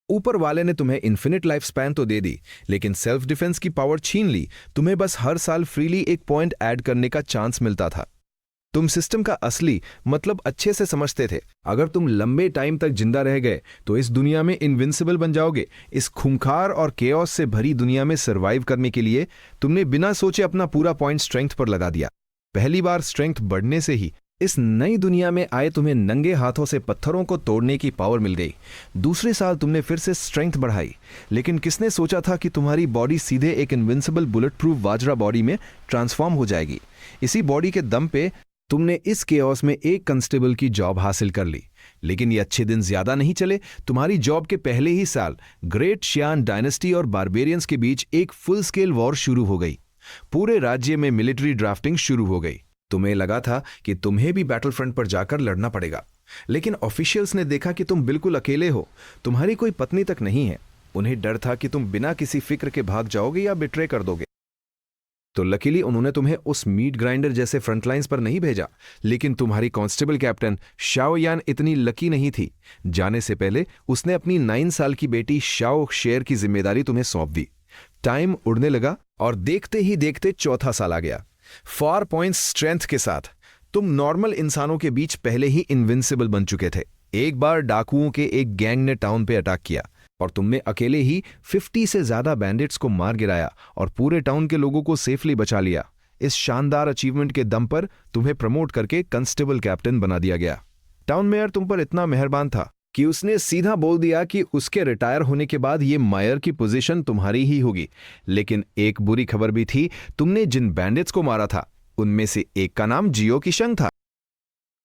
ऊपर वाले ने तुम्हें इन्फिनिट लाइफ स्पैन तो दे दी, लेकिन सेल्फ डिफेंस की पावर छीन ली। तुम्हें बस हर साल फ्रीली एक पॉइंट ऐड करने का चांस मिलता था। तुम सिस्टम का असली मतलब अच्छे से समझते थे। अगर तुम लंबे टाइम तक जिंदा रह गए तो इस दुनिया में इनविंसिबल बन जाओगे। इस खूंखार और केओस से भरी दुनिया में सर्वाइव करने के लिए तुमने बिना सोचे अपना पूरा पॉइंट स्ट्रेंथ पर लगा दिया। पहली बार स्ट्रेंथ बढ़ने से ही इस नई दुनिया में आए तुम्हें नंगे हाथों से पत्थरों को तोड़ने की पावर मिल गई। दूसरे साल तुमने फिर से स्ट्रेंथ बढ़ाई, लेकिन किसने सोचा था कि तुम्हारी बॉडी सीधे एक इनविंसिबल बुलेट प्रूफ वाजरा बॉडी में ट्रांसफॉर्म हो जाएगी। इसी बॉडी के दम पे तुमने इस केओस में एक कांस्टेबल की जॉब हासिल कर ली। लेकिन ये अच्छे दिन ज्यादा नहीं चले। तुम्हारी जॉब के पहले ही साल ग्रेट शियान डायनेस्टी और बारबेरियंस के बीच एक फुल स्केल वॉर शुरू हो गई। पूरे राज्य में मिलिट्री ड्राफ्टिंग शुरू हो गई। तुम्हें लगा था कि तुम्हें भी बैटल फ्रंट पर जाकर लड़ना पड़ेगा, लेकिन ऑफिशियल्स ने देखा कि तुम बिल्कुल अकेले हो। तुम्हारी कोई पत्नी तक नहीं है। उन्हें डर था कि तुम बिना किसी फिक्र के भाग जाओगे या बिट्रे कर दोगे। तो लकीली उन्होंने तुम्हें उस मीट ग्राइंडर जैसे फ्रंटलाइंस पर नहीं भेजा। लेकिन तुम्हारी कांस्टेबल कैप्टन शाओ यान इतनी लकी नहीं थी। जाने से पहले उसने अपनी 9 साल की बेटी शाओ शेर की जिम्मेदारी तुम्हें सौंप दी। टाइम उड़ने लगा और देखते ही देखते चौथा साल आ गया। 4 पॉइंट्स स्ट्रेंथ के साथ तुम नॉर्मल इंसानों के बीच पहले ही इनविंसिबल बन चुके थे। एक बार डाकुओं के एक गैंग ने टाउन पे अटैक किया और तुमने अकेले ही 50 से ज्यादा बैंडिट्स को मार गिराया और पूरे टाउन के लोगों को सेफली बचा लिया। इस शानदार अचीवमेंट के दम पर तुम्हें प्रमोट करके कांस्टेबल कैप्टन बना दिया गया। टाउन मेयर तुम पर इतना मेहरबान था कि उसने सीधा बोल दिया कि उसके रिटायर होने के बाद ये मायर की पोजीशन तुम्हारी ही होगी। लेकिन एक बुरी खबर भी थी। तुमने जिन बैंडिट्स को मारा था उनमें से एक का नाम जियो किशंग था।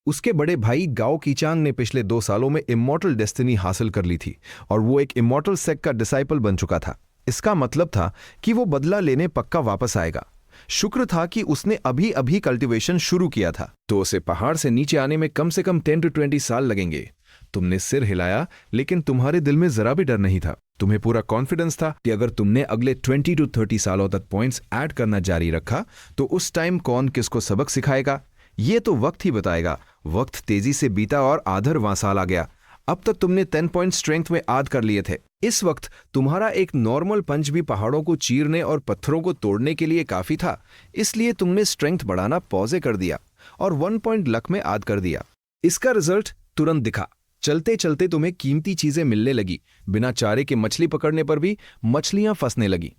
उसके बड़े भाई गाओ कीचांग ने पिछले 2 सालों में इमॉर्टल डेस्टिनी हासिल कर ली थी और वो एक इमॉर्टल सेक्ट का डिसाइपल बन चुका था। इसका मतलब था कि वो बदला लेने पक्का वापस आएगा। शुक्र था कि उसने अभी अभी कल्टीवेशन शुरू किया था, तो उसे पहाड़ से नीचे आने में कम से कम 10 to 20 साल लगेंगे। तुमने सिर हिलाया, लेकिन तुम्हारे दिल में जरा भी डर नहीं था। तुम्हें पूरा कॉन्फिडेंस था कि अगर तुमने अगले 20 to 30 सालों तक पॉइंट्स ऐड करना जारी रखा तो उस टाइम कौन किसको सबक सिखाएगा ये तो वक्त ही बताएगा। वक्त तेजी से बीता और आधरवां साल आ गया। अब तक तुमने 10 पॉइंट स्ट्रेंथ में ऐड कर लिए थे। इस वक्त तुम्हारा एक नॉर्मल पंच भी पहाड़ों को चीरने और पत्थरों को तोड़ने के लिए काफी था। इसलिए तुमने स्ट्रेंथ बढ़ाना पॉजे कर दिया और 1 पॉइंट लक में ऐड कर दिया। इसका रिजल्ट तुरंत दिखा। चलते चलते तुम्हें कीमती चीजें मिलने लगी। बिना चारे के मछली पकड़ने पर भी मछलियां फंसने लगी।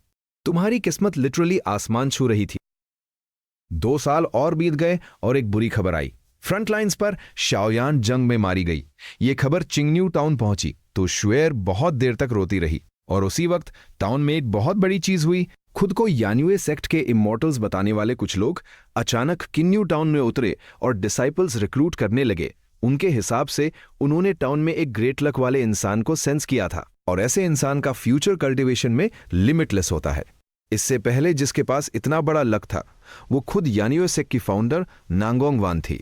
तुम्हारी किस्मत लिटरली आसमान छू रही थी। 2 साल और बीत गए और एक बुरी खबर आई। फ्रंट लाइंस पर शाओयान जंग में मारी गई। ये खबर चिंगन्यू टाउन पहुंची तो शुएर बहुत देर तक रोती रही। और उसी वक्त टाउन में एक बहुत बड़ी चीज हुई। खुद को यान्युए सेक्ट के इमॉर्टल्स बताने वाले कुछ लोग अचानक किन्यू टाउन में उतरे और डिसाइपल्स रिक्रूट करने लगे। उनके हिसाब से उन्होंने टाउन में एक ग्रेट लक वाले इंसान को सेंस किया था और ऐसे इंसान का फ्यूचर कल्टीवेशन में लिमिटलेस होता है। इससे पहले जिसके पास इतना बड़ा लक था वो खुद यान्युए सेक्ट की फाउंडर नांगोंग वान थी।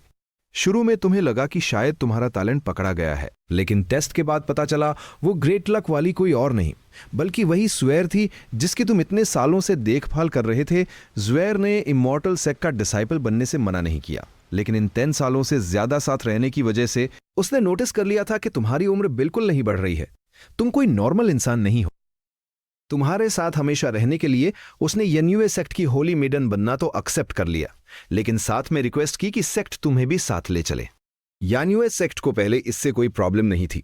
शुरू में तुम्हें लगा कि शायद तुम्हारा टैलेंट पकड़ा गया है, लेकिन टेस्ट के बाद पता चला वो ग्रेट लक वाली कोई और नहीं बल्कि वही ज़ुएर थी जिसकी तुम इतने सालों से देखभाल कर रहे थे। ज़ुएर ने इमॉर्टल सेक्ट का डिसाइपल बनने से मना नहीं किया, लेकिन इन 10 सालों से ज्यादा साथ रहने की वजह से उसने नोटिस कर लिया था कि तुम्हारी उम्र बिल्कुल नहीं बढ़ रही है। तुम कोई नॉर्मल इंसान नहीं हो। तुम्हारे साथ हमेशा रहने के लिए उसने यान्युए सेक्ट की होली मेडन बनना तो एक्सेप्ट कर लिया, लेकिन साथ में रिक्वेस्ट की कि सेक्ट तुम्हें भी साथ ले चले। यान्युए सेक्ट को पहले इससे कोई प्रॉब्लम नहीं थी,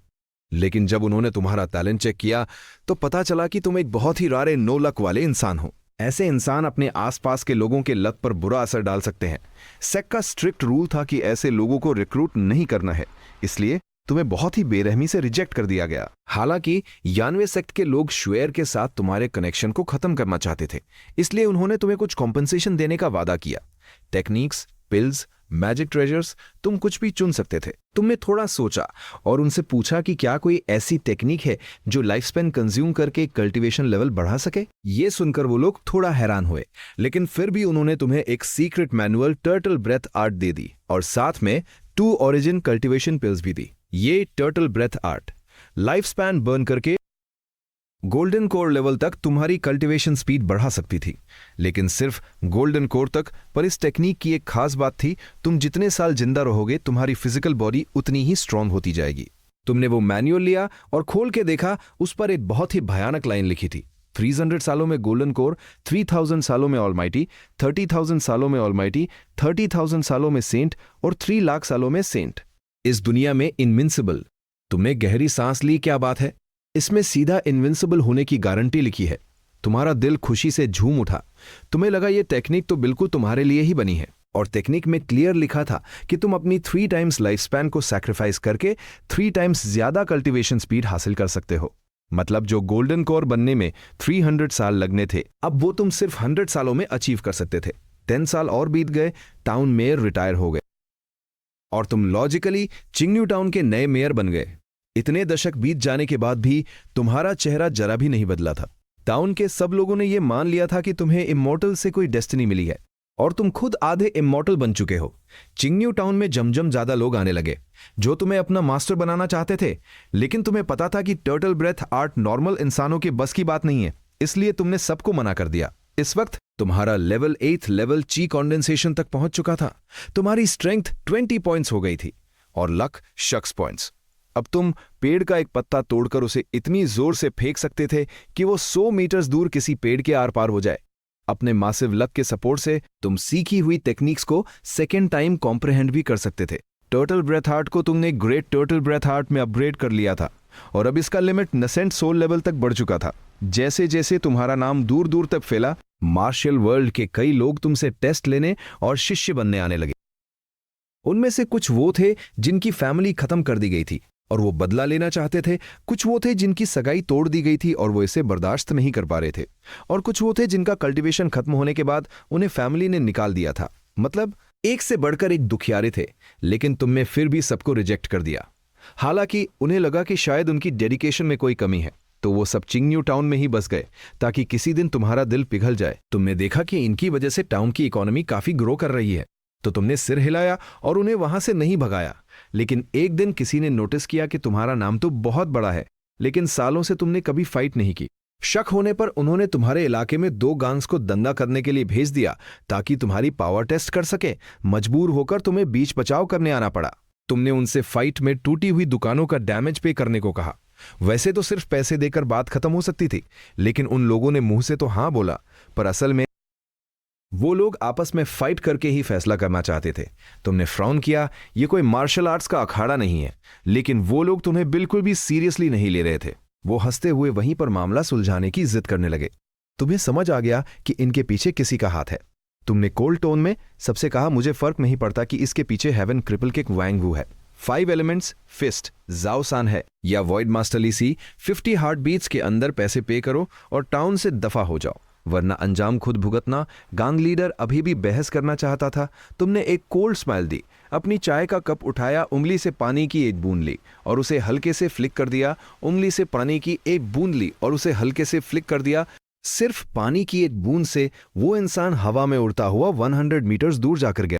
लेकिन जब उन्होंने तुम्हारा टैलेंट चेक किया तो पता चला कि तुम एक बहुत ही रारे नो लक वाले इंसान हो। ऐसे इंसान अपने आसपास के लोगों के लक पर बुरा असर डाल सकते हैं। सेक्ट का स्ट्रिक्ट रूल था कि ऐसे लोगों को रिक्रूट नहीं करना है, इसलिए तुम्हें बहुत ही बेरहमी से रिजेक्ट कर दिया गया। हालांकि यान्युए सेक्ट के लोग शुएर के साथ तुम्हारे कनेक्शन को खत्म करना चाहते थे, इसलिए उन्होंने तुम्हें कुछ कॉम्पनसेशन देने का वादा किया। टेक्निक्स, पिल्स, मैजिक ट्रेजर्स, तुम कुछ भी चुन सकते थे। तुमने थोड़ा सोचा और उनसे पूछा कि क्या कोई ऐसी टेक्निक है जो लाइफ स्पैन कंज्यूम करके कल्टीवेशन लेवल बढ़ा सके। ये सुनकर वो लोग थोड़ा हैरान हुए, लेकिन फिर भी उन्होंने तुम्हें एक secret manual turtle breath art दे दी और साथ में 2 ओरिजिन कल्टीवेशन पिल्स भी दी। ये turtle breath art lifespan burn करके गोल्डन कोर लेवल तक तुम्हारी कल्टीवेशन स्पीड बढ़ा सकती थी, लेकिन सिर्फ गोल्डन कोर तक। पर इस टेक्निक की एक खास बात थी, तुम जितने साल जिंदा रहोगे तुम्हारी फिजिकल बॉडी उतनी ही स्ट्रांग होती जाएगी। तुमने वो मैनुअल लिया और खोल के देखा, उस पर एक बहुत ही भयानक लाइन लिखी थी, 300 सालों में गोल्डन कोर, 3000 सालों में ऑलमाइटी, 30,000 सालों में ऑलमाइटी, 30,000 सालों में सेंट और 3 लाख सालों में सेंट। इस दुनिया में इनविंसिबल। तुमने गहरी सांस ली। क्या बात है, इसमें सीधा इनविंसिबल होने की गारंटी लिखी है। तुम्हारा दिल खुशी से झूम उठा। तुम्हें लगा ये टेक्निक तो बिल्कुल तुम्हारे लिए ही बनी है। और टेक्निक में क्लियर लिखा था कि तुम अपनी 3 टाइम्स लाइफ स्पैन को सैक्रिफाइस करके 3 टाइम्स ज्यादा कल्टीवेशन स्पीड हासिल कर सकते हो। मतलब जो गोल्डन कोर बनने में 300 साल लगने थे, अब वो तुम सिर्फ 100 सालों में अचीव कर सकते थे। 10 साल और बीत गए, टाउन मेयर रिटायर हो गए और तुम लॉजिकली चिंगन्यू टाउन के नए मेयर बन गए। इतने दशक बीत जाने के बाद भी तुम्हारा चेहरा जरा भी नहीं बदला था। टाउन के सब लोगों ने यह मान लिया था कि तुम्हें इमॉर्टल से कोई डेस्टिनी मिली है और तुम खुद आधे इमॉर्टल बन चुके हो। चिंगन्यू टाउन में जमजम ज्यादा लोग आने लगे जो तुम्हें अपना मास्टर बनाना चाहते थे, लेकिन तुम्हें पता था कि टर्टल ब्रेथ आर्ट नॉर्मल इंसानों के बस की बात नहीं है, इसलिए तुमने सबको मना कर दिया। इस वक्त तुम्हारा लेवल 8 लेवल ची कॉन्डेंसेशन तक पहुंच चुका था। तुम्हारी स्ट्रेंथ 20 पॉइंट्स हो गई थी और लक शक्स पॉइंट्स। अब तुम पेड़ का एक पत्ता तोड़कर उसे इतनी जोर से फेंक सकते थे कि वो 100 मीटर्स दूर किसी पेड़ के आर पार हो जाए। अपने मासिव लक के सपोर्ट से तुम सीखी हुई टेक्निक्स को सेकेंड टाइम कॉम्प्रिहेंड भी कर सकते थे। टर्टल ब्रेथ आर्ट को तुमने ग्रेट टर्टल ब्रेथ आर्ट में अपग्रेड कर लिया था और अब इसका लिमिट नसेंट सोल लेवल तक बढ़ चुका था। जैसे जैसे तुम्हारा नाम दूर दूर तक फैला, मार्शल वर्ल्ड के कई लोग तुमसे टेस्ट लेने और शिष्य बनने आने लगे। उनमें से कुछ वो थे जिनकी फैमिली खत्म कर दी गई थी और वो बदला लेना चाहते थे, कुछ वो थे जिनकी सगाई तोड़ दी गई थी और वो इसे बर्दाश्त नहीं कर पा रहे थे, और कुछ वो थे जिनका कल्टीवेशन खत्म होने के बाद उन्हें फैमिली ने निकाल दिया था। मतलब एक से बढ़कर एक दुखियारे थे, लेकिन तुमने फिर भी सबको रिजेक्ट कर दिया। हालांकि उन्हें लगा कि शायद उनकी डेडिकेशन में कोई कमी है, तो वो सब चिंगन्यू टाउन में ही बस गए ताकि किसी दिन तुम्हारा दिल पिघल जाए। तुमने देखा कि इनकी वजह से टाउन की इकोनॉमी काफी ग्रो कर रही है, तो तुमने सिर हिलाया और उन्हें वहां से नहीं भगाया। लेकिन एक दिन किसी ने नोटिस किया कि तुम्हारा नाम तो बहुत बड़ा है, लेकिन सालों से तुमने कभी फाइट नहीं की। शक होने पर उन्होंने तुम्हारे इलाके में 2 गैंग्स को दंगा करने के लिए भेज दिया ताकि तुम्हारी पावर टेस्ट कर सके। मजबूर होकर तुम्हें बीच बचाव करने आना पड़ा। तुमने उनसे फाइट में टूटी हुई दुकानों का डैमेज पे करने को कहा। वैसे तो सिर्फ पैसे देकर बात खत्म हो सकती थी, लेकिन उन लोगों ने मुंह से तो हाँ बोला, पर असल में वो लोग आपस में फाइट करके ही फैसला करना चाहते थे। तुमने फ्राउन किया, ये कोई मार्शल आर्ट्स का अखाड़ा नहीं है, लेकिन वो लोग तुम्हें बिल्कुल भी सीरियसली नहीं ले रहे थे। वो हंसते हुए वहीं पर मामला सुलझाने की जिद करने लगे। तुम्हें समझ आ गया कि इनके पीछे किसी का हाथ है। तुमने कोल्ड टोन में सबसे कहा, मुझे फर्क नहीं पड़ता कि इसके पीछे हेवन क्रिपल किक वांग वू है, 5 एलिमेंट्स फिस्ट जाओ सान है या वॉइड मास्टर ली सी। 50 हार्ट बीट्स के अंदर पैसे पे करो और टाउन से दफा हो जाओ, वरना अंजाम खुद भुगतना। गैंग लीडर अभी भी बहस करना चाहता था। तुमने एक कोल्ड स्माइल दी, अपनी चाय का कप उठाया, उंगली से पानी की एक बूंद ली और उसे हल्के से फ्लिक कर दिया। उंगली से पानी की एक बूंद ली और उसे हल्के से फ्लिक कर दिया। सिर्फ पानी की एक बूंद से वो इंसान हवा में उड़ता हुआ 100 मीटर्स दूर जाकर गया।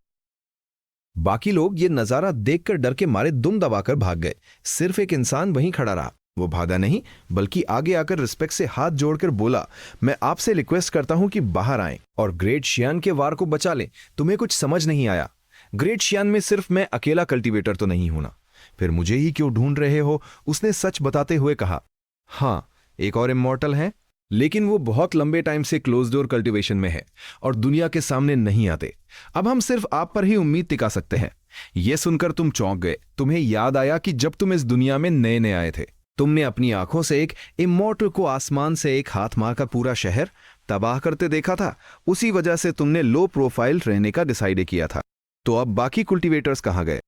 बाकी लोग ये नजारा देखकर डर के मारे दुम दबाकर भाग गए। सिर्फ एक इंसान वहीं खड़ा रहा। वो भागा नहीं, बल्कि आगे आकर रिस्पेक्ट से हाथ जोड़कर बोला, मैं आपसे रिक्वेस्ट करता हूं कि बाहर आएं और ग्रेट शियान के वार को बचा लें। तुम्हें कुछ समझ नहीं आया। ग्रेट शियान में सिर्फ मैं अकेला कल्टीवेटर तो नहीं हूं ना, फिर मुझे ही क्यों ढूंढ रहे हो? उसने सच बताते हुए कहा, हाँ, एक और इमॉर्टल है, लेकिन वो बहुत लंबे टाइम से क्लोज डोर कल्टीवेशन में है और दुनिया के सामने नहीं आते। अब हम सिर्फ आप पर ही उम्मीद टिका सकते हैं। यह सुनकर तुम चौंक गए। तुम्हें याद आया कि जब तुम इस दुनिया में नए नए आए थे, तुमने अपनी आंखों से एक इमॉर्टल को आसमान से एक हाथ मारकर पूरा शहर तबाह करते देखा था। उसी वजह से तुमने लो प्रोफाइल रहने का डिसाइड किया था। तो अब बाकी कल्टीवेटर्स कहां गए?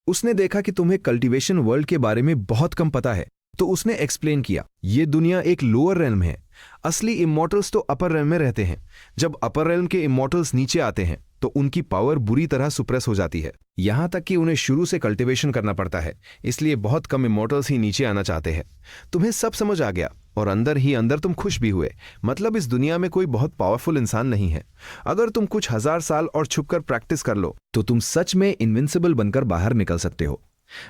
उसने देखा कि तुम्हें कल्टीवेशन वर्ल्ड के बारे में बहुत कम पता है, तो उसने एक्सप्लेन किया, ये दुनिया एक लोअर रेल्म है। असली इमॉर्टल्स तो अपर रेल्म में रहते हैं। जब अपर रेल्म के इमॉर्टल्स नीचे आते हैं तो उनकी पावर बुरी तरह सुप्रेस हो जाती है, यहां तक कि उन्हें शुरू से कल्टीवेशन करना पड़ता है। इसलिए बहुत कम इमॉर्टल्स ही नीचे आना चाहते हैं। तुम्हें सब समझ आ गया और अंदर ही अंदर तुम खुश भी हुए। मतलब इस दुनिया में कोई बहुत पावरफुल इंसान नहीं है। अगर तुम कुछ 1000 साल और छुपकर प्रैक्टिस कर लो तो तुम सच में इनविंसिबल बनकर बाहर निकल सकते हो।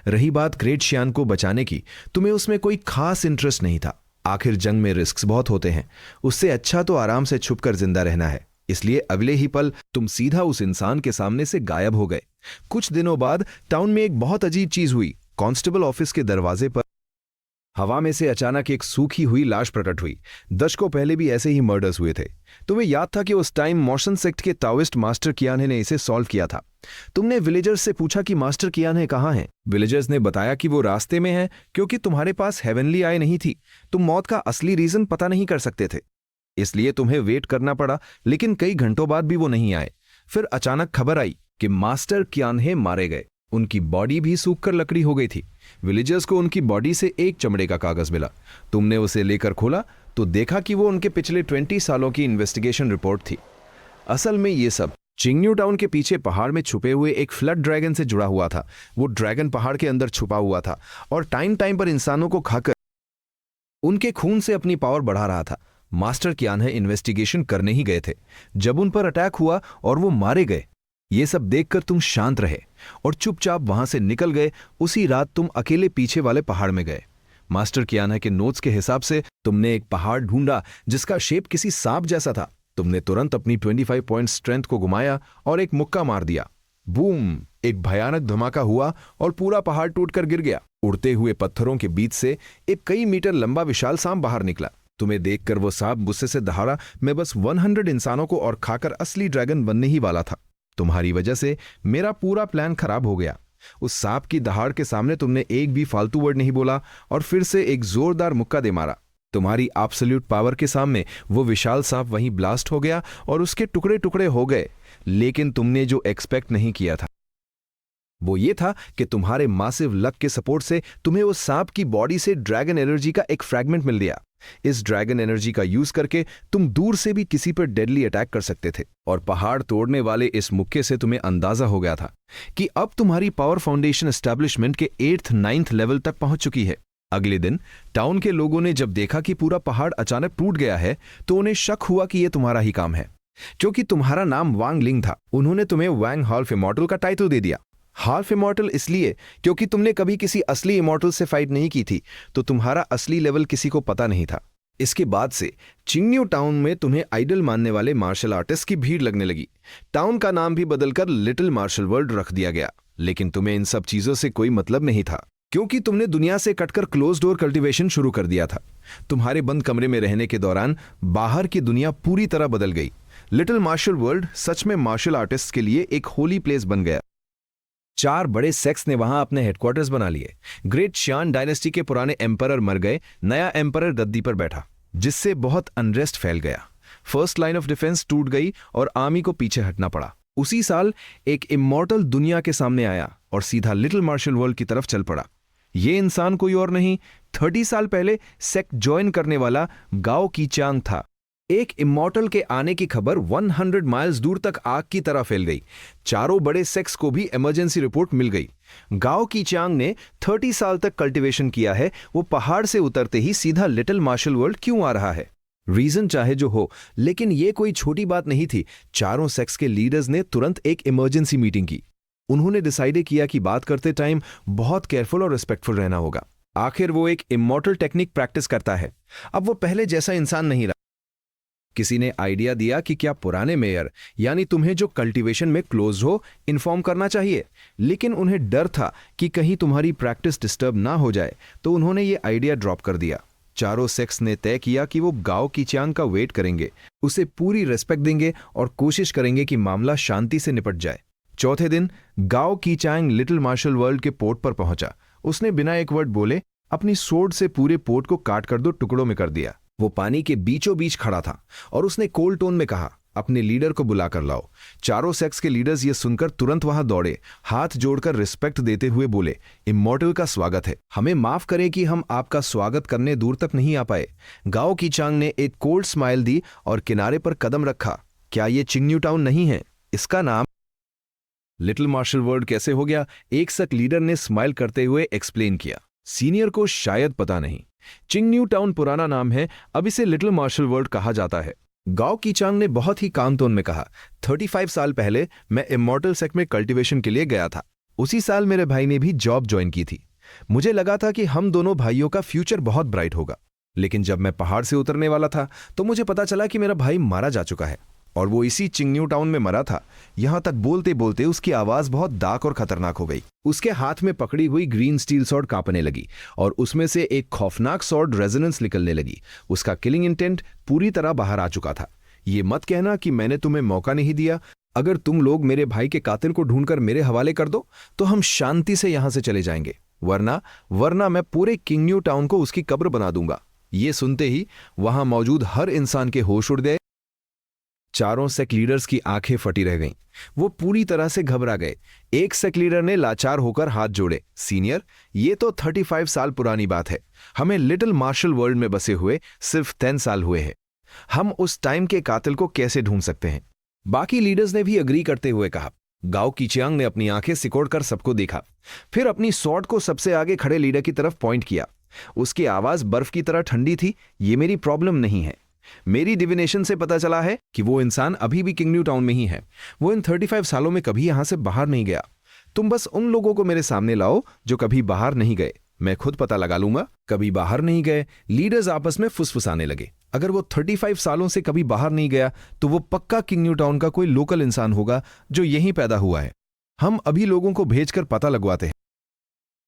रही बात ग्रेट शियान को बचाने की, तुम्हें उसमें कोई खास इंटरेस्ट नहीं था। आखिर जंग में रिस्क बहुत होते हैं, उससे अच्छा तो आराम से छुपकर जिंदा रहना है। इसलिए अगले ही पल तुम सीधा उस इंसान के सामने से गायब हो गए। कुछ दिनों बाद टाउन में एक बहुत अजीब चीज हुई। कांस्टेबल ऑफिस के दरवाजे पर हवा में से अचानक एक सूखी हुई लाश प्रकट हुई। दशकों पहले भी ऐसे ही मर्डर्स हुए थे। तुम्हें याद था कि उस टाइम मोशन सेक्ट के ताओइस्ट मास्टर कियाने ने इसे सॉल्व किया था। तुमने विलेजर्स से पूछा कि मास्टर कियाने कहाँ हैं। विलेजर्स ने बताया कि वो रास्ते में हैं क्योंकि तुम्हारे पास हेवनली आई नहीं थी। तुम मौत का असली रीजन पता नहीं कर सकते थे, इसलिए तुम्हें वेट करना पड़ा। लेकिन कई घंटों बाद भी वो नहीं आए। फिर अचानक खबर आई कि मास्टर कियाने मारे गए। उनकी बॉडी भी सूखकर लकड़ी हो गई थी। विलेजर्स को उनकी बॉडी से एक चमड़े का कागज मिला। तुमने उसे लेकर खोला तो देखा कि वो उनके पिछले 20 सालों की इन्वेस्टिगेशन रिपोर्ट थी। असल में ये सब चिंगन्यू टाउन के पीछे पहाड़ में छुपे हुए एक फ्लड ड्रैगन से जुड़ा हुआ था। वो ड्रैगन पहाड़ के अंदर छुपा हुआ था और टाइम टाइम पर इंसानों को खाकर उनके खून से अपनी पावर बढ़ा रहा था। मास्टर कियाने इन्वेस्टिगेशन करने ही गए थे जब उन पर अटैक हुआ और वो मारे गए। ये सब देखकर तुम शांत रहे और चुपचाप वहां से निकल गए। उसी रात तुम अकेले पीछे वाले पहाड़ में गए। मास्टर कियाने के नोट्स के हिसाब से तुमने एक पहाड़ ढूंढा जिसका शेप किसी सांप जैसा था। तुमने तुरंत अपनी 25 पॉइंट स्ट्रेंथ को घुमाया और एक मुक्का मार दिया। बूम! एक भयानक धमाका हुआ और पूरा पहाड़ टूटकर गिर गया। उड़ते हुए पत्थरों के बीच से एक कई मीटर लंबा विशाल सांप बाहर निकला। तुम्हें देखकर वो सांप गुस्से से दहाड़ा, मैं बस 100 इंसानों को और खाकर असली ड्रैगन बनने ही वाला था। तुम्हारी वजह से मेरा पूरा प्लान खराब हो गया। उस सांप की दहाड़ के सामने तुमने एक भी फालतू वर्ड नहीं बोला और फिर से एक जोरदार मुक्का दे मारा। तुम्हारी एब्सोल्यूट पावर के सामने वो विशाल सांप वहीं ब्लास्ट हो गया और उसके टुकड़े टुकड़े हो गए। लेकिन तुमने जो एक्सपेक्ट नहीं किया था वो ये था कि तुम्हारे मासिव लक के सपोर्ट से तुम्हें उस सांप की बॉडी से ड्रैगन एनर्जी का एक फ्रैगमेंट मिल गया। इस ड्रैगन एनर्जी का यूज करके तुम दूर से भी किसी पर डेडली अटैक कर सकते थे। और पहाड़ तोड़ने वाले इस मुक्के से तुम्हें अंदाजा हो गया था कि अब तुम्हारी पावर फाउंडेशन एस्टैब्लिशमेंट के 8th 9th लेवल तक पहुंच चुकी है। अगले दिन टाउन के लोगों ने जब देखा कि पूरा पहाड़ अचानक टूट गया है तो उन्हें शक हुआ कि यह तुम्हारा ही काम है। क्योंकि तुम्हारा नाम वांग लिंग था, उन्होंने तुम्हें वांग हाल्फ इमॉर्टल का टाइटल दे दिया। हाल्फ इमॉर्टल इसलिए क्योंकि तुमने कभी किसी असली इमॉर्टल से फाइट नहीं की थी, तो तुम्हारा असली लेवल किसी को पता नहीं था। इसके बाद से चिंगन्यू टाउन में तुम्हें आइडल मानने वाले मार्शल आर्टिस्ट की भीड़ लगने लगी। टाउन का नाम भी बदलकर लिटिल मार्शल वर्ल्ड रख दिया गया। लेकिन तुम्हें इन सब चीजों से कोई मतलब नहीं था क्योंकि तुमने दुनिया से कटकर क्लोज डोर कल्टीवेशन शुरू कर दिया था। तुम्हारे बंद कमरे में रहने के दौरान बाहर की दुनिया पूरी तरह बदल गई। लिटिल मार्शल वर्ल्ड सच में मार्शल आर्टिस्ट के लिए एक होली प्लेस बन गया। 4 बड़े सेक्स ने वहां अपने हेडक्वार्टर्स बना लिए। ग्रेट शियान डायनेस्टी के पुराने एम्परर मर गए, नया एम्परर गद्दी पर बैठा, जिससे बहुत अनरेस्ट फैल गया। फर्स्ट लाइन ऑफ डिफेंस टूट गई और आर्मी को पीछे हटना पड़ा। उसी साल एक इमॉर्टल दुनिया के सामने आया और सीधा लिटिल मार्शल वर्ल्ड की तरफ चल पड़ा। ये इंसान कोई और नहीं, 30 साल पहले सेक्ट ज्वाइन करने वाला गाओ कीचांग था। एक इमॉर्टल के आने की खबर 100 माइल्स दूर तक आग की तरह फैल गई। चारों बड़े सेक्स को भी इमरजेंसी रिपोर्ट मिल गई। गाओ कीचांग ने 30 साल तक कल्टीवेशन किया है, वो पहाड़ से उतरते ही सीधा लिटिल मार्शल वर्ल्ड क्यों आ रहा है? रीजन चाहे जो हो, लेकिन ये कोई छोटी बात नहीं थी। चारों सेक्स के लीडर्स ने तुरंत एक इमरजेंसी मीटिंग की। उन्होंने डिसाइड किया कि बात करते टाइम बहुत केयरफुल और रिस्पेक्टफुल रहना होगा। आखिर वो एक इमॉर्टल टेक्निक प्रैक्टिस करता है। अब वो पहले जैसा इंसान नहीं रहा। किसी ने आइडिया दिया कि क्या पुराने मेयर यानी तुम्हें जो कल्टीवेशन में क्लोज हो इन्फॉर्म करना चाहिए, लेकिन उन्हें डर था कि कहीं तुम्हारी प्रैक्टिस डिस्टर्ब ना हो जाए, तो उन्होंने ये आइडिया ड्रॉप कर दिया। चारों सेक्स ने तय किया कि वो गाओ कीचांग का वेट करेंगे, उसे पूरी रेस्पेक्ट देंगे और कोशिश करेंगे कि मामला शांति से निपट जाए। चौथे दिन गाओ कीचांग लिटिल मार्शल वर्ल्ड के पोर्ट पर पहुंचा। उसने बिना एक वर्ड बोले अपनी सोर्ड से पूरे पोर्ट को काट कर 2 टुकड़ों में कर दिया। वो पानी के बीचों बीच खड़ा था और उसने कोल्ड टोन में कहा, अपने लीडर को बुला कर लाओ। चारों सेक्स के लीडर्स ये सुनकर तुरंत वहां दौड़े, हाथ जोड़कर रिस्पेक्ट देते हुए बोले, इमॉर्टल का स्वागत है, हमें माफ करें कि हम आपका स्वागत करने दूर तक नहीं आ पाए। गाओ कीचांग ने एक कोल्ड स्माइल दी और किनारे पर कदम रखा। क्या ये चिंगन्यू टाउन नहीं है? इसका नाम लिटिल मार्शल वर्ल्ड कैसे हो गया? एक सेक्ट लीडर ने स्माइल करते हुए एक्सप्लेन किया, सीनियर को शायद पता नहीं, चिंगन्यू टाउन पुराना नाम है, अब इसे लिटिल मार्शल वर्ल्ड कहा जाता है। गाओ कीचांग ने बहुत ही काम टोन में कहा, 35 साल पहले मैं इमॉर्टल सेक्ट में कल्टीवेशन के लिए गया था। उसी साल मेरे भाई ने भी जॉब ज्वाइन की थी। मुझे लगा था कि हम दोनों भाइयों का फ्यूचर बहुत ब्राइट होगा, लेकिन जब मैं पहाड़ से उतरने वाला था तो मुझे पता चला कि मेरा भाई मारा जा चुका है। और वो इसी चिंगन्यू टाउन में मरा था। यहां तक बोलते बोलते उसकी आवाज बहुत डार्क और खतरनाक हो गई। उसके हाथ में पकड़ी हुई ग्रीन स्टील सॉर्ड कांपने लगी और उसमें से एक खौफनाक सॉर्ड रेजोनेंस निकलने लगी। उसका किलिंग इंटेंट पूरी तरह बाहर आ चुका था। ये मत कहना कि मैंने तुम्हें मौका नहीं दिया। अगर तुम लोग मेरे भाई के कातिल को ढूंढकर मेरे हवाले कर दो तो हम शांति से यहां से चले जाएंगे, वरना मैं पूरे किंगन्यू टाउन को उसकी कब्र बना दूंगा। ये सुनते ही वहां मौजूद हर इंसान के होश उड़ गए। चारों सेक्ट लीडर्स की आंखें फटी रह गईं। वो पूरी तरह से घबरा गए। एक सेक्ट लीडर ने लाचार होकर हाथ जोड़े। सीनियर, ये तो 35 साल पुरानी बात है। हमें लिटिल मार्शल वर्ल्ड में बसे हुए सिर्फ 10 साल हुए हैं। हम उस टाइम के कातिल को कैसे ढूंढ सकते हैं? बाकी लीडर्स ने भी अग्री करते हुए कहा। गाओ कीचियांग ने अपनी आंखें सिकोड़कर सबको देखा, फिर अपनी स्वॉर्ड को सबसे आगे खड़े लीडर की तरफ पॉइंट किया। उसकी आवाज बर्फ की तरह ठंडी थी। ये मेरी प्रॉब्लम नहीं है। मेरी डिविनेशन से पता चला है कि वो इंसान अभी भी किंगन्यू टाउन में ही है। वो इन 35 सालों में कभी यहां से बाहर नहीं गया। तुम बस उन लोगों को मेरे सामने लाओ जो कभी बाहर नहीं गए। मैं खुद पता लगा लूंगा। कभी बाहर नहीं गए? लीडर्स आपस में फुसफुसाने लगे। अगर वो 35 सालों से कभी बाहर नहीं गया तो वो पक्का किंगन्यू टाउन का कोई लोकल इंसान होगा जो यहीं पैदा हुआ है। हम अभी लोगों को भेजकर पता लगवाते हैं।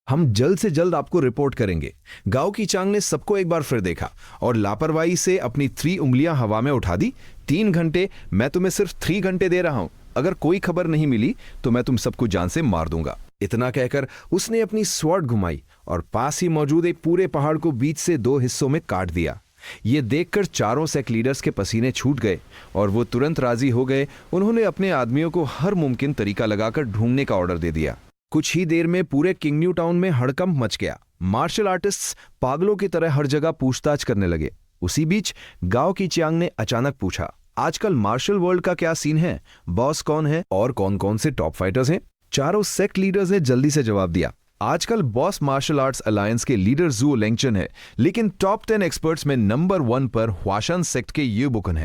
हम जल्द से जल्द आपको रिपोर्ट करेंगे। गाओ कीचांग ने सबको एक बार फिर देखा और लापरवाही से अपनी 3 उंगलियां हवा में उठा दी। 3 घंटे? मैं तुम्हें सिर्फ 3 घंटे दे रहा हूं। अगर कोई खबर नहीं मिली तो मैं तुम सबको जान से मार दूंगा। इतना कहकर उसने अपनी स्वॉर्ड घुमाई और पास ही मौजूद एक पूरे पहाड़ को बीच से 2 हिस्सों में काट दिया। ये देखकर चारों सेक्ट लीडर्स के पसीने छूट गए और वो तुरंत राजी हो गए। उन्होंने अपने आदमियों को हर मुमकिन तरीका लगाकर ढूंढने का ऑर्डर दे दिया। कुछ ही देर में पूरे किंगन्यू टाउन में हड़कंप मच गया। मार्शल आर्टिस्ट्स पागलों की तरह हर जगह पूछताछ करने लगे। उसी बीच गाओ कीचियांग ने अचानक पूछा, आजकल मार्शल वर्ल्ड का क्या सीन है? बॉस कौन है और कौन कौन से टॉप फाइटर्स हैं? चारों सेक्ट लीडर्स ने जल्दी से जवाब दिया। आजकल बॉस मार्शल आर्ट्स अलायंस के लीडर जुओ लेंगचन है, लेकिन टॉप 10 एक्सपर्ट्स में नंबर 1 पर ह्वाशान सेक्ट के ये बुकन है।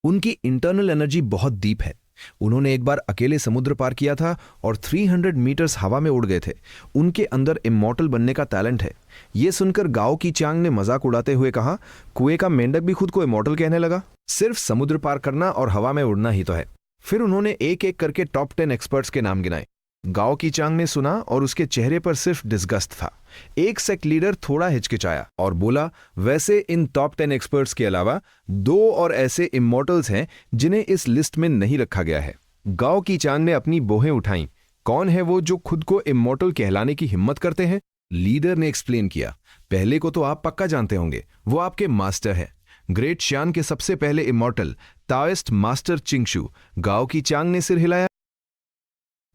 उनकी इंटरनल एनर्जी बहुत डीप है। उन्होंने एक बार अकेले समुद्र पार किया था और 300 मीटर्स हवा में उड़ गए थे। उनके अंदर इमॉर्टल बनने का टैलेंट है। यह सुनकर गाओ कीचांग ने मजाक उड़ाते हुए कहा, कुएं का मेंढक भी खुद को इमॉर्टल कहने लगा। सिर्फ समुद्र पार करना और हवा में उड़ना ही तो है। फिर उन्होंने एक एक करके टॉप 10 एक्सपर्ट्स के नाम गिनाए। गाओ कीचांग ने सुना और उसके चेहरे पर सिर्फ डिस्गस्ट था। एक सेक्ट लीडर थोड़ा हिचकिचाया और बोला, वैसे इन टॉप 10 एक्सपर्ट्स के अलावा 2 और ऐसे इमॉर्टल्स हैं जिन्हें इस लिस्ट में नहीं रखा गया है। गाओ कीचांग ने अपनी बोहें उठाईं। कौन है वो जो खुद को इमॉर्टल कहलाने की हिम्मत करते हैं? लीडर ने एक्सप्लेन किया, पहले को तो आप पक्का जानते होंगे, वो आपके मास्टर है। ग्रेट शियान के सबसे पहले इमॉर्टल ताओइस्ट मास्टर चिंगशू। गाओ कीचांग ने सिर हिलाया।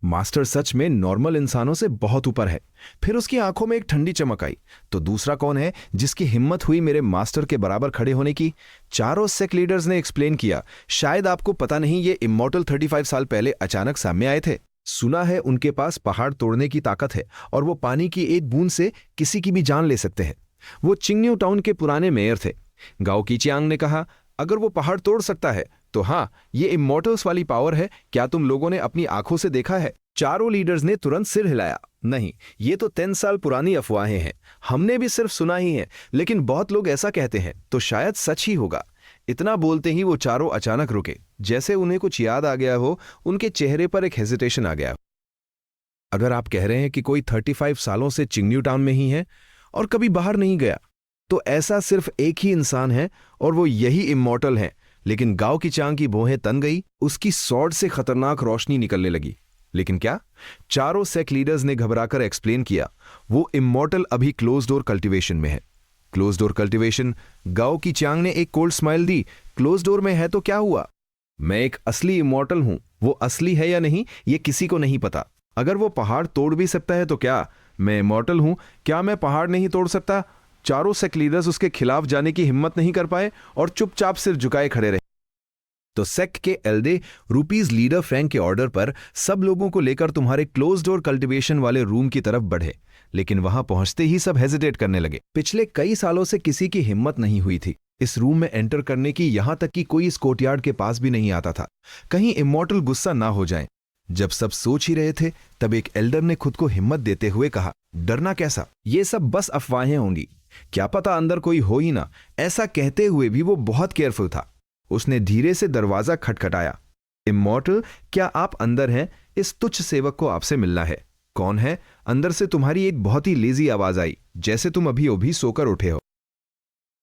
मास्टर सच में नॉर्मल इंसानों से बहुत ऊपर है। फिर उसकी आंखों में एक ठंडी चमक आई। तो दूसरा कौन है जिसकी हिम्मत हुई मेरे मास्टर के बराबर खड़े होने की? चारों सेक्ट लीडर्स ने एक्सप्लेन किया, शायद आपको पता नहीं, ये इमॉर्टल 35 साल पहले अचानक सामने आए थे। सुना है उनके पास पहाड़ तोड़ने की ताकत है और वो पानी की एक बूंद से किसी की भी जान ले सकते हैं। वो चिंगन्यू टाउन के पुराने मेयर थे। गाओ कीचियांग ने कहा, अगर वो पहाड़ तोड़ सकता है तो हाँ, ये इमॉर्टल्स वाली पावर है। क्या तुम लोगों ने अपनी आंखों से देखा है? चारों लीडर्स ने तुरंत सिर हिलाया। नहीं, ये तो 10 साल पुरानी अफवाहें हैं। हमने भी सिर्फ सुना ही है, लेकिन बहुत लोग ऐसा कहते हैं तो शायद सच ही होगा। इतना बोलते ही वो चारों अचानक रुके, जैसे उन्हें कुछ याद आ गया हो। उनके चेहरे पर एक हेजिटेशन आ गया। अगर आप कह रहे हैं कि कोई 35 सालों से चिंगन्यू टाउन में ही है और कभी बाहर नहीं गया, तो ऐसा सिर्फ एक ही इंसान है और वो यही इमॉर्टल है। लेकिन गाओ कीचांग की भौहें तन गई। उसकी स्वॉर्ड से खतरनाक रोशनी निकलने लगी। लेकिन क्या? चारों सेक्ट लीडर्स ने घबराकर एक्सप्लेन किया, वो इमॉर्टल अभी क्लोज डोर कल्टीवेशन में है। Close door cultivation? गाओ कीचांग ने एक कोल्ड स्माइल दी। क्लोज डोर में है तो क्या हुआ? मैं एक असली इमॉर्टल हूं। वो असली है या नहीं ये किसी को नहीं पता। अगर वो पहाड़ तोड़ भी सकता है तो क्या मैं इमॉर्टल हूं? क्या मैं पहाड़ नहीं तोड़ सकता? चारों सेक्ट लीडर्स उसके खिलाफ जाने की हिम्मत नहीं कर पाए और चुपचाप सिर झुकाए खड़े रहे। तो सेक्ट के एल्डे रुपीज लीडर फ्रैंक के ऑर्डर पर सब लोगों को लेकर तुम्हारे क्लोज डोर कल्टीवेशन वाले रूम की तरफ बढ़े। लेकिन वहां पहुंचते ही सब हेजिटेट करने लगे। पिछले कई सालों से किसी की हिम्मत नहीं हुई थी इस रूम में एंटर करने की। यहां तक कि कोई इस कोर्टयार्ड के पास भी नहीं आता था, कहीं इमॉर्टल गुस्सा ना हो जाए। जब सब सोच ही रहे थे तब एक एल्डर ने खुद को हिम्मत देते हुए कहा, डरना कैसा, ये सब बस अफवाहें होंगी, क्या पता अंदर कोई हो ही ना। ऐसा कहते हुए भी वो बहुत केयरफुल था। उसने धीरे से दरवाजा खटखटाया। इमॉर्टल, क्या आप अंदर हैं? इस तुच्छ सेवक को आपसे मिलना है। कौन है? अंदर से तुम्हारी एक बहुत ही लेजी आवाज आई, जैसे तुम अभी अभी सोकर उठे हो।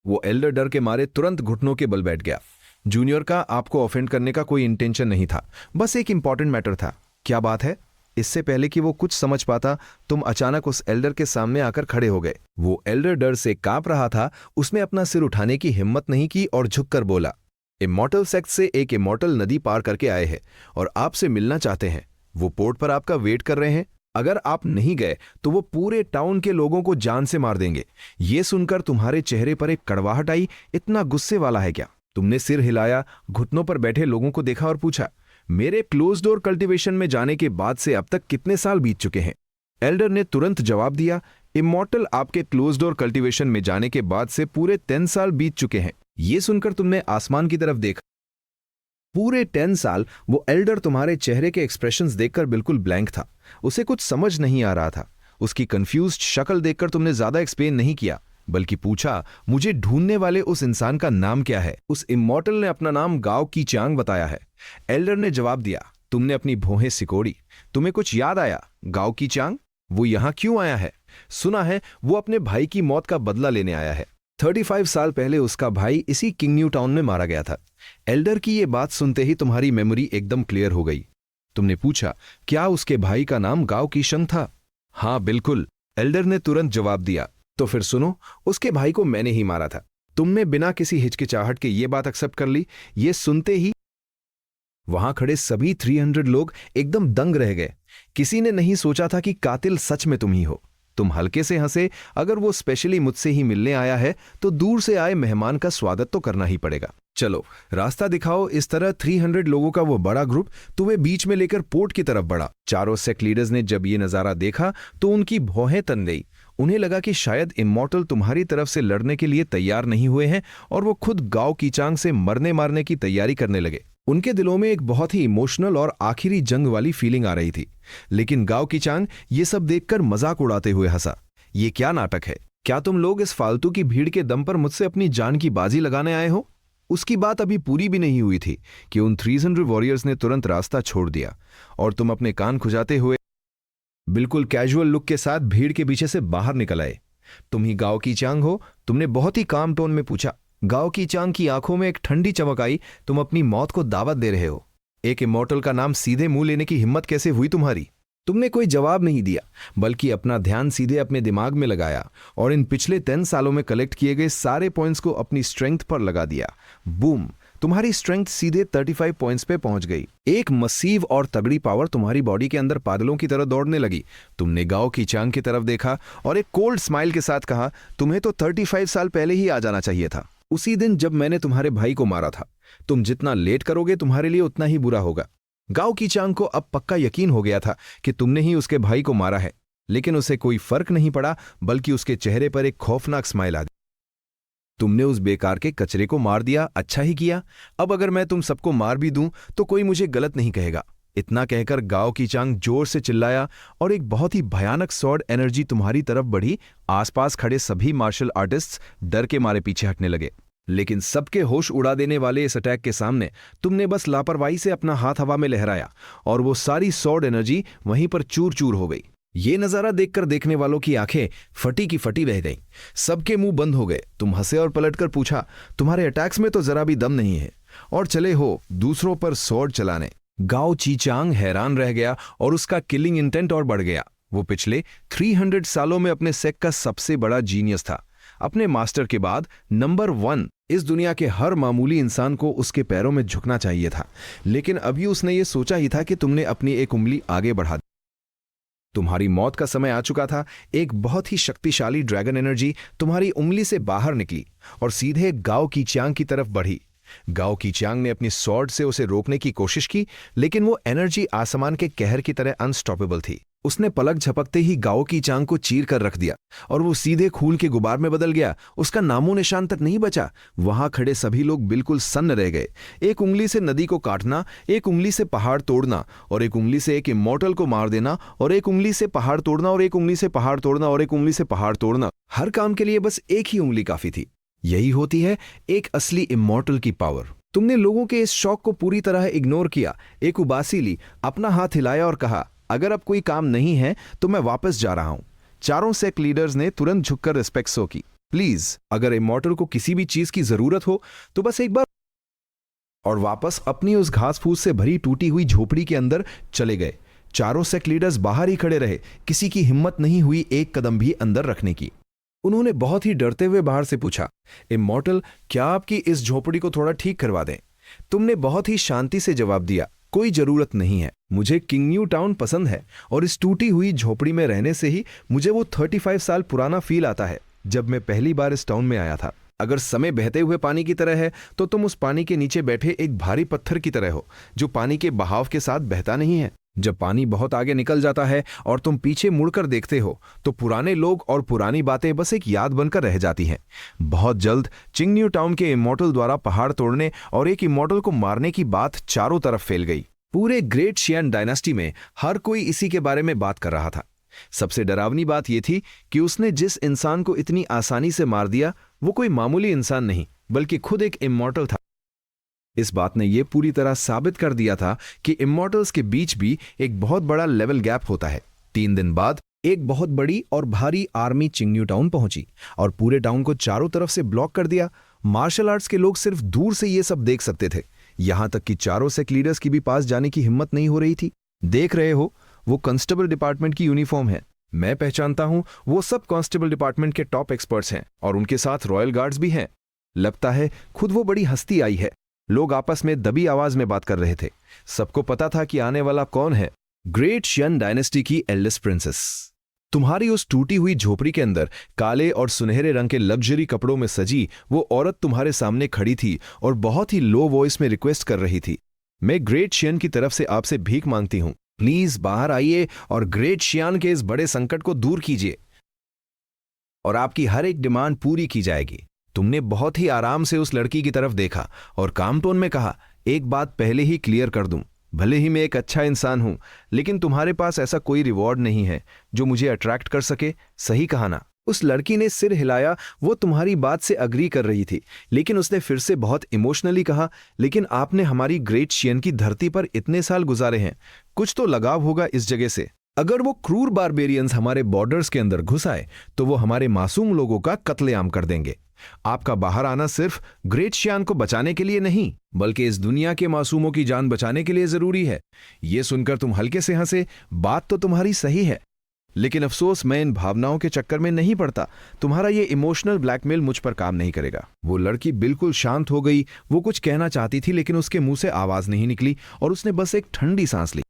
वो एल्डर डर के मारे तुरंत घुटनों के बल बैठ गया। जूनियर का आपको ऑफेंड करने का कोई इंटेंशन नहीं था, बस एक इंपॉर्टेंट मैटर था। क्या बात है? इससे पहले कि वो कुछ समझ पाता, तुम अचानक उस एल्डर के सामने आकर खड़े हो गए। वो एल्डर डर से कांप रहा था। उसने अपना सिर उठाने की हिम्मत नहीं की और झुककर बोला, इमॉर्टल सेक्ट से एक इमॉर्टल नदी पार करके आए हैं और आपसे मिलना चाहते हैं। वो पोर्ट पर आपका वेट कर रहे हैं। अगर आप नहीं गए तो वो पूरे टाउन के लोगों को जान से मार देंगे। ये सुनकर तुम्हारे चेहरे पर एक कड़वाहट आई। इतना गुस्से वाला है क्या? तुमने सिर हिलाया, घुटनों पर बैठे लोगों को देखा और पूछा, मेरे क्लोज डोर कल्टीवेशन में जाने के बाद से अब तक कितने साल बीत चुके हैं? एल्डर ने तुरंत जवाब दिया, इमॉर्टल, आपके क्लोज डोर कल्टीवेशन में जाने के बाद से पूरे 10 साल बीत चुके हैं। यह सुनकर तुमने आसमान की तरफ देखा। पूरे 10 साल? वो एल्डर तुम्हारे चेहरे के एक्सप्रेशंस देखकर बिल्कुल ब्लैंक था। उसे कुछ समझ नहीं आ रहा था। उसकी कंफ्यूज्ड शक्ल देखकर तुमने ज्यादा एक्सप्लेन नहीं किया, बल्कि पूछा, मुझे ढूंढने वाले उस इंसान का नाम क्या है? उस इमॉर्टल ने अपना नाम गाओ कीचांग बताया है। एल्डर ने जवाब दिया। तुमने अपनी भौहें सिकोड़ी। तुम्हें कुछ याद आया? गाओ कीचांग? वो यहां क्यों आया है? सुना है वो अपने भाई की मौत का बदला लेने आया है। 35 साल पहले उसका भाई इसी किंगन्यू टाउन में मारा गया था। एल्डर की ये बात सुनते ही तुम्हारी मेमोरी एकदम क्लियर हो गई। तुमने पूछा, क्या उसके भाई का नाम गाओ कीशंग था? हाँ बिल्कुल, एल्डर ने तुरंत जवाब दिया। तो फिर सुनो, उसके भाई को मैंने ही मारा था। तुमने बिना किसी हिचकिचाहट के ये बात एक्सेप्ट कर ली। ये सुनते ही वहां खड़े सभी 300 लोग एकदम दंग रह गए। किसी ने नहीं सोचा था कि कातिल सच में तुम ही हो। तुम हल्के से हंसे। अगर वो स्पेशली मुझसे ही मिलने आया है तो दूर से आए मेहमान का स्वागत तो करना ही पड़ेगा। चलो रास्ता दिखाओ। इस तरह 300 लोगों का वो बड़ा ग्रुप तुम्हें बीच में लेकर पोर्ट की तरफ बढ़ा। चारों सेक्ट लीडर्स ने जब ये नजारा देखा तो उनकी भौहें तन गई। उन्हें लगा कि शायद इमॉर्टल तुम्हारी तरफ से लड़ने के लिए तैयार नहीं हुए हैं और वो खुद गाओ कीचांग से मरने मारने की तैयारी करने लगे। उनके दिलों में एक बहुत ही इमोशनल और आखिरी जंग वाली फीलिंग आ रही थी। लेकिन गाओ कीचांग ये सब देखकर मजाक उड़ाते हुए हंसा। ये क्या नाटक है? क्या तुम लोग इस फालतू की भीड़ के दम पर मुझसे अपनी जान की बाजी लगाने आए हो? उसकी बात अभी पूरी भी नहीं हुई थी कि उन 300 वॉरियर्स ने तुरंत रास्ता छोड़ दिया और तुम अपने कान खुजाते हुए बिल्कुल कैजुअल लुक के साथ भीड़ के पीछे से बाहर निकल आए। तुम ही गाओ कीचांग हो? तुमने बहुत ही काम टोन में पूछा। गाओ कीचांग की आंखों में एक ठंडी चमक आई। तुम अपनी मौत को दावत दे रहे हो? एक इमॉर्टल का नाम सीधे मुंह लेने की हिम्मत कैसे हुई तुम्हारी? तुमने कोई जवाब नहीं दिया, बल्कि अपना ध्यान सीधे अपने दिमाग में लगाया और इन पिछले 10 सालों में कलेक्ट किए गए सारे पॉइंट्स को अपनी स्ट्रेंथ पर लगा दिया। बूम! तुम्हारी स्ट्रेंथ सीधे 35 पॉइंट्स पे पहुंच गई। एक मसीव और तगड़ी पावर तुम्हारी बॉडी के अंदर बादलों की तरह दौड़ने लगी। तुमने गाओ कीचांग की तरफ देखा और एक कोल्ड स्माइल के साथ कहा, तुम्हें तो 35 साल पहले ही आ जाना चाहिए था, उसी दिन जब मैंने तुम्हारे भाई को मारा था। तुम जितना लेट करोगे तुम्हारे लिए उतना ही बुरा होगा। गाओ कीचांग को अब पक्का यकीन हो गया था कि तुमने ही उसके भाई को मारा है, लेकिन उसे कोई फर्क नहीं पड़ा, बल्कि उसके चेहरे पर एक खौफनाक स्माइल आ गई। तुमने उस बेकार के कचरे को मार दिया, अच्छा ही किया। अब अगर मैं तुम सबको मार भी दूं तो कोई मुझे गलत नहीं कहेगा। इतना कहकर गाओ कीचांग जोर से चिल्लाया और एक बहुत ही भयानक सॉर्ड एनर्जी तुम्हारी तरफ बढ़ी। आसपास खड़े सभी मार्शल आर्टिस्ट्स डर के मारे पीछे हटने लगे। लेकिन सबके होश उड़ा देने वाले इस अटैक के सामने तुमने बस लापरवाही से अपना हाथ हवा में लहराया और वो सारी सॉर्ड एनर्जी वहीं पर चूर चूर हो गई। ये नजारा देखकर देखने वालों की आंखें फटी की फटी रह गईं। सबके मुंह बंद हो गए। तुम हंसे और पलटकर पूछा, तुम्हारे अटैक्स में तो जरा भी दम नहीं है और चले हो दूसरों पर सॉर्ड चलाने? गाओ कीचांग हैरान रह गया और उसका किलिंग इंटेंट और बढ़ गया। वो पिछले 300 सालों में अपने सेक्ट का सबसे बड़ा जीनियस था। अपने मास्टर के बाद नंबर 1। इस दुनिया के हर मामूली इंसान को उसके पैरों में झुकना चाहिए था, लेकिन अभी उसने ये सोचा ही था कि तुमने अपनी एक उंगली आगे बढ़ा दी। तुम्हारी मौत का समय आ चुका था। एक बहुत ही शक्तिशाली ड्रैगन एनर्जी तुम्हारी उंगली से बाहर निकली और सीधे गाओ कीचांग की तरफ बढ़ी। गाओ कीचांग ने अपनी स्वॉर्ड से उसे रोकने की कोशिश की, लेकिन वो एनर्जी आसमान के कहर की तरह अनस्टॉपेबल थी। उसने पलक झपकते ही गाओ कीचांग को चीर कर रख दिया और वो सीधे खून के गुबार में बदल गया। उसका नामो निशान तक नहीं बचा। वहां खड़े सभी लोग बिल्कुल सन्न रह गए। एक उंगली से नदी को काटना, एक उंगली से पहाड़ तोड़ना और एक उंगली से एक इमॉर्टल को मार देना और एक उंगली से पहाड़ तोड़ना और एक उंगली से पहाड़ तोड़ना और एक उंगली से पहाड़ तोड़ना। हर काम के लिए बस एक ही उंगली काफी थी। यही होती है एक असली इमॉर्टल की पावर। तुमने लोगों के इस शौक को पूरी तरह इग्नोर किया, एक उबासी ली, अपना हाथ हिलाया और कहा, अगर अब कोई काम नहीं है तो मैं वापस जा रहा हूं। चारों सेक्ट लीडर्स ने तुरंत झुककर रिस्पेक्ट शो की। प्लीज, अगर इमॉर्टल को किसी भी चीज की जरूरत हो तो बस एक बार, और वापस अपनी उस घास फूस से भरी टूटी हुई झोपड़ी के अंदर चले गए। चारों सेक्ट लीडर्स बाहर ही खड़े रहे, किसी की हिम्मत नहीं हुई एक कदम भी अंदर रखने की। उन्होंने बहुत ही डरते हुए बाहर से पूछा, इमॉर्टल, क्या आपकी इस झोपड़ी को थोड़ा ठीक करवा दें? तुमने बहुत ही शांति से जवाब दिया, कोई जरूरत नहीं है, मुझे किंग न्यू टाउन पसंद है और इस टूटी हुई झोपड़ी में रहने से ही मुझे वो 35 साल पुराना फील आता है जब मैं पहली बार इस टाउन में आया था। अगर समय बहते हुए पानी की तरह है तो तुम उस पानी के नीचे बैठे एक भारी पत्थर की तरह हो जो पानी के बहाव के साथ बहता नहीं है। जब पानी बहुत आगे निकल जाता है और तुम पीछे मुड़कर देखते हो तो पुराने लोग और पुरानी बातें बस एक याद बनकर रह जाती हैं। बहुत जल्द चिंग न्यू टाउन के इमॉर्टल द्वारा पहाड़ तोड़ने और एक इमॉर्टल को मारने की बात चारों तरफ फैल गई। पूरे ग्रेट शियान डायनेस्टी में हर कोई इसी के बारे में बात कर रहा था। सबसे डरावनी बात यह थी कि उसने जिस इंसान को इतनी आसानी से मार दिया वो कोई मामूली इंसान नहीं बल्कि खुद एक इमॉर्टल था। इस बात ने यह पूरी तरह साबित कर दिया था कि इमॉर्टल्स के बीच भी एक बहुत बड़ा लेवल गैप होता है। 3 दिन बाद एक बहुत बड़ी और भारी आर्मी चिंग न्यू टाउन पहुंची और पूरे टाउन को चारों तरफ से ब्लॉक कर दिया। मार्शल आर्ट्स के लोग सिर्फ दूर से ये सब देख सकते थे, यहां तक कि चारों सेक्ट लीडर्स की भी पास जाने की हिम्मत नहीं हो रही थी। देख रहे हो, वो कांस्टेबल डिपार्टमेंट की यूनिफॉर्म है। मैं पहचानता हूं, वो सब कांस्टेबल डिपार्टमेंट के टॉप एक्सपर्ट्स हैं और उनके साथ रॉयल गार्ड्स भी हैं। लगता है खुद वो बड़ी हस्ती आई है। लोग आपस में दबी आवाज में बात कर रहे थे। सबको पता था कि आने वाला कौन है, ग्रेट शियन डायनेस्टी की एल्डेस्ट प्रिंसेस। तुम्हारी उस टूटी हुई झोपड़ी के अंदर काले और सुनहरे रंग के लग्जरी कपड़ों में सजी वो औरत तुम्हारे सामने खड़ी थी और बहुत ही लो वॉइस में रिक्वेस्ट कर रही थी, मैं ग्रेट शियन की तरफ से आपसे भीख मांगती हूं, प्लीज बाहर आइए और ग्रेट शियान के इस बड़े संकट को दूर कीजिए और आपकी हर एक डिमांड पूरी की जाएगी। तुमने बहुत ही आराम से उस लड़की की तरफ देखा और काम टोन में कहा, एक बात पहले ही क्लियर कर दूं, भले ही मैं एक अच्छा इंसान हूं लेकिन तुम्हारे पास ऐसा कोई रिवॉर्ड नहीं है जो मुझे अट्रैक्ट कर सके। सही कहा ना? उस लड़की ने सिर हिलाया। वो तुम्हारी बात से अग्री कर रही थी लेकिन उसने फिर से बहुत इमोशनली कहा, लेकिन आपने हमारी ग्रेट शियन की धरती पर इतने साल गुजारे हैं, कुछ तो लगाव होगा इस जगह से। अगर वो क्रूर बारबेरियंस हमारे बॉर्डर्स के अंदर घुस आए तो वो हमारे मासूम लोगों का कत्लेआम कर देंगे। आपका बाहर आना सिर्फ ग्रेट शियान को बचाने के लिए नहीं बल्कि इस दुनिया के मासूमों की जान बचाने के लिए जरूरी है। यह सुनकर तुम हल्के से हंसे। बात तो तुम्हारी सही है लेकिन अफसोस मैं इन भावनाओं के चक्कर में नहीं पड़ता। तुम्हारा ये इमोशनल ब्लैकमेल मुझ पर काम नहीं करेगा। वो लड़की बिल्कुल शांत हो गई। वो कुछ कहना चाहती थी लेकिन उसके मुंह से आवाज नहीं निकली और उसने बस एक ठंडी सांस ली।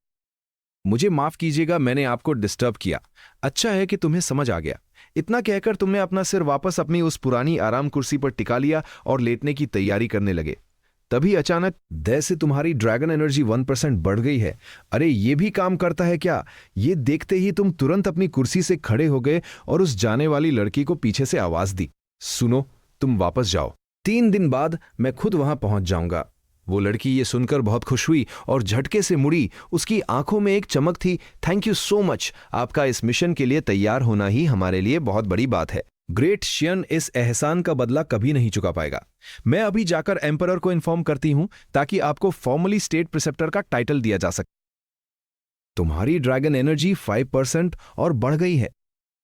मुझे माफ कीजिएगा, मैंने आपको डिस्टर्ब किया। अच्छा है कि तुम्हें समझ आ गया। इतना कहकर तुमने अपना सिर वापस अपनी उस पुरानी आराम कुर्सी पर टिका लिया और लेटने की तैयारी करने लगे। तभी अचानक दय से तुम्हारी ड्रैगन एनर्जी 1% बढ़ गई है। अरे ये भी काम करता है क्या? ये देखते ही तुम तुरंत अपनी कुर्सी से खड़े हो गए और उस जाने वाली लड़की को पीछे से आवाज दी, सुनो, तुम वापस जाओ, 3 दिन बाद मैं खुद वहां पहुंच जाऊंगा। वो लड़की ये सुनकर बहुत खुश हुई और झटके से मुड़ी। उसकी आंखों में एक चमक थी। थैंक यू सो मच, आपका इस मिशन के लिए तैयार होना ही हमारे लिए बहुत बड़ी बात है। ग्रेट शियन इस एहसान का बदला कभी नहीं चुका पाएगा। मैं अभी जाकर एम्परर को इन्फॉर्म करती हूं ताकि आपको फॉर्मली स्टेट प्रिसेप्टर का टाइटल दिया जा सके। तुम्हारी ड्रैगन एनर्जी 5% और बढ़ गई है।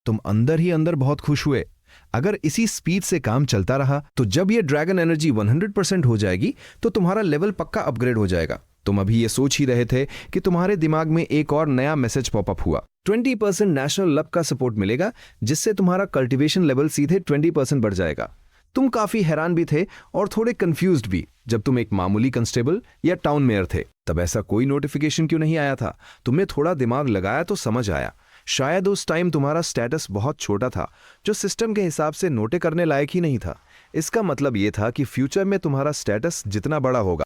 तुम अंदर ही अंदर बहुत खुश हुए। अगर इसी स्पीड से काम चलता रहा तो जब ये ड्रैगन एनर्जी 100% हो जाएगी तो तुम्हारा लेवल पक्का अपग्रेड हो जाएगा। तुम अभी ये सोच ही रहे थे कि तुम्हारे दिमाग में एक और नया मैसेज पॉपअप हुआ। 20% नेशनल लक का सपोर्ट मिलेगा जिससे तुम्हारा कल्टीवेशन लेवल सीधे 20% बढ़ जाएगा। तुम काफी हैरान भी थे और थोड़े कंफ्यूज्ड भी। जब तुम एक मामूली कंस्टेबल या टाउन मेयर थे तब ऐसा कोई नोटिफिकेशन क्यों नहीं आया था? तुमने थोड़ा दिमाग लगाया तो समझ आया। शायद उस टाइम तुम्हारा स्टेटस बहुत छोटा था जो सिस्टम के हिसाब से नोटे करने लायक ही नहीं था। इसका मतलब यह था कि फ्यूचर में तुम्हारा स्टेटस जितना बड़ा होगा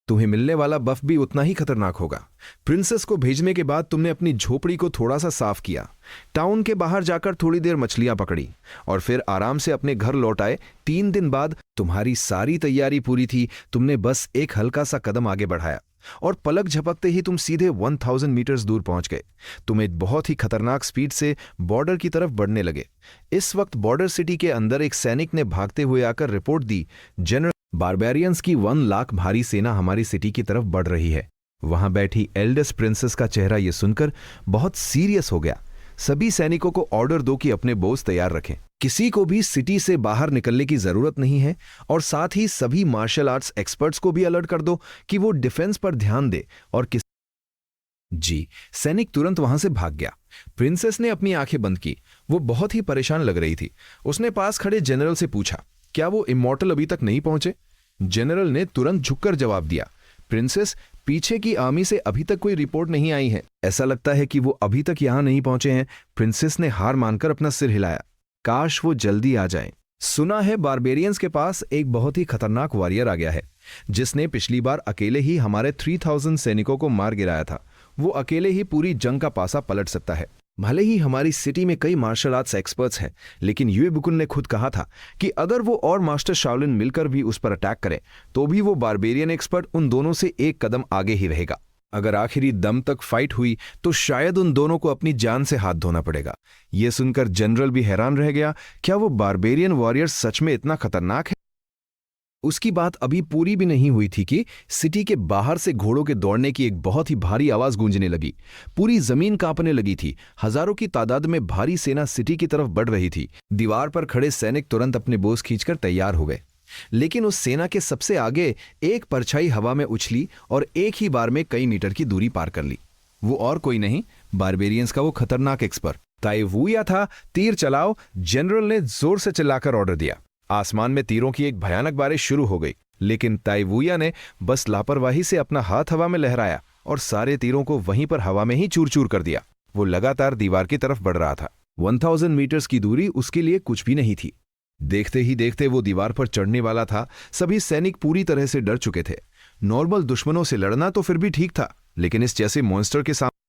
तुम्हें मिलने वाला बफ भी उतना ही खतरनाक होगा। प्रिंसेस को भेजने के बाद तुमने अपनी झोपड़ी को थोड़ा सा साफ किया, टाउन के बाहर जाकर थोड़ी देर मछलियां पकड़ी और फिर आराम से अपने घर लौट आए। 3 दिन बाद तुम्हारी सारी तैयारी पूरी थी। तुमने बस एक हल्का सा कदम आगे बढ़ाया और पलक झपकते ही तुम सीधे 1000 मीटर्स दूर पहुंच गए। तुम एक बहुत ही खतरनाक स्पीड से बॉर्डर की तरफ बढ़ने लगे। इस वक्त बॉर्डर सिटी के अंदर एक सैनिक ने भागते हुए आकर रिपोर्ट दी, जनरल बारबेरियंस की 1 लाख भारी सेना हमारी सिटी की तरफ बढ़ रही है। वहां बैठी एल्डेस्ट प्रिंसेस का चेहरा यह सुनकर बहुत सीरियस हो गया। सभी सैनिकों को ऑर्डर दो कि अपने बोझ तैयार रखें। किसी को भी सिटी से बाहर निकलने की जरूरत नहीं है, और साथ ही सभी मार्शल आर्ट्स एक्सपर्ट्स को भी अलर्ट कर दो कि वो डिफेंस पर ध्यान दे। और जी, सैनिक तुरंत वहां से भाग गया। प्रिंसेस ने अपनी आंखें बंद की। वो बहुत ही परेशान लग रही थी। उसने पास खड़े जनरल से पूछा, क्या वो इमॉर्टल अभी तक नहीं पहुंचे? जनरल ने तुरंत झुककर जवाब दिया, प्रिंसेस, पीछे की आर्मी से अभी तक कोई रिपोर्ट नहीं आई है। ऐसा लगता है कि वो अभी तक यहां नहीं पहुंचे हैं। प्रिंसेस ने हार मानकर अपना सिर हिलाया। काश वो जल्दी आ जाएं। सुना है बारबेरियंस के पास एक बहुत ही खतरनाक वॉरियर आ गया है, जिसने पिछली बार अकेले ही हमारे 3000 सैनिकों को मार गिराया था। वो अकेले ही पूरी जंग का पासा पलट सकता है। भले ही हमारी सिटी में कई मार्शल आर्ट्स एक्सपर्ट्स हैं, लेकिन यूए बुकुन ने खुद कहा था कि अगर वो और मास्टर शाओलिन मिलकर भी उस पर अटैक करें तो भी वो बारबेरियन एक्सपर्ट उन दोनों से एक कदम आगे ही रहेगा। अगर आखिरी दम तक फाइट हुई तो शायद उन दोनों को अपनी जान से हाथ धोना पड़ेगा। यह सुनकर जनरल भी हैरान रह गया। क्या वो बारबेरियन वॉरियर सच में इतना खतरनाक है? उसकी बात अभी पूरी भी नहीं हुई थी कि सिटी के बाहर से घोड़ों के दौड़ने की एक बहुत ही भारी आवाज गूंजने लगी। पूरी जमीन कांपने लगी थी। हजारों की तादाद में भारी सेना सिटी की तरफ बढ़ रही थी। दीवार पर खड़े सैनिक तुरंत अपने बोझ खींचकर तैयार हो गए। लेकिन उस सेना के सबसे आगे एक परछाई हवा में उछली और एक ही बार में कई मीटर की दूरी पार कर ली। वो और कोई नहीं, बारबेरियंस का वो खतरनाक एक्सपर्ट ताई वुया था। तीर चलाओ, जनरल ने जोर से चिल्लाकर ऑर्डर दिया। आसमान में तीरों की एक भयानक बारिश शुरू हो गई, लेकिन ताई वुया ने बस लापरवाही से अपना हाथ हवा में लहराया और सारे तीरों को वहीं पर हवा में ही चूर चूर कर दिया। वो लगातार दीवार की तरफ बढ़ रहा था। 1000 मीटर्स की दूरी उसके लिए कुछ भी नहीं थी। देखते ही देखते वो दीवार पर चढ़ने वाला था। सभी सैनिक पूरी तरह से डर चुके थे। नॉर्मल दुश्मनों से लड़ना तो फिर भी ठीक था, लेकिन इस जैसे मॉन्स्टर के सामने।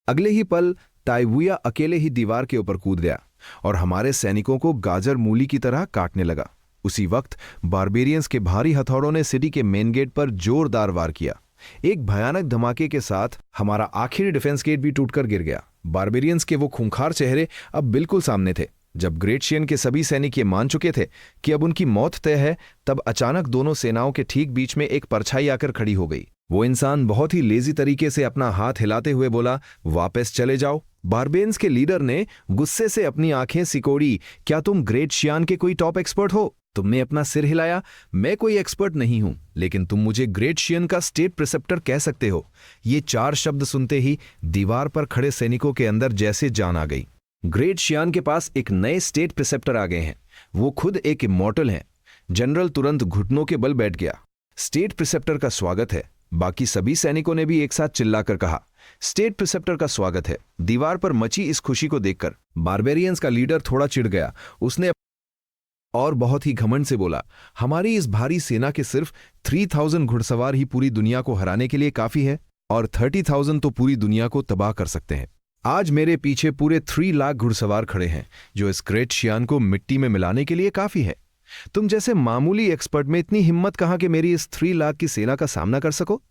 अगले ही पल ताई वुया अकेले ही दीवार के ऊपर कूद गया और हमारे सैनिकों को गाजर मूली की तरह काटने लगा। उसी वक्त बारबेरियंस के भारी हथौड़ों ने सिटी के मेन गेट पर जोरदार वार किया। एक भयानक धमाके के साथ हमारा आखिरी डिफेंस गेट भी टूटकर गिर गया। बारबेरियंस के वो खूंखार चेहरे अब बिल्कुल सामने थे। जब ग्रेट शियन के सभी सैनिक ये मान चुके थे कि अब उनकी मौत तय है, तब अचानक दोनों सेनाओं के ठीक बीच में एक परछाई आकर खड़ी हो गई। वो इंसान बहुत ही लेजी तरीके से अपना हाथ हिलाते हुए बोला, वापस चले जाओ। बारबेरियंस के लीडर ने गुस्से से अपनी आंखें सिकोड़ी। क्या तुम ग्रेट शियान के कोई टॉप एक्सपर्ट हो? तुमने अपना सिर हिलाया। मैं कोई एक्सपर्ट नहीं हूं, लेकिन तुम मुझे ग्रेट शियन का स्टेट प्रिसेप्टर कह सकते हो। ये 4 शब्द सुनते ही दीवार पर खड़े सैनिकों के अंदर जैसे जान आ गई। ग्रेट शियान के पास एक नए स्टेट प्रिसेप्टर आ गए हैं। वो खुद एक इमॉर्टल हैं। जनरल तुरंत घुटनों के बल बैठ गया। स्टेट प्रिसेप्टर का स्वागत है। बाकी सभी सैनिकों ने भी एक साथ चिल्लाकर कहा, स्टेट प्रिसेप्टर का स्वागत है। दीवार पर मची इस खुशी को देखकर बारबेरियंस का लीडर थोड़ा चिढ़ गया। उसने और बहुत ही घमंड से बोला, हमारी इस भारी सेना के सिर्फ 3000 घुड़सवार ही पूरी दुनिया को हराने के लिए काफी है, और 30,000 तो पूरी दुनिया को तबाह कर सकते हैं। आज मेरे पीछे पूरे 3 लाख घुड़सवार खड़े हैं, जो इस ग्रेट शियान को मिट्टी में मिलाने के लिए काफी है। तुम जैसे मामूली एक्सपर्ट में इतनी हिम्मत कहां कि मेरी इस 3 लाख की सेना का सामना कर सको?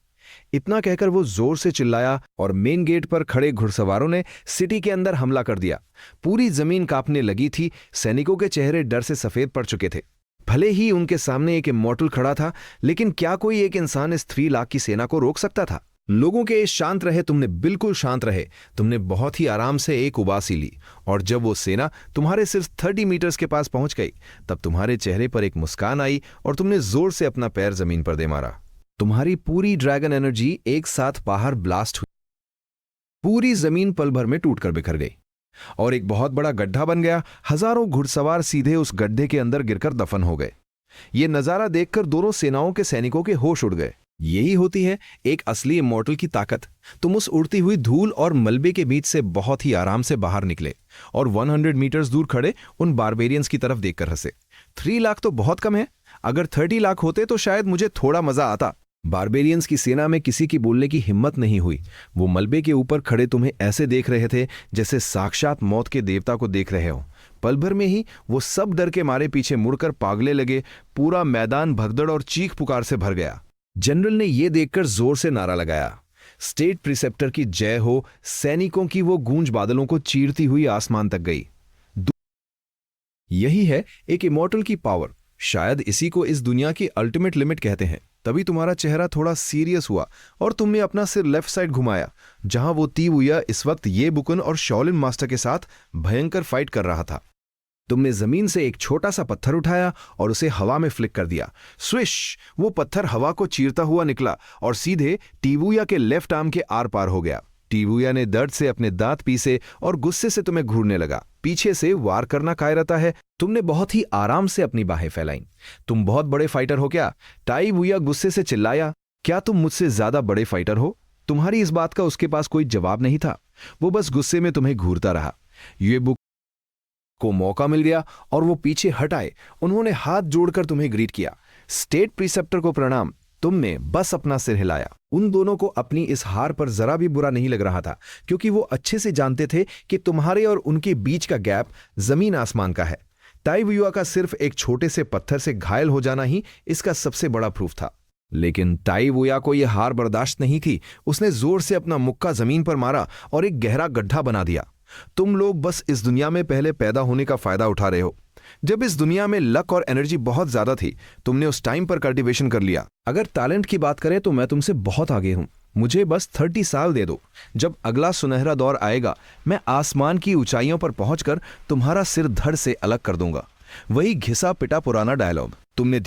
इतना कहकर वो जोर से चिल्लाया और मेन गेट पर खड़े घुड़सवारों ने सिटी के अंदर हमला कर दिया। पूरी जमीन कांपने लगी थी। सैनिकों के चेहरे डर से सफेद पड़ चुके थे। भले ही उनके सामने एक इमॉर्टल खड़ा था, लेकिन क्या कोई एक इंसान इस 3 लाख की सेना को रोक सकता था? लोगों के शांत रहे, तुमने बिल्कुल शांत रहे। तुमने बहुत ही आराम से एक उबासी ली, और जब वो सेना तुम्हारे सिर्फ 30 मीटर्स के पास पहुंच गई, तब तुम्हारे चेहरे पर एक मुस्कान आई और तुमने जोर से अपना पैर जमीन पर दे मारा। तुम्हारी पूरी ड्रैगन एनर्जी एक साथ बाहर ब्लास्ट हुई। पूरी जमीन पल भर में टूटकर बिखर गई और एक बहुत बड़ा गड्ढा बन गया। हजारों घुड़सवार सीधे उस गड्ढे के अंदर गिरकर दफन हो गए। ये नजारा देखकर दोनों सेनाओं के सैनिकों के होश उड़ गए। यही होती है एक असली इमॉर्टल की ताकत। तुम उस उड़ती हुई धूल और मलबे के बीच से बहुत ही आराम से बाहर निकले और 100 मीटर्स दूर खड़े उन बारबेरियंस की तरफ देखकर हंसे। 3 लाख तो बहुत कम है। अगर 30 लाख होते तो शायद मुझे थोड़ा मजा आता। बारबेरियंस की सेना में किसी की बोलने की हिम्मत नहीं हुई। वो मलबे के ऊपर खड़े तुम्हें ऐसे देख रहे थे जैसे साक्षात मौत के देवता को देख रहे हो। पल भर में ही वो सब डर के मारे पीछे मुड़कर पागले लगे। पूरा मैदान भगदड़ और चीख पुकार से भर गया। जनरल ने यह देखकर जोर से नारा लगाया, स्टेट प्रिसेप्टर की जय हो। सैनिकों की वो गूंज बादलों को चीरती हुई आसमान तक गई। यही है एक इमॉर्टल की पावर। शायद इसी को इस दुनिया की अल्टीमेट लिमिट कहते हैं। तभी तुम्हारा चेहरा थोड़ा सीरियस हुआ और तुमने अपना सिर लेफ्ट साइड घुमाया, जहां वो ती वुया इस वक्त ये बुकुन और शॉलिन मास्टर के साथ भयंकर फाइट कर रहा था। तुमने जमीन से एक छोटा सा पत्थर उठाया और उसे हवा में फ्लिक कर दिया। स्विश! वो पत्थर हवा को चीरता हुआ निकला और सीधे टीवुया के लेफ्ट आर्म के आर पार हो गया। टीवुया ने दर्द से अपने दांत पीसे और गुस्से से तुम्हें घूरने लगा। पीछे से वार करना काय रहता है। तुमने बहुत ही आराम से अपनी बाहें फैलाईं। तुम बहुत बड़े फाइटर हो क्या? टाई वुया गुस्से से चिल्लाया। क्या तुम मुझसे ज्यादा बड़े फाइटर हो? तुम्हारी इस बात का उसके पास कोई जवाब नहीं था। वो बस गुस्से में तुम्हें घूरता रहा। ये बुक को मौका मिल गया और वो पीछे हट आए। उन्होंने हाथ जोड़कर तुम्हें ग्रीट किया। स्टेट प्रीसेप्टर को प्रणाम। तुमने बस अपना सिर हिलाया। उन दोनों को अपनी इस हार पर जरा भी बुरा नहीं लग रहा था, क्योंकि वो अच्छे से जानते थे कि तुम्हारे और उनके बीच का गैप जमीन आसमान का है। टाई वुया का सिर्फ एक छोटे से पत्थर से घायल हो जाना ही इसका सबसे बड़ा प्रूफ था। लेकिन टाई वुया को यह हार बर्दाश्त नहीं थी। उसने जोर से अपना मुक्का जमीन पर मारा और एक गहरा गड्ढा बना दिया। तुम लोग बस इस दुनिया में पहले पैदा होने का फायदा उठा रहे हो। जब इस दुनिया में लक और एनर्जी बहुत ज्यादा थी, तुमने उस टाइम पर कल्टीवेशन कर लिया। अगर टैलेंट की बात करें तो मैं तुमसे बहुत आगे हूं। मुझे बस 30 साल दे दो। जब अगला सुनहरा दौर आएगा, मैं आसमान की ऊंचाइयों पर पहुंचकर तुम्हारा सिर धड़ से अलग कर दूंगा। वही घिसा पिटा पुराना डायलॉग। तुमने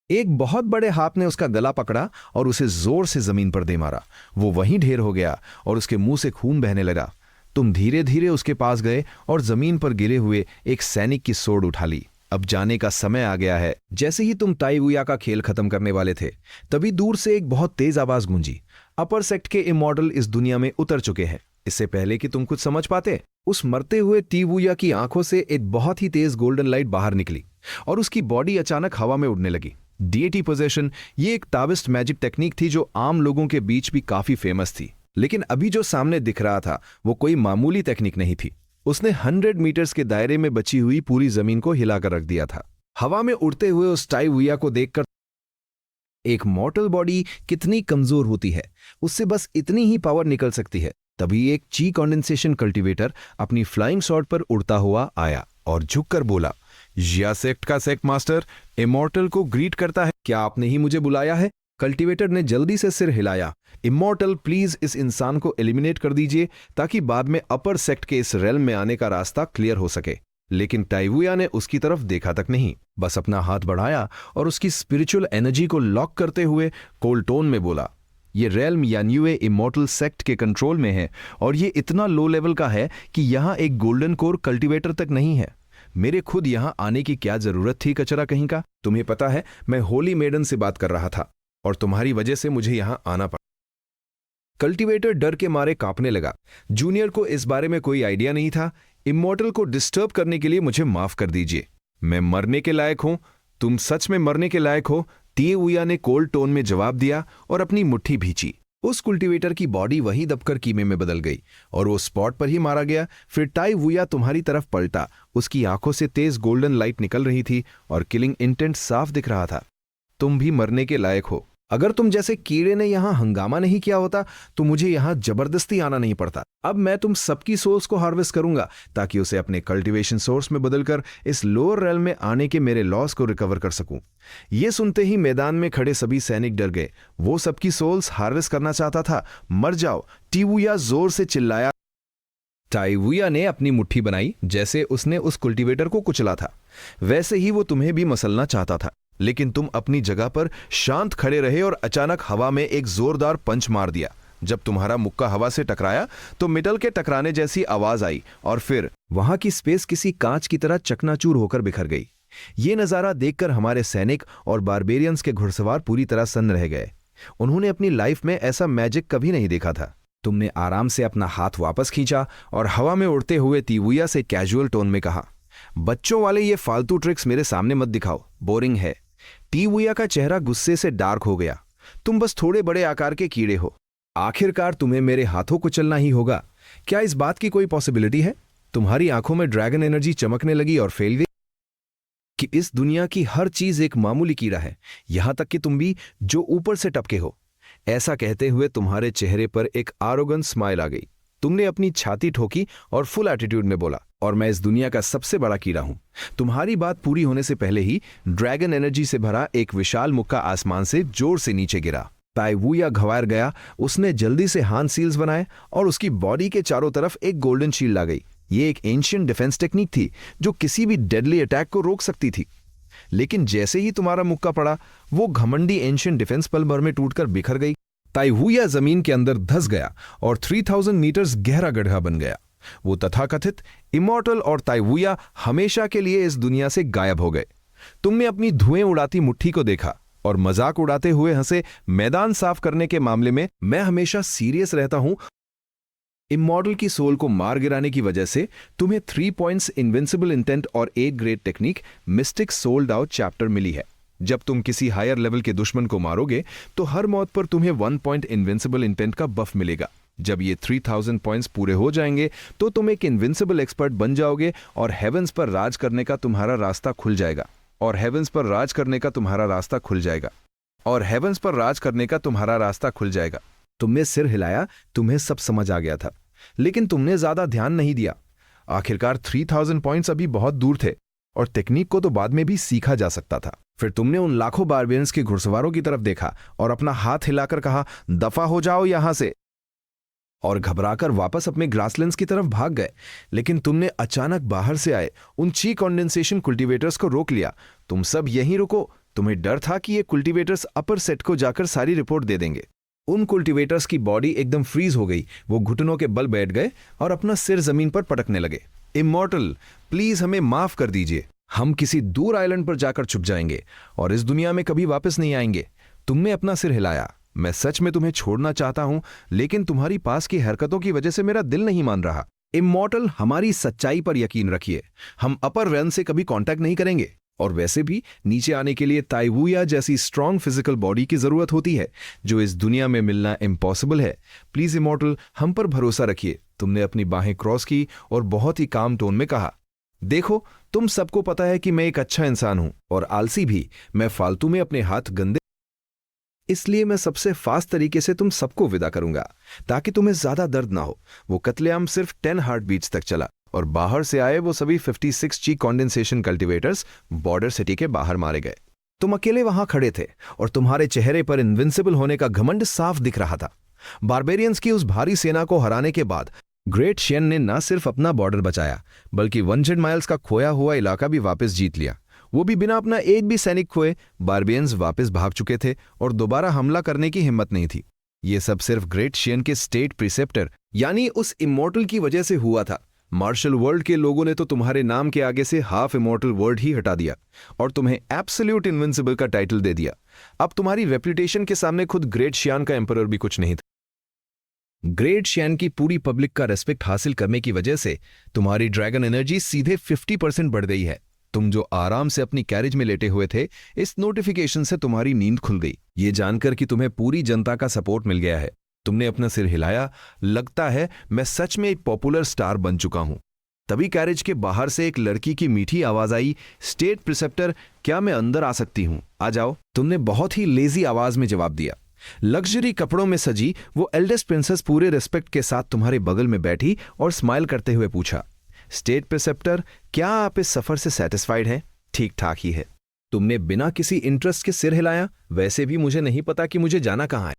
एक बहुत बड़े हाथ ने उसका गला पकड़ा और उसे जोर से जमीन पर दे मारा। वो वहीं ढेर हो गया और उसके मुंह से खून बहने लगा। तुम धीरे धीरे उसके पास गए और जमीन पर गिरे हुए एक सैनिक की सोड उठा ली। अब जाने का समय आ गया है। जैसे ही तुम टाई वुया का खेल खत्म करने वाले थे, तभी दूर से एक बहुत तेज आवाज गूंजी। अपर सेक्ट के इमॉर्टल इस दुनिया में उतर चुके हैं। इससे पहले कि तुम कुछ समझ पाते, उस मरते हुए टी वुया की आंखों से एक बहुत ही तेज गोल्डन लाइट बाहर निकली और उसकी बॉडी अचानक हवा में उड़ने लगी। डीएटी पोजेशन ये एक ताविस्ट मैजिक टेक्निक थी जो आम लोगों के बीच भी काफी फेमस थी। लेकिन अभी जो सामने दिख रहा था वो कोई मामूली टेक्निक नहीं थी। उसने 100 मीटर्स के दायरे में बची हुई पूरी जमीन को हिलाकर रख दिया था। हवा में उड़ते हुए उस टाई वुया को देखकर एक मॉर्टल बॉडी कितनी कमजोर होती है, उससे बस इतनी ही पावर निकल सकती है। तभी एक ची कंडेंसेशन कल्टीवेटर अपनी फ्लाइंग शॉट पर उड़ता हुआ आया और झुककर बोला, या सेक्ट का सेक्ट मास्टर इमॉर्टल को ग्रीट करता है। क्या आपने ही मुझे बुलाया है? कल्टीवेटर ने जल्दी से सिर हिलाया। इमॉर्टल, प्लीज इस इंसान को एलिमिनेट कर दीजिए ताकि बाद में अपर सेक्ट के इस रेल्म में आने का रास्ता क्लियर हो सके। लेकिन टाई वुया ने उसकी तरफ देखा तक नहीं, बस अपना हाथ बढ़ाया और उसकी स्पिरिचुअल एनर्जी को लॉक करते हुए कोल्ड टोन में बोला, ये रेल्म या न्यूए इमॉर्टल सेक्ट के कंट्रोल में है और ये इतना लो लेवल का है कि यहां एक गोल्डन कोर कल्टीवेटर तक नहीं है। मेरे खुद यहां आने की क्या जरूरत थी, कचरा कहीं का? तुम्हें पता है, मैं होली मेडन से बात कर रहा था और तुम्हारी वजह से मुझे यहां आना पड़ा। कल्टीवेटर डर के मारे कांपने लगा। जूनियर को इस बारे में कोई आइडिया नहीं था। इमॉर्टल को डिस्टर्ब करने के लिए मुझे माफ कर दीजिए। मैं मरने के लायक हूं। तुम सच में मरने के लायक हो, टी वुया ने कोल्ड टोन में जवाब दिया और अपनी मुट्ठी भींची। उस कल्टीवेटर की बॉडी वही दबकर कीमे में बदल गई और वो स्पॉट पर ही मारा गया। फिर टाई वुया तुम्हारी तरफ पलटा। उसकी आंखों से तेज गोल्डन लाइट निकल रही थी और किलिंग इंटेंट साफ दिख रहा था। तुम भी मरने के लायक हो। अगर तुम जैसे कीड़े ने यहां हंगामा नहीं किया होता तो मुझे यहां जबरदस्ती आना नहीं पड़ता। अब मैं तुम सबकी सोल्स को हार्वेस्ट करूंगा ताकि उसे अपने कल्टीवेशन सोर्स में बदलकर इस लोअर रेल में आने के मेरे लॉस को रिकवर कर सकूं। यह सुनते ही मैदान में खड़े सभी सैनिक डर गए। वो सबकी सोल्स हार्वेस्ट करना चाहता था। मर जाओ, टी वुया जोर से चिल्लाया। टाई वुया ने अपनी मुट्ठी बनाई जैसे उसने उस कल्टीवेटर को कुचला था। वैसे ही वो तुम्हें भी मसलना चाहता था, लेकिन तुम अपनी जगह पर शांत खड़े रहे और अचानक हवा में एक जोरदार पंच मार दिया। जब तुम्हारा मुक्का हवा से टकराया तो मेटल के टकराने जैसी आवाज आई और फिर वहां की स्पेस किसी कांच की तरह चकनाचूर होकर बिखर गई। ये नजारा देखकर हमारे सैनिक और बारबेरियंस के घुड़सवार पूरी तरह सन्न रह गए। उन्होंने अपनी लाइफ में ऐसा मैजिक कभी नहीं देखा था। तुमने आराम से अपना हाथ वापस खींचा और हवा में उड़ते हुए टी वुया से कैजुअल टोन में कहा, बच्चों वाले ये फालतू ट्रिक्स मेरे सामने मत दिखाओ, बोरिंग है। टी वुया का चेहरा गुस्से से डार्क हो गया। तुम बस थोड़े बड़े आकार के कीड़े हो। आखिरकार तुम्हें मेरे हाथों को चलना ही होगा। क्या इस बात की कोई पॉसिबिलिटी है? तुम्हारी आंखों में ड्रैगन एनर्जी चमकने लगी और फैल गई कि इस दुनिया की हर चीज एक मामूली कीड़ा है, यहां तक कि तुम भी, जो ऊपर से टपके हो। ऐसा कहते हुए तुम्हारे चेहरे पर एक आरोगेंट स्माइल आ गई। तुमने अपनी छाती ठोकी और फुल एटीट्यूड में बोला, और मैं इस दुनिया का सबसे बड़ा कीड़ा हूं। तुम्हारी बात पूरी होने से पहले ही ड्रैगन एनर्जी से भरा एक विशाल मुक्का आसमान से जोर से नीचे गिरा। ताई वुया घबरा गया। उसने जल्दी से हान सील्स बनाए और उसकी बॉडी के चारों तरफ एक गोल्डन शील्ड आ गई। ये एक एंशिएंट डिफेंस टेक्निक थी जो किसी भी डेडली अटैक को रोक सकती थी। लेकिन जैसे ही तुम्हारा मुक्का पड़ा, वो घमंडी एंशिएंट डिफेंस पल भर में टूटकर बिखर गई। ताई वुया जमीन के अंदर धंस गया और 3000 मीटर्स गहरा गड्ढा बन गया। वो तथाकथित इमॉर्टल और ताई वुया हमेशा के लिए इस दुनिया से गायब हो गए। तुमने अपनी धुएं उड़ाती मुट्ठी को देखा और मजाक उड़ाते हुए हंसे। मैदान साफ करने के मामले में मैं हमेशा सीरियस रहता हूं। इमॉर्टल की सोल को मार गिराने की वजह से तुम्हें 3 पॉइंट्स इनविंसिबल इंटेंट और 8 grade technique mystic sold out chapter मिली है। जब तुम किसी हायर लेवल के दुश्मन को मारोगे तो हर मौत पर तुम्हें 1 पॉइंट इनविंसिबल इंटेंट का बफ मिलेगा। जब ये 3000 पॉइंट्स पूरे हो जाएंगे तो तुम एक इनविंसिबल एक्सपर्ट बन जाओगे और हेवेंस पर राज करने का तुम्हारा रास्ता खुल जाएगा। और हेवेंस पर राज करने का तुम्हारा रास्ता खुल जाएगा। और हेवेंस पर राज करने का तुम्हारा रास्ता खुल जाएगा। तुमने सिर हिलाया। तुम्हें सब समझ आ गया था, लेकिन तुमने ज्यादा ध्यान नहीं दिया। आखिरकार 3000 पॉइंट्स अभी बहुत दूर थे और टेक्निक को तो बाद में भी सीखा जा सकता था। फिर तुमने उन लाखों बारबेरियंस के घुड़सवारों की तरफ देखा और अपना हाथ हिलाकर कहा, दफा हो जाओ यहां से, और घबराकर वापस अपने ग्रासलैंड्स की तरफ भाग गए। लेकिन तुमने अचानक बाहर से आए उन ची कंडेंसेशन कल्टीवेटर्स को रोक लिया। तुम सब यहीं रुको। तुम्हें डर था कि ये कल्टीवेटर्स अपर सेट को जाकर सारी रिपोर्ट दे देंगे। उन कल्टीवेटर्स की बॉडी एकदम फ्रीज हो गई। वो घुटनों के बल बैठ गए और अपना सिर जमीन पर पटकने लगे। इमॉर्टल, प्लीज हमें माफ कर दीजिए। हम किसी दूर आइलैंड पर जाकर छुप जाएंगे और इस दुनिया में कभी वापस नहीं आएंगे। तुमने अपना सिर हिलाया। मैं सच में तुम्हें छोड़ना चाहता हूं, लेकिन तुम्हारी पास की हरकतों की वजह से मेरा दिल नहीं मान रहा। इमॉर्टल, हमारी सच्चाई पर यकीन रखिए। हम अपर रेल्म से कभी कांटेक्ट नहीं करेंगे। और वैसे भी नीचे आने के लिए ताई वुया जैसी स्ट्रांग फिजिकल बॉडी की जरूरत होती है, जो इस दुनिया में मिलना इम्पॉसिबल है। प्लीज इमॉर्टल, हम पर भरोसा रखिए। तुमने अपनी बाहें क्रॉस की और बहुत ही काम टोन में कहा, देखो, तुम सबको पता है कि मैं एक अच्छा इंसान हूं और आलसी भी। मैं फालतू में अपने हाथ गंदे, इसलिए मैं सबसे फास्ट तरीके से तुम सबको विदा करूंगा ताकि तुम्हें ज्यादा दर्द ना हो। वो कत्लेआम सिर्फ 10 हार्ट बीट्स तक चला और बाहर से आए वो सभी 56 ची कंडेंसेशन कल्टीवेटर्स बॉर्डर सिटी के बाहर मारे गए। तुम अकेले वहां खड़े थे और तुम्हारे चेहरे पर इनविंसिबल होने का घमंड साफ दिख रहा था। बारबेरियंस की उस भारी सेना को हराने के बाद ग्रेट शियन ने न सिर्फ अपना बॉर्डर बचाया, बल्कि 100 माइल्स का खोया हुआ इलाका भी वापस जीत लिया। वो भी बिना अपना एक भी सैनिक खोए। बारबेरियंस वापस भाग चुके थे और दोबारा हमला करने की हिम्मत नहीं थी। ये सब सिर्फ ग्रेट शियन के स्टेट प्रिसेप्टर यानी उस इमॉर्टल की वजह से हुआ था। मार्शल वर्ल्ड के लोगों ने तो तुम्हारे नाम के आगे से हाफ इमॉर्टल वर्ड ही हटा दिया और तुम्हें एब्सोल्यूट इनविंसिबल का टाइटल दे दिया। अब तुम्हारी रेपुटेशन के सामने खुद ग्रेट शियान का एम्परर भी कुछ नहीं था। ग्रेट शियान की पूरी पब्लिक का रेस्पेक्ट हासिल करने की वजह से तुम्हारी ड्रैगन एनर्जी सीधे 50% बढ़ गई है। तुम जो आराम से अपनी कैरेज में लेटे हुए थे, इस नोटिफिकेशन से तुम्हारी नींद खुल गई। ये जानकर कि तुम्हें पूरी जनता का सपोर्ट मिल गया है। तुमने अपना सिर हिलाया। लगता है मैं सच में एक पॉपुलर स्टार बन चुका हूं। तभी कैरेज के बाहर से एक लड़की की मीठी आवाज आई, स्टेट प्रिसेप्टर, क्या मैं अंदर आ सकती हूं? आ जाओ। तुमने बहुत ही लेजी आवाज में जवाब दिया। लग्जरी कपड़ों में सजी वो एल्डेस्ट प्रिंसेस पूरे रिस्पेक्ट के साथ तुम्हारे बगल में बैठी और स्माइल करते हुए पूछा, स्टेट प्रिसेप्टर, क्या आप इस सफर से सेटिस्फाइड हैं? ठीक ठाक ही है। तुमने बिना किसी इंटरेस्ट के सिर हिलाया। वैसे भी मुझे नहीं पता कि मुझे जाना कहाँ है।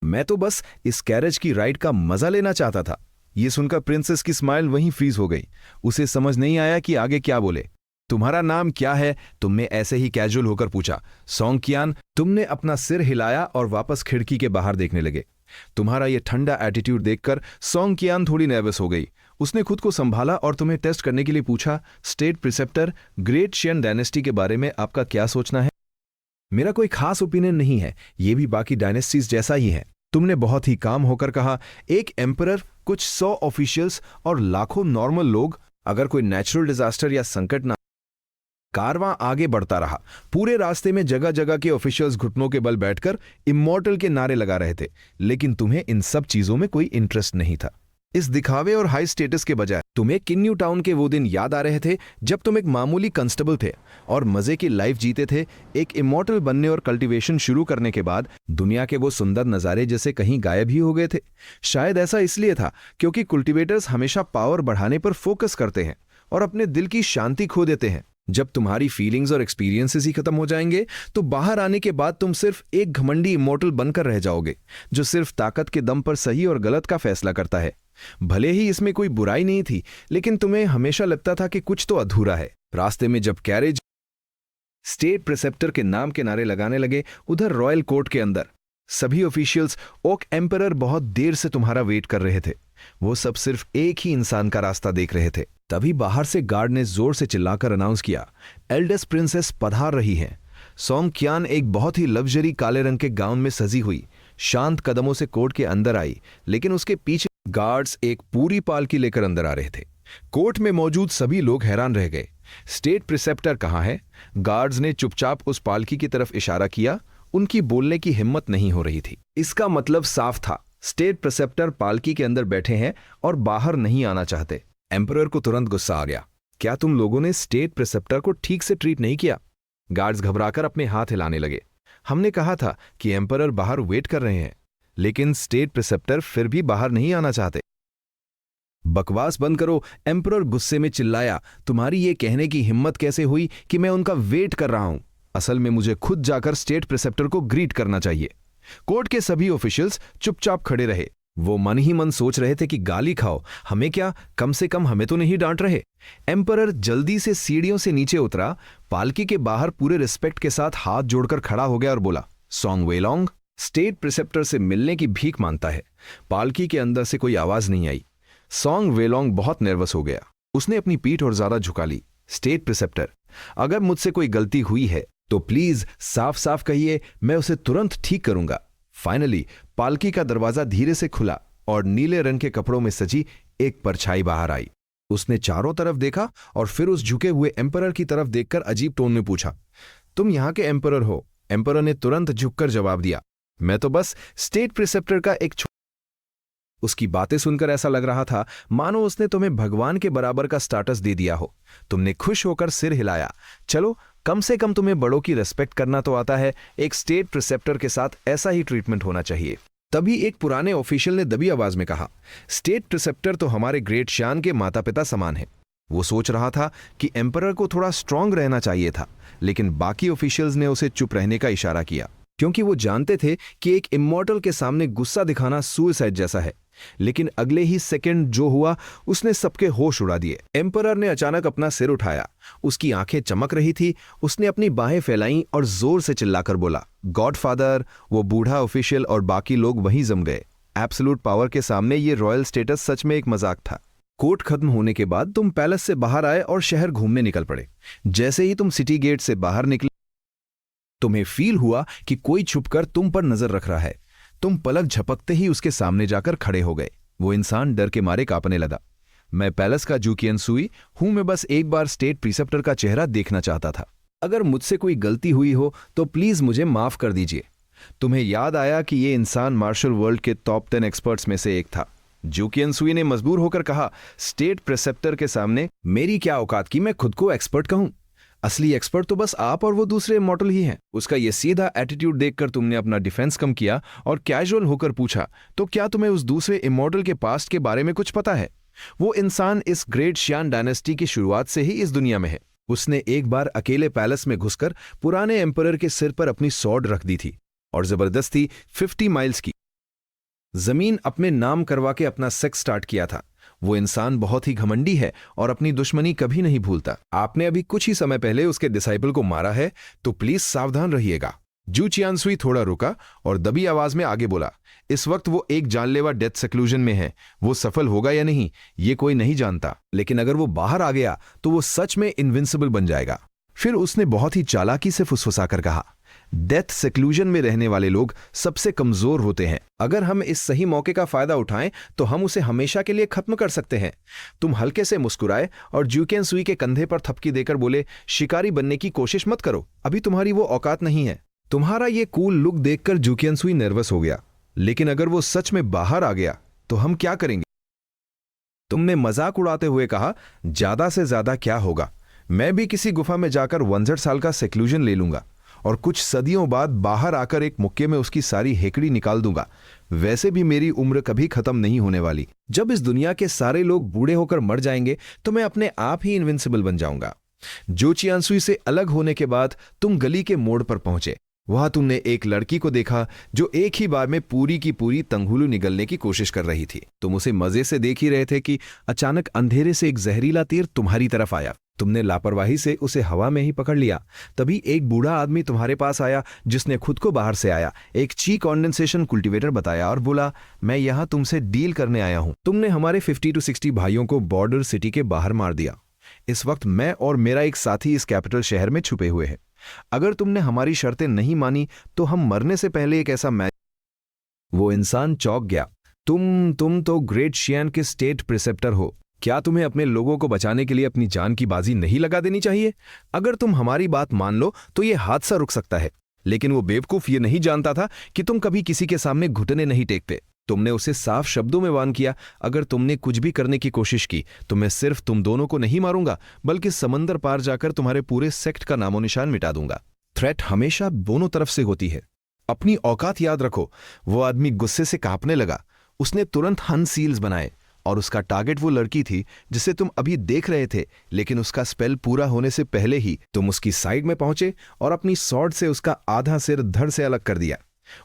मैं तो बस इस कैरेज की राइड का मजा लेना चाहता था। ये सुनकर प्रिंसेस की स्माइल वहीं फ्रीज हो गई। उसे समझ नहीं आया कि आगे क्या बोले। तुम्हारा नाम क्या है? तुमने ऐसे ही कैजुअल होकर पूछा। सोंग कियान। तुमने अपना सिर हिलाया और वापस खिड़की के बाहर देखने लगे। तुम्हारा ये ठंडा एटीट्यूड देखकर सोंग कियान थोड़ी नर्वस हो गई। उसने खुद को संभाला और तुम्हें टेस्ट करने के लिए पूछा, state preceptor, great Hsien dynasty के बारे में आपका क्या सोचना है? मेरा कोई खास ओपिनियन नहीं है, ये भी बाकी डायनेस्टीज जैसा ही है। तुमने बहुत ही काम होकर कहा, एक एम्परर, कुछ 100 ऑफिशियल्स और लाखों नॉर्मल लोग। अगर कोई नेचुरल डिजास्टर या संकट ना, कारवां आगे बढ़ता रहा। पूरे रास्ते में जगह जगह के ऑफिशियल्स घुटनों के बल बैठकर इमॉर्टल के नारे लगा रहे थे, लेकिन तुम्हें इन सब चीजों में कोई इंटरेस्ट नहीं था। इस दिखावे और हाई स्टेटस के बजाय तुम्हें किन्यू टाउन के वो दिन याद आ रहे थे जब तुम एक मामूली कांस्टेबल थे और मजे की लाइफ जीते थे। एक इमॉर्टल बनने और कल्टीवेशन शुरू करने के बाद दुनिया के वो सुंदर नज़ारे जैसे कहीं गायब ही हो गए थे। शायद ऐसा इसलिए था क्योंकि कल्टीवेटर्स हमेशा पावर बढ़ाने पर फोकस करते हैं और अपने दिल की शांति खो देते हैं। जब तुम्हारी फीलिंग्स और एक्सपीरियंसेस ही खत्म हो जाएंगे तो बाहर आने के बाद तुम सिर्फ एक घमंडी इमोर्टल बनकर रह जाओगे, जो सिर्फ ताकत के दम पर सही और गलत का फैसला करता है। भले ही इसमें कोई बुराई नहीं थी, लेकिन तुम्हें हमेशा लगता था कि कुछ तो अधूरा है। रास्ते में जब कैरेज स्टेट प्रिसेप्टर के नाम के नारे लगाने लगे, उधर रॉयल कोर्ट के अंदर सभी ऑफिशियल्स ओक एम्परर बहुत देर से तुम्हारा वेट कर रहे थे। वो सब सिर्फ एक ही इंसान का रास्ता देख रहे थे। तभी बाहर से गार्ड ने जोर से चिल्लाकर अनाउंस किया, एल्डेस्ट प्रिंसेस पधार रही हैं। सोंग क्यान एक बहुत ही लग्जरी काले रंग के गाउन में सजी हुई शांत कदमों से कोर्ट के अंदर आई, लेकिन उसके पीछे गार्ड्स एक पूरी पालकी लेकर अंदर आ रहे थे। कोर्ट में मौजूद सभी लोग हैरान रह गए। स्टेट प्रिसेप्टर कहाँ है? गार्ड्स ने चुपचाप उस पालकी की तरफ इशारा किया। उनकी बोलने की हिम्मत नहीं हो रही थी। इसका मतलब साफ था, स्टेट प्रिसेप्टर पालकी के अंदर बैठे हैं और बाहर नहीं आना चाहते। एम्परर को तुरंत गुस्सा आ गया। क्या तुम लोगों ने स्टेट प्रिसेप्टर को ठीक से ट्रीट नहीं किया? गार्ड्स घबराकर अपने हाथ हिलाने लगे। हमने कहा था कि एम्परर बाहर वेट कर रहे हैं, लेकिन स्टेट प्रिसेप्टर फिर भी बाहर नहीं आना चाहते। बकवास बंद करो, एम्परर गुस्से में चिल्लाया। तुम्हारी ये कहने की हिम्मत कैसे हुई कि मैं उनका वेट कर रहा हूं? असल में मुझे खुद जाकर स्टेट प्रिसेप्टर को ग्रीट करना चाहिए। कोर्ट के सभी ऑफिशियल्स चुपचाप खड़े रहे। वो मन ही मन सोच रहे थे कि गाली खाओ, हमें क्या, कम से कम हमें तो नहीं डांट रहे। एम्परर जल्दी से सीढ़ियों से नीचे उतरा, पालकी के बाहर पूरे रिस्पेक्ट के साथ हाथ जोड़कर खड़ा हो गया और बोला, सोंग वेलोंग स्टेट प्रिसेप्टर से मिलने की भीख मांगता है। पालकी के अंदर से कोई आवाज नहीं आई। सोंग वेलोंग बहुत नर्वस हो गया। उसने अपनी पीठ और ज्यादा झुका ली। स्टेट प्रिसेप्टर, अगर मुझसे कोई गलती हुई है तो प्लीज साफ साफ कहिए, मैं उसे तुरंत ठीक करूंगा। फाइनली पालकी का दरवाजा धीरे से खुला और नीले रंग के कपड़ों में सजी एक परछाई बाहर आई। उसने चारों तरफ देखा और फिर उस झुके हुए एम्परर की तरफ देखकर अजीब टोन में पूछा, तुम यहां के एम्परर हो? एम्परर ने तुरंत झुककर जवाब दिया, मैं तो बस स्टेट प्रिसेप्टर का एक। उसकी बातें सुनकर ऐसा लग रहा था मानो उसने तुम्हें भगवान के बराबर का स्टेटस दे दिया हो। तुमने खुश होकर सिर हिलाया। चलो, कम से कम तुम्हें बड़ों की रिस्पेक्ट करना तो आता है। एक स्टेट प्रिसेप्टर के साथ ऐसा ही ट्रीटमेंट होना चाहिए। तभी एक पुराने ऑफिशियल ने दबी आवाज में कहा, स्टेट प्रिसेप्टर तो हमारे ग्रेट शान के माता पिता समान है। वो सोच रहा था कि एम्परर को थोड़ा स्ट्रांग रहना चाहिए था, लेकिन बाकी ऑफिशियल्स ने उसे चुप रहने का इशारा किया, क्योंकि वो जानते थे कि एक इमॉर्टल के सामने गुस्सा दिखाना सुसाइड जैसा है। लेकिन अगले ही सेकंड जो हुआ उसने सबके होश उड़ा दिए। एम्परर ने अचानक अपना सिर उठाया। उसकी आंखें चमक रही थी। उसने अपनी बाहें फैलाईं और जोर से चिल्लाकर बोला, गॉडफादर। वो बूढ़ा ऑफिशियल और बाकी लोग वहीं जम गए। एब्सोल्यूट पावर के सामने ये रॉयल स्टेटस सच में एक मजाक था। कोर्ट खत्म होने के बाद तुम पैलेस से बाहर आए और शहर घूमने निकल पड़े। जैसे ही तुम सिटी गेट से बाहर निकले, तुम्हें फील हुआ कि कोई छुपकर तुम पर नजर रख रहा है। तुम पलक झपकते ही उसके सामने जाकर खड़े हो गए। वो इंसान डर के मारे कांपने लगा। मैं पैलेस का जू कियनसुई हूं। मैं बस एक बार स्टेट प्रिसेप्टर का चेहरा देखना चाहता था। अगर मुझसे कोई गलती हुई हो तो प्लीज मुझे माफ कर दीजिए। तुम्हें याद आया कि ये इंसान मार्शल वर्ल्ड के टॉप 10 एक्सपर्ट्स में से एक था। जू कियनसुई ने मजबूर होकर कहा, स्टेट प्रिसेप्टर के सामने मेरी क्या औकात कि मैं खुद को एक्सपर्ट कहूं? असली एक्सपर्ट तो बस आप और वो दूसरे इमॉर्टल ही हैं। उसका ये सीधा एटीट्यूड देखकर तुमने अपना डिफेंस कम किया और कैजुअल होकर पूछा, तो क्या तुम्हें उस दूसरे इमॉर्टल के पास्ट के बारे में कुछ पता है? वो इंसान इस ग्रेट शियान डायनेस्टी की शुरुआत से ही इस दुनिया में है। उसने एक बार अकेले पैलेस में घुसकर पुराने एम्परर के सिर पर अपनी सॉर्ड रख दी थी और जबरदस्ती 50 माइल्स की जमीन अपने नाम करवा के अपना सेक्स स्टार्ट किया था। वो इंसान बहुत ही घमंडी है और अपनी दुश्मनी कभी नहीं भूलता। आपने अभी कुछ ही समय पहले उसके डिसाइपल को मारा है, तो प्लीज सावधान रहिएगा। जू चियानसुई थोड़ा रुका और दबी आवाज में आगे बोला, इस वक्त वो एक जानलेवा डेथ सेक्लूजन में है। वो सफल होगा या नहीं ये कोई नहीं जानता, लेकिन अगर वो बाहर आ गया तो वो सच में इनविंसिबल बन जाएगा। फिर उसने बहुत ही चालाकी से फुसफुसाकर कहा, डेथ सेक्लूजन में रहने वाले लोग सबसे कमजोर होते हैं। अगर हम इस सही मौके का फायदा उठाएं तो हम उसे हमेशा के लिए खत्म कर सकते हैं। तुम हल्के से मुस्कुराए और जू कियनसुई के कंधे पर थपकी देकर बोले, शिकारी बनने की कोशिश मत करो, अभी तुम्हारी वो औकात नहीं है। तुम्हारा ये कूल लुक देखकर जू कियनसुई नर्वस हो गया, लेकिन अगर वो सच में बाहर आ गया तो हम क्या करेंगे? तुमने मजाक उड़ाते हुए कहा, ज्यादा से ज्यादा क्या होगा, मैं भी किसी गुफा में जाकर 61 साल का सेक्लूजन ले लूंगा और कुछ सदियों बाद बाहर आकर एक मुक्के में उसकी सारी हेकड़ी निकाल दूंगा। वैसे भी मेरी उम्र कभी खत्म नहीं होने वाली। जब इस दुनिया के सारे लोग बूढ़े होकर मर जाएंगे तो मैं अपने आप ही इनविंसिबल बन जाऊंगा। जो चियांसुई से अलग होने के बाद तुम गली के मोड़ पर पहुंचे। वहां तुमने एक लड़की को देखा जो एक ही बार में पूरी की पूरी तंगुलू निगलने की कोशिश कर रही थी। तुम उसे मजे से देख ही रहे थे कि अचानक अंधेरे से एक जहरीला तीर तुम्हारी तरफ आया। तुमने लापरवाही से उसे हवा में ही पकड़ लिया। तभी एक बूढ़ा आदमी तुम्हारे पास आया जिसने खुद को बाहर से आया एक ची कॉन्डेंसेशन कल्टीवेटर बताया और बोला, मैं यहां तुमसे डील करने आया हूं। तुमने हमारे 50 to 60 भाइयों को बॉर्डर सिटी के बाहर मार दिया। इस वक्त मैं और मेरा एक साथी इस कैपिटल शहर में छुपे हुए हैं। अगर तुमने हमारी शर्तें नहीं मानी तो हम मरने से पहले एक ऐसा मैच। वो इंसान चौंक गया। तुम तो ग्रेट शियान के स्टेट प्रिसेप्टर हो। क्या तुम्हें अपने लोगों को बचाने के लिए अपनी जान की बाजी नहीं लगा देनी चाहिए? अगर तुम हमारी बात मान लो तो यह हादसा रुक सकता है। लेकिन वो बेवकूफ ये नहीं जानता था कि तुम कभी किसी के सामने घुटने नहीं टेकते। तुमने उसे साफ शब्दों में वार्न किया, अगर तुमने कुछ भी करने की कोशिश की तो मैं सिर्फ तुम दोनों को नहीं मारूंगा बल्कि समंदर पार जाकर तुम्हारे पूरे सेक्ट का नामो निशान मिटा दूंगा। थ्रेट हमेशा दोनों तरफ से होती है। अपनी औकात याद रखो। वो आदमी गुस्से से कांपने लगा। उसने तुरंत हन सील्स बनाए और उसका टारगेट वो लड़की थी जिसे तुम अभी देख रहे थे। लेकिन उसका स्पेल पूरा होने से पहले ही तुम उसकी साइड में पहुंचे और अपनी स्वॉर्ड से उसका आधा सिर धड़ से अलग कर दिया।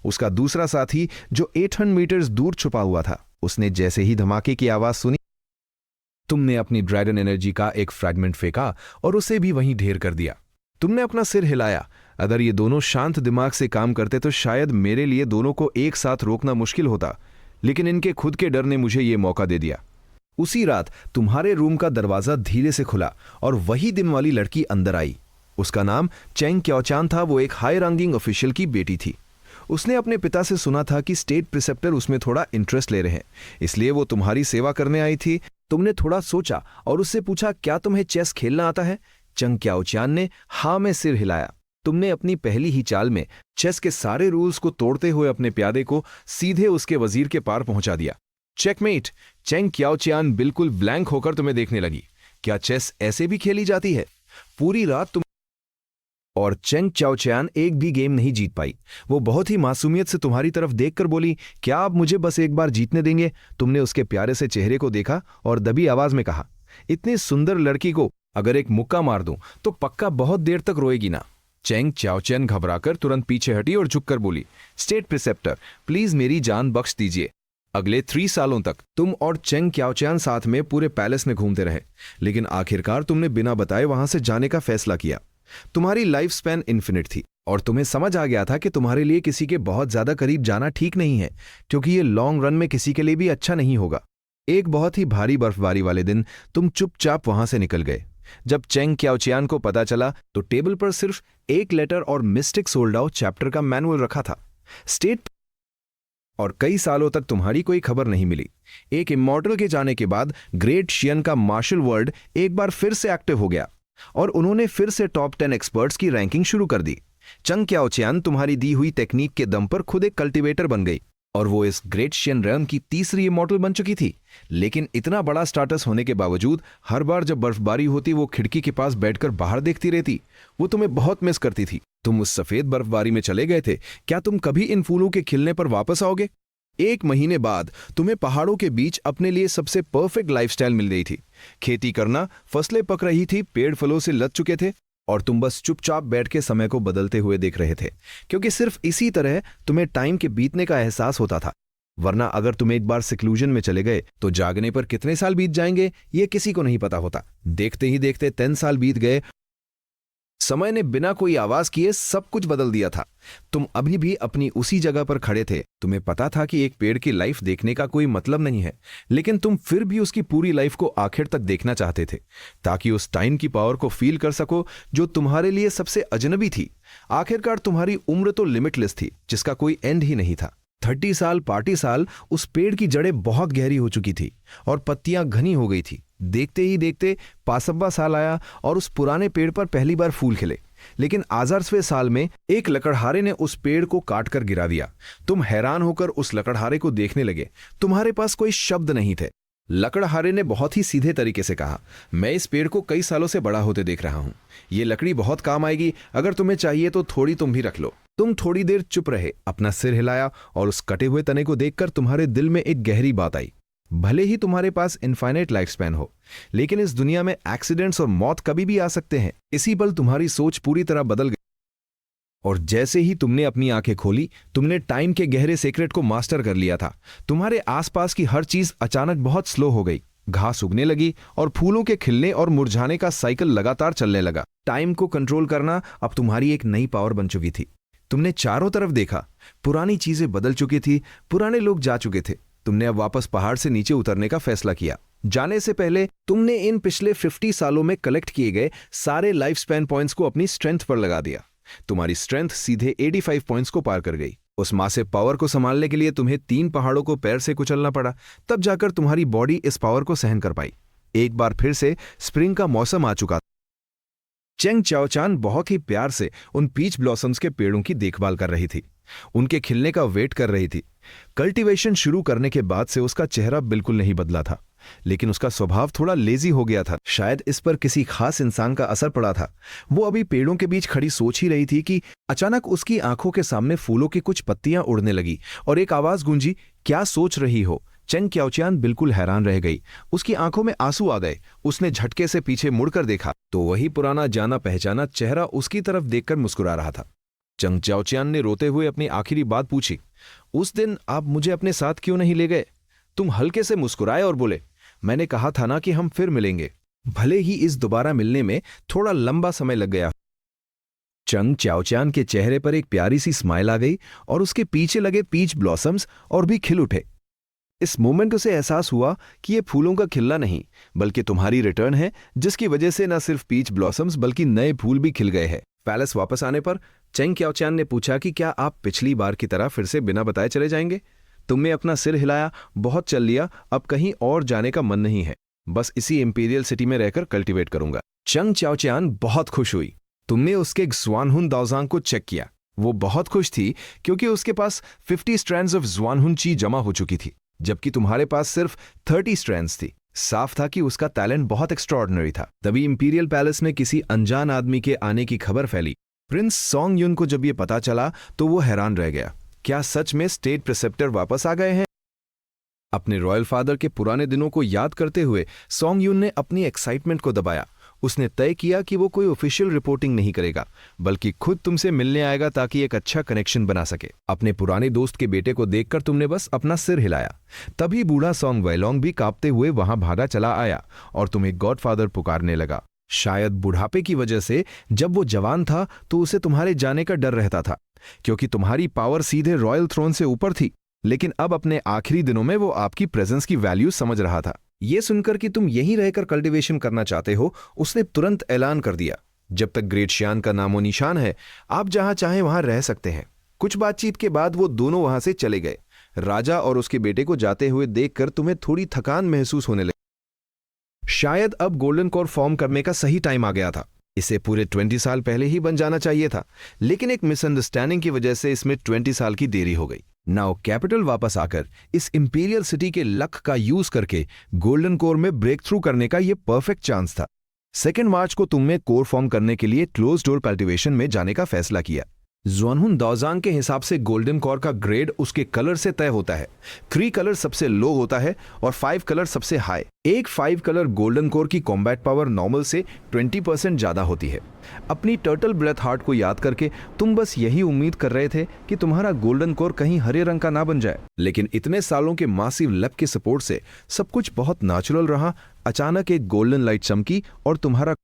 उसका दूसरा साथी जो 800 मीटर्स दूर छुपा हुआ था, उसने जैसे ही धमाके की आवाज सुनी, तुमने अपनी ड्रैगन एनर्जी का एक फ्रैगमेंट फेंका और उसे भी वहीं ढेर कर दिया। तुमने अपना सिर हिलाया। अगर ये दोनों शांत दिमाग से काम करते तो शायद मेरे लिए दोनों को एक साथ रोकना मुश्किल होता, लेकिन इनके खुद के डर ने मुझे ये मौका दे दिया। उसी रात तुम्हारे रूम का दरवाजा धीरे से खुला और वही दिन वाली लड़की अंदर आई। उसका नाम चेंग क्याओचान था। वो एक हाई रैंकिंग ऑफिशियल की बेटी थी। उसने अपने पिता से सुना था कि स्टेट प्रिसेप्टर उसमें थोड़ा इंटरेस्ट ले रहे हैं, इसलिए वो तुम्हारी सेवा करने आई थी। तुमने थोड़ा सोचा और उससे पूछा, क्या तुम्हें चेस खेलना आता है? चेंग क्याओचान ने हाँ में सिर हिलाया। तुमने अपनी पहली ही चाल में चेस के सारे रूल्स को तोड़ते हुए अपने प्यादे को सीधे उसके वजीर के पार पहुंचा दिया। चेकमेट। चेंग क्याओचान बिल्कुल ब्लैंक होकर तुम्हें देखने लगी। क्या चेस ऐसे भी खेली जाती है? पूरी रात तुम और चेंग क्याओचान एक भी गेम नहीं जीत पाई। वो बहुत ही मासूमियत से तुम्हारी तरफ देखकर बोली, क्या आप मुझे बस एक बार जीतने देंगे? तुमने उसके प्यारे से चेहरे को देखा और दबी आवाज में कहा, इतनी सुंदर लड़की को अगर एक मुक्का मार दूं तो पक्का बहुत देर तक रोएगी ना। चेंग क्याओचान घबराकर तुरंत पीछे हटी और झुककर बोली, स्टेट प्रिसेप्टर प्लीज मेरी जान बख्श दीजिए। अगले 3 सालों तक तुम और चेंग क्याओचान साथ में पूरे पैलेस में घूमते रहे, लेकिन आखिरकार तुमने बिना बताए वहां से जाने का फैसला किया। तुम्हारी लाइफ स्पैन इन्फिनिट थी और तुम्हें समझ आ गया था कि तुम्हारे लिए किसी के बहुत ज्यादा करीब जाना ठीक नहीं है, क्योंकि ये लॉन्ग रन में किसी के लिए भी अच्छा नहीं होगा। एक बहुत ही भारी बर्फबारी वाले दिन तुम चुपचाप वहां से निकल गए। जब चेंग क्याओचान को पता चला तो टेबल पर सिर्फ एक लेटर और मिस्टिक सोल्डाओ चैप्टर का मैनुअल रखा था। स्टेट और कई सालों तक तुम्हारी कोई खबर नहीं मिली। एक इमॉर्टल के जाने के बाद ग्रेट शियन का मार्शल वर्ल्ड एक बार फिर से एक्टिव हो गया और उन्होंने फिर से टॉप 10 एक्सपर्ट्स की रैंकिंग शुरू कर दी। चेंग क्याओचान तुम्हारी दी हुई टेक्निक के दम पर खुद एक कल्टीवेटर बन गई और वो इस ग्रेट शियन रेल्म की तीसरी इमॉर्टल बन चुकी थी। लेकिन इतना बड़ा स्टाटस होने के बावजूद हर बार जब बर्फबारी होती वो खिड़की के पास बैठकर बाहर देखती रहती। वो तुम्हें बहुत मिस करती थी। तुम उस सफेद बर्फबारी में चले गए थे। क्या तुम कभी इन फूलों के खिलने पर वापस आओगे? 1 महीने बाद तुम्हें पहाड़ों के बीच अपने लिए सबसे परफेक्ट लाइफस्टाइल मिल गई थी। खेती करना, फसलें पक रही थी, पेड़ फलों से लद चुके थे और तुम बस चुपचाप बैठ के समय को बदलते हुए देख रहे थे, क्योंकि सिर्फ इसी तरह तुम्हें टाइम के बीतने का एहसास होता था। वरना अगर तुम एक बार सिक्लूजन में चले गए तो जागने पर कितने साल बीत जाएंगे ये किसी को नहीं पता होता। देखते ही देखते 10 साल बीत गए। समय ने बिना कोई आवाज किए सब कुछ बदल दिया था। तुम अभी भी अपनी उसी जगह पर खड़े थे। तुम्हें पता था कि एक पेड़ की लाइफ देखने का कोई मतलब नहीं है, लेकिन तुम फिर भी उसकी पूरी लाइफ को आखिर तक देखना चाहते थे, ताकि उस टाइम की पावर को फील कर सको जो तुम्हारे लिए सबसे अजनबी थी। आखिरकार तुम्हारी उम्र तो लिमिटलेस थी, जिसका कोई एंड ही नहीं था। 30 साल पार्टी साल उस पेड़ की जड़ें बहुत गहरी हो चुकी थी और पत्तियां घनी हो गई थी। देखते ही देखते 65वां साल आया और उस पुराने पेड़ पर पहली बार फूल खिले। लेकिन 1000वें साल में एक लकड़हारे ने उस पेड़ को काटकर गिरा दिया। तुम हैरान होकर उस लकड़हारे को देखने लगे। तुम्हारे पास कोई शब्द नहीं थे। लकड़हारे ने बहुत ही सीधे तरीके से कहा, मैं इस पेड़ को कई सालों से बड़ा होते देख रहा हूं। ये लकड़ी बहुत काम आएगी। अगर तुम्हें चाहिए तो थोड़ी तुम भी रख लो। तुम थोड़ी देर चुप रहे, अपना सिर हिलाया और उस कटे हुए तने को देखकर तुम्हारे दिल में एक गहरी बात आई। भले ही तुम्हारे पास इनफाइनाइट लाइफ स्पैन हो, लेकिन इस दुनिया में एक्सीडेंट्स और मौत कभी भी आ सकते हैं। इसी पल तुम्हारी सोच पूरी तरह बदल गई और जैसे ही तुमने अपनी आंखें खोली, तुमने टाइम के गहरे सीक्रेट को मास्टर कर लिया था। तुम्हारे आसपास की हर चीज अचानक बहुत स्लो हो गई। घास उगने लगी और फूलों के खिलने और मुरझाने का साइकिल लगातार चलने लगा। टाइम को कंट्रोल करना अब तुम्हारी एक नई पावर बन चुकी थी। तुमने चारों तरफ देखा, पुरानी चीजें बदल चुकी थी, पुराने लोग जा चुके थे। तुमने अब वापस पहाड़ से नीचे उतरने का फैसला किया। जाने से पहले तुमने इन पिछले 50 सालों में कलेक्ट किए गए सारे लाइफ स्पैन पॉइंट्स को अपनी स्ट्रेंथ पर लगा दिया। तुम्हारी स्ट्रेंथ सीधे 85 पॉइंट्स को पार कर गई। उस मासिव पावर को संभालने के लिए तुम्हें 3 पहाड़ों को पैर से कुचलना पड़ा, तब जाकर तुम्हारी बॉडी इस पावर को सहन कर पाई। एक बार फिर से स्प्रिंग का मौसम आ चुका था। चेंग चाओचान बहुत ही प्यार से उन पीच ब्लॉसम्स के पेड़ों की देखभाल कर रही थी, उनके खिलने का वेट कर रही थी। कल्टीवेशन शुरू करने के बाद से उसका चेहरा बिल्कुल नहीं बदला था, लेकिन उसका स्वभाव थोड़ा लेजी हो गया था। शायद इस पर किसी खास इंसान का असर पड़ा था। वो अभी पेड़ों के बीच खड़ी सोच ही रही थी कि अचानक उसकी आंखों के सामने फूलों की कुछ पत्तियां उड़ने लगी और एक आवाज गूंजी, क्या सोच रही हो? चेंग चाओचान बिल्कुल हैरान रह गई। उसकी आंखों में आंसू आ गए। उसने झटके से पीछे मुड़कर देखा तो वही पुराना जाना पहचाना चेहरा उसकी तरफ देखकर मुस्कुरा रहा था। चेंग चाओचान ने रोते हुए अपनी आखिरी बात पूछी, उस दिन आप मुझे अपने साथ क्यों नहीं ले गए? तुम हल्के से मुस्कुराए और बोले, मैंने कहा था ना कि हम फिर मिलेंगे। भले ही इस दोबारा मिलने में थोड़ा लंबा समय लग गया। चेंग चाओचान के चेहरे पर एक प्यारी सी स्माइल आ गई और उसके पीछे लगे पीच ब्लॉसम्स और भी खिल उठे। इस मोमेंट उसे एहसास हुआ कि ये फूलों का खिलना नहीं, बल्कि तुम्हारी रिटर्न है, जिसकी वजह से न सिर्फ पीच ब्लॉसम्स बल्कि नए फूल भी खिल गए हैं। पैलेस वापस आने पर चेंग चाओचान ने पूछा कि क्या आप पिछली बार की तरह फिर से बिना बताए चले जाएंगे? तुमने अपना सिर हिलाया, बहुत चल लिया, अब कहीं और जाने का मन नहीं है, बस इसी इंपीरियल सिटी में रहकर कल्टीवेट करूंगा। चेंग चाओचान बहुत खुश हुई। तुमने उसके ज़ुआनहुन दाओजांग को चेक किया। वो बहुत खुश थी क्योंकि उसके पास 50 स्ट्रैंड्स ऑफ ज़ुआनहुन ची जमा हो चुकी थी, जबकि तुम्हारे पास सिर्फ 30 स्ट्रैंड्स थी। साफ था कि उसका टैलेंट बहुत एक्स्ट्रॉर्डिनरी था। तभी इंपीरियल पैलेस में किसी अनजान आदमी के आने की खबर फैली। प्रिंस सोंग युन को जब ये पता चला तो वो हैरान रह गया। क्या सच में स्टेट प्रिसेप्टर वापस आ गए हैं? अपने रॉयल फादर के पुराने दिनों को याद करते हुए सोंग युन ने अपनी एक्साइटमेंट को दबाया। उसने तय किया कि वो कोई ऑफिशियल रिपोर्टिंग नहीं करेगा, बल्कि खुद तुमसे मिलने आएगा ताकि एक अच्छा कनेक्शन बना सके। अपने पुराने दोस्त के बेटे को देखकर तुमने बस अपना सिर हिलाया। तभी बूढ़ा सोंग वेलोंग भी कांपते हुए वहां भागा चला आया और तुम्हें गॉडफादर पुकारने लगा। शायद बुढ़ापे की वजह से जब वो जवान था तो उसे तुम्हारे जाने का डर रहता था, क्योंकि तुम्हारी पावर सीधे रॉयल थ्रोन से ऊपर थी। लेकिन अब अपने आखिरी दिनों में वो आपकी प्रेजेंस की वैल्यू समझ रहा था। ये सुनकर कि तुम यहीं रहकर कल्टीवेशन करना चाहते हो, उसने तुरंत ऐलान कर दिया, जब तक ग्रेट शियान का नामो निशान है, आप जहां चाहें वहां रह सकते हैं। कुछ बातचीत के बाद वो दोनों वहां से चले गए। राजा और उसके बेटे को जाते हुए देखकर तुम्हें थोड़ी थकान महसूस होने लगी। शायद अब गोल्डन कोर फॉर्म करने का सही टाइम आ गया था। इसे पूरे 20 साल पहले ही बन जाना चाहिए था, लेकिन एक मिसअंडरस्टैंडिंग की वजह से इसमें 20 साल की देरी हो गई। नाउ कैपिटल वापस आकर इस इंपीरियल सिटी के लक का यूज करके गोल्डन कोर में ब्रेक थ्रू करने का यह परफेक्ट चांस था। 2 मार्च को तुमने कोर फॉर्म करने के लिए क्लोज डोर कल्टीवेशन में जाने का फैसला किया। ज़ुआनहुन दाओजांग के हिसाब से गोल्डन कोर का ग्रेड उसके कलर से तय होता है। 3 कलर सबसे लो होता है और 5 कलर सबसे हाई। एक 5 कलर गोल्डन कोर की कॉम्बैट पावर नॉर्मल से 20% ज्यादा होती है। अपनी टर्टल ब्रेथ हार्ट को याद करके तुम बस यही उम्मीद कर रहे थे कि तुम्हारा गोल्डन कोर कहीं हरे रंग का ना बन जाए, लेकिन इतने सालों के मासिव लक के सपोर्ट से सब कुछ बहुत नेचुरल रहा। अचानक एक गोल्डन लाइट चमकी और तुम्हारा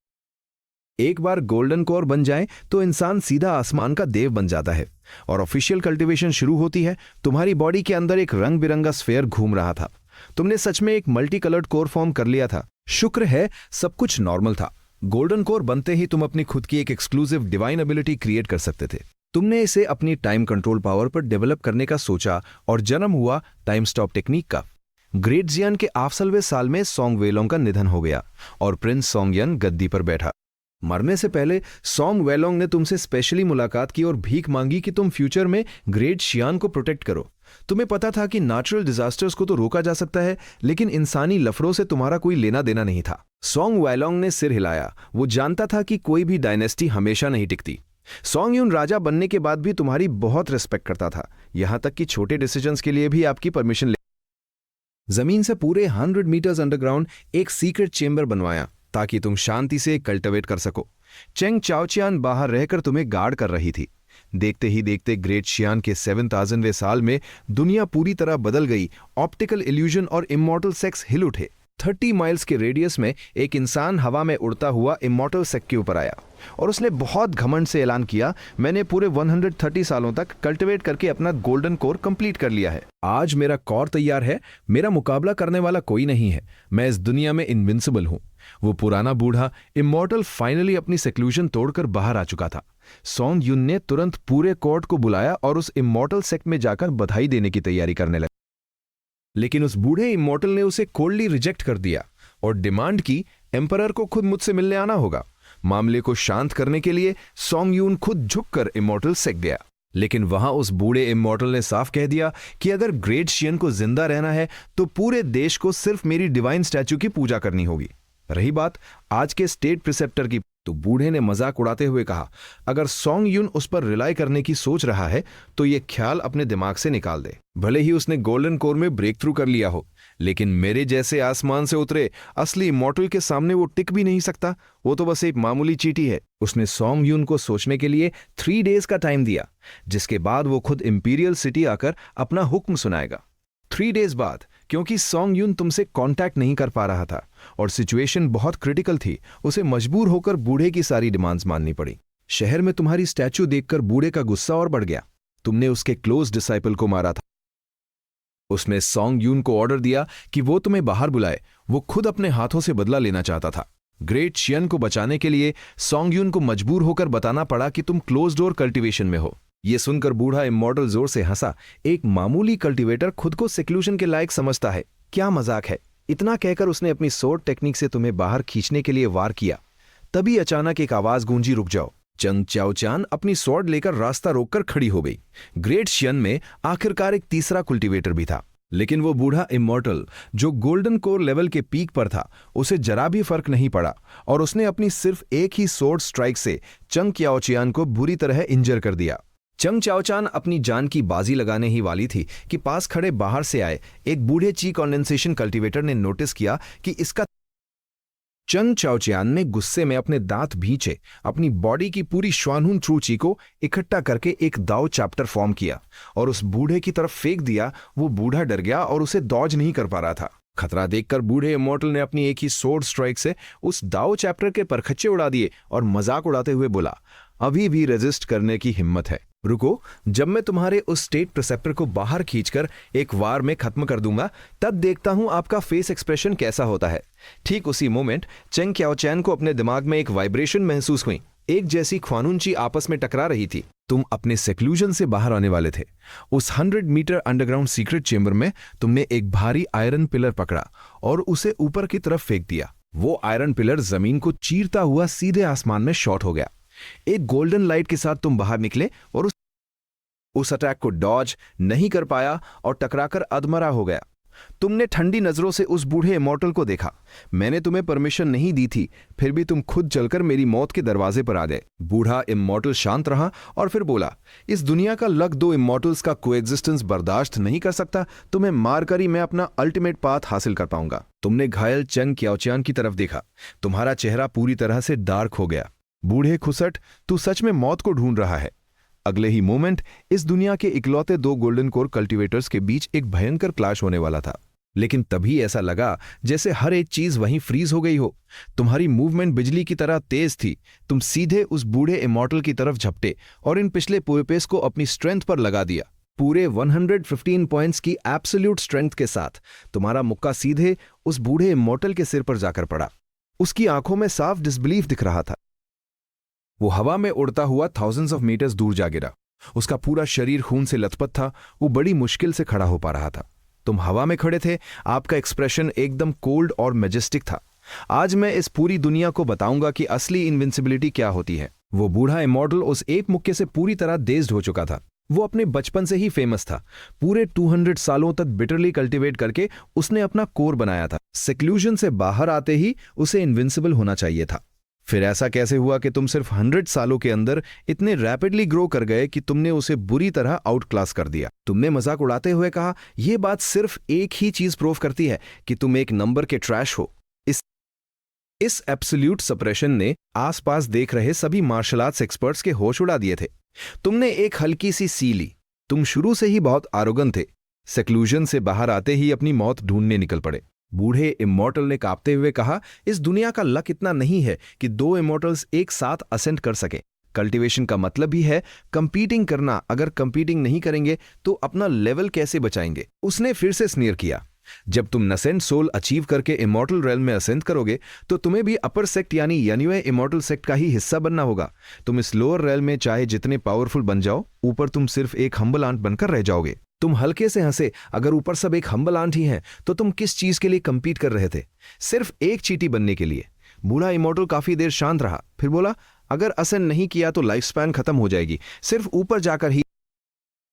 एक बार गोल्डन कोर बन जाए तो इंसान सीधा आसमान का देव बन जाता है और ऑफिशियल कल्टीवेशन शुरू होती है। तुम्हारी बॉडी के अंदर एक रंग बिरंगा स्फेयर घूम रहा था। तुमने सच में एक मल्टी कलर्ड कोर फॉर्म कर लिया था। शुक्र है सब कुछ नॉर्मल था। गोल्डन कोर बनते ही तुम अपनी खुद की एक एक्सक्लूसिव डिवाइन एबिलिटी क्रिएट कर सकते थे। तुमने इसे अपनी टाइम कंट्रोल पावर पर डेवलप करने का सोचा और जन्म हुआ टाइम स्टॉप टेक्निक का। ग्रेट जियान के 8वें साल में सोंग वेलोंग का निधन हो गया और प्रिंस सोंगयन गद्दी पर बैठा। मरने से पहले सोंग वेलोंग ने तुमसे स्पेशली मुलाकात की और भीख मांगी कि तुम फ्यूचर में ग्रेट शियान को प्रोटेक्ट करो। तुम्हें पता था कि नेचुरल डिजास्टर्स को तो रोका जा सकता है, लेकिन इंसानी लफड़ों से तुम्हारा कोई लेना देना नहीं था। सोंग वेलोंग ने सिर हिलाया। वो जानता था कि कोई भी डायनेस्टी हमेशा नहीं टिकती। सॉन्ग यून राजा बनने के बाद भी तुम्हारी बहुत रिस्पेक्ट करता था, यहां तक कि छोटे डिसीजंस के लिए भी आपकी परमिशन ले। जमीन से पूरे 100 मीटर्स अंडरग्राउंड एक सीक्रेट चेंबर बनवाया ताकि तुम शांति से कल्टिवेट कर सको। चेंग चाओचियान बाहर रहकर तुम्हें गार्ड कर रही थी। देखते ही देखते ग्रेट शियान के 7000वें साल में दुनिया पूरी तरह बदल गई। ऑप्टिकल इल्यूजन और इमॉर्टल सेक्स हिल उठे। 30 माइल्स के रेडियस में एक इंसान हवा में उड़ता हुआ इमॉर्टल सेक के ऊपर आया और उसने बहुत घमंड से ऐलान किया, मैंने पूरे 130 सालों तक कल्टिवेट करके अपना गोल्डन कोर कंप्लीट कर लिया है। आज मेरा कोर तैयार है, मेरा मुकाबला करने वाला कोई नहीं है, मैं इस दुनिया में इनविंसिबल हूं। वो पुराना बूढ़ा इमॉर्टल फाइनली अपनी सेक्लूजन तोड़कर बाहर आ चुका था। सॉन्ग यून ने तुरंत पूरे कोर्ट को बुलाया और उस इमॉर्टल सेक्ट में जाकर बधाई देने की तैयारी करने लगा। लेकिन उस बूढ़े इमॉर्टल ने उसे कोल्डली रिजेक्ट कर दिया और डिमांड की, एम्परर को खुद मुझसे मिलने आना होगा। मामले को शांत करने के लिए सॉन्ग यून खुद झुककर इमॉर्टल सेक गया। लेकिन वहां उस बूढ़े इमॉर्टल ने साफ कह दिया कि अगर ग्रेट शियन को जिंदा रहना है तो पूरे देश को सिर्फ मेरी डिवाइन स्टैच्यू की पूजा करनी होगी। रही बात आज के स्टेट प्रिसेप्टर की, तो बूढ़े ने मजाक उड़ाते हुए कहा, अगर सॉन्ग यून उस पर रिलाई करने की सोच रहा है तो ये ख्याल अपने दिमाग से निकाल दे। भले ही उसने गोल्डन कोर में ब्रेक थ्रू कर लिया हो, लेकिन मेरे जैसे आसमान से उतरे असली इमॉर्टल के सामने वो टिक भी नहीं सकता। वो तो बस एक मामूली चींटी है। उसने सॉन्ग यून को सोचने के लिए 3 डेज का टाइम दिया, जिसके बाद वो खुद इंपीरियल सिटी आकर अपना हुक्म सुनाएगा। 3 डेज बाद, क्योंकि सॉन्ग यून तुमसे कांटेक्ट नहीं कर पा रहा था और सिचुएशन बहुत क्रिटिकल थी, उसे मजबूर होकर बूढ़े की सारी डिमांड्स माननी पड़ी। शहर में तुम्हारी स्टैच्यू देखकर बूढ़े का गुस्सा और बढ़ गया। तुमने उसके क्लोज डिसाइपल को मारा था। उसने सॉन्ग यून को ऑर्डर दिया कि वो तुम्हें बाहर बुलाए। वो खुद अपने हाथों से बदला लेना चाहता था। ग्रेट शियन को बचाने के लिए सॉन्ग यून को मजबूर होकर बताना पड़ा कि तुम क्लोज डोर कल्टीवेशन में हो। ये सुनकर बूढ़ा इमॉर्टल जोर से हंसा। एक मामूली कल्टीवेटर खुद को सेक्लूजन के लायक समझता है, क्या मजाक है। इतना कहकर उसने अपनी सोर्ड टेक्निक से तुम्हें बाहर खींचने के लिए वार किया। तभी अचानक एक आवाज गूंजी, रुक जाओ। चंग चाओचियान अपनी स्वॉर्ड लेकर रास्ता रोककर खड़ी हो गई। ग्रेट शियन में आखिरकार एक तीसरा कल्टीवेटर भी था, लेकिन वो बूढ़ा इमॉर्टल जो गोल्डन कोर लेवल के पीक पर था, उसे जरा भी फर्क नहीं पड़ा और उसने अपनी सिर्फ एक ही सोर्ड स्ट्राइक से चंग चाओचियान को बुरी तरह इंजर कर दिया। चंग चाओचियान अपनी जान की बाजी लगाने ही वाली थी कि पास खड़े बाहर से आए एक बूढ़े ची कंडेंसेशन कल्टीवेटर ने नोटिस किया कि इसका। चंग चाओचियान ने गुस्से में अपने दांत भींचे, अपनी बॉडी की पूरी श्वानहुन ट्रू ची को इकट्ठा करके एक दाव चैप्टर फॉर्म किया और उस बूढ़े की तरफ फेंक दिया। वो बूढ़ा डर गया और उसे डॉज नहीं कर पा रहा था। खतरा देखकर बूढ़े इमॉर्टल ने अपनी एक ही सोर्ड स्ट्राइक से उस दाव चैप्टर के परखच्चे उड़ा दिए और मजाक उड़ाते हुए बोला, अभी भी रेजिस्ट करने की हिम्मत है, रुको, जब मैं तुम्हारे उस स्टेट प्रिसेप्टर को बाहर खींचकर एक वार में खत्म कर दूंगा, तब देखता हूं आपका फेस एक्सप्रेशन कैसा होता है। ठीक उसी मोमेंट चेंग चाओचियान को अपने दिमाग में एक वाइब्रेशन महसूस हुई। एक जैसी ख्वानूंची आपस में टकरा रही थी। तुम अपने सेक्लूजन से बाहर आने वाले थे। उस 100 मीटर अंडरग्राउंड सीक्रेट चेंबर में तुमने एक भारी आयरन पिलर पकड़ा और उसे ऊपर की तरफ फेंक दिया। वो आयरन पिलर जमीन को चीरता हुआ सीधे आसमान में शॉट हो गया। एक गोल्डन लाइट के साथ तुम बाहर निकले और उस अटैक को डॉज नहीं कर पाया और टकराकर अधमरा हो गया। तुमने ठंडी नजरों से उस बूढ़े इमॉर्टल को देखा। मैंने तुम्हें परमिशन नहीं दी थी, फिर भी तुम खुद चलकर मेरी मौत के दरवाजे पर आ गए। बूढ़ा इमॉर्टल शांत रहा और फिर बोला, इस दुनिया का लक 2 इमॉर्टल्स का कोएग्जिस्टेंस बर्दाश्त नहीं कर सकता। तुम्हें मारकर ही मैं अपना अल्टीमेट पाथ हासिल कर पाऊंगा। तुमने घायल चंग चाओचियान की तरफ देखा। तुम्हारा चेहरा पूरी तरह से डार्क हो गया। बूढ़े खुसट, तू सच में मौत को ढूंढ रहा है। अगले ही मोमेंट इस दुनिया के इकलौते 2 गोल्डन कोर कल्टीवेटर्स के बीच एक भयंकर क्लैश होने वाला था। लेकिन तभी ऐसा लगा जैसे हर एक चीज वहीं फ्रीज हो गई हो। तुम्हारी मूवमेंट बिजली की तरह तेज थी। तुम सीधे उस बूढ़े इमॉर्टल की तरफ झपटे और इन पिछले पुएपेस को अपनी स्ट्रेंथ पर लगा दिया। पूरे 115 पॉइंट्स की एब्सोल्यूट स्ट्रेंथ के साथ तुम्हारा मुक्का सीधे उस बूढ़े इमॉर्टल के सिर पर जाकर पड़ा। उसकी आंखों में साफ डिसबिलीफ दिख रहा था। वो हवा में उड़ता हुआ थाउजेंड्स ऑफ मीटर्स दूर जा गिरा। उसका पूरा शरीर खून से लथपथ था। वो बड़ी मुश्किल से खड़ा हो पा रहा था। तुम हवा में खड़े थे। आपका एक्सप्रेशन एकदम कोल्ड और मैजेस्टिक था। आज मैं इस पूरी दुनिया को बताऊंगा कि असली इनविंसिबिलिटी क्या होती है। वो बूढ़ा इमॉर्टल उस एक मुक्के से पूरी तरह डेज्ड हो चुका था। वो अपने बचपन से ही फेमस था। पूरे 200 सालों तक बिटरली कल्टीवेट करके उसने अपना कोर बनाया था। सेक्लूजन से बाहर आते ही उसे इनविंसिबल होना चाहिए था। फिर ऐसा कैसे हुआ कि तुम सिर्फ 100 सालों के अंदर इतने रैपिडली ग्रो कर गए कि तुमने उसे बुरी तरह आउट क्लास कर दिया? तुमने मजाक उड़ाते हुए कहा, यह बात सिर्फ एक ही चीज प्रूव करती है कि तुम एक नंबर के ट्रैश हो। इस एब्सोल्यूट सप्रेशन ने आसपास देख रहे सभी मार्शल आर्ट्स एक्सपर्ट्स के होश उड़ा दिए थे। तुमने एक हल्की सी सी ली। तुम शुरू से ही बहुत आरोगेंट थे। सेक्लूजन से बाहर आते ही अपनी मौत ढूंढने निकल पड़े। बूढ़े इमॉर्टल ने कांपते हुए कहा, इस दुनिया का लक इतना नहीं है कि 2 इमॉर्टल्स एक साथ असेंड कर सके। कल्टीवेशन का मतलब ही है कंपीटिंग करना। अगर कंपीटिंग नहीं करेंगे तो अपना लेवल कैसे बचाएंगे? उसने फिर से स्नीर किया। जब तुम नसेंट सोल अचीव करके इमॉर्टल रेल्म में असेंड करोगे तो तुम्हें भी अपर सेक्ट यानी यन्युए इमॉर्टल सेक्ट का ही हिस्सा बनना होगा। तुम इस लोअर रेल्म में चाहे जितने पावरफुल बन जाओ, ऊपर तुम सिर्फ एक हम्बल आंट बनकर रह जाओगे। तुम हल्के से हंसे। अगर ऊपर सब एक हम्बल आंट ही हैं तो तुम किस चीज के लिए कंपीट कर रहे थे? सिर्फ एक चींटी बनने के लिए। बूढ़ा इमॉर्टल काफी देर शांत रहा, फिर बोला, अगर असेंड नहीं किया तो लाइफ स्पैन खत्म हो जाएगी। सिर्फ ऊपर जाकर ही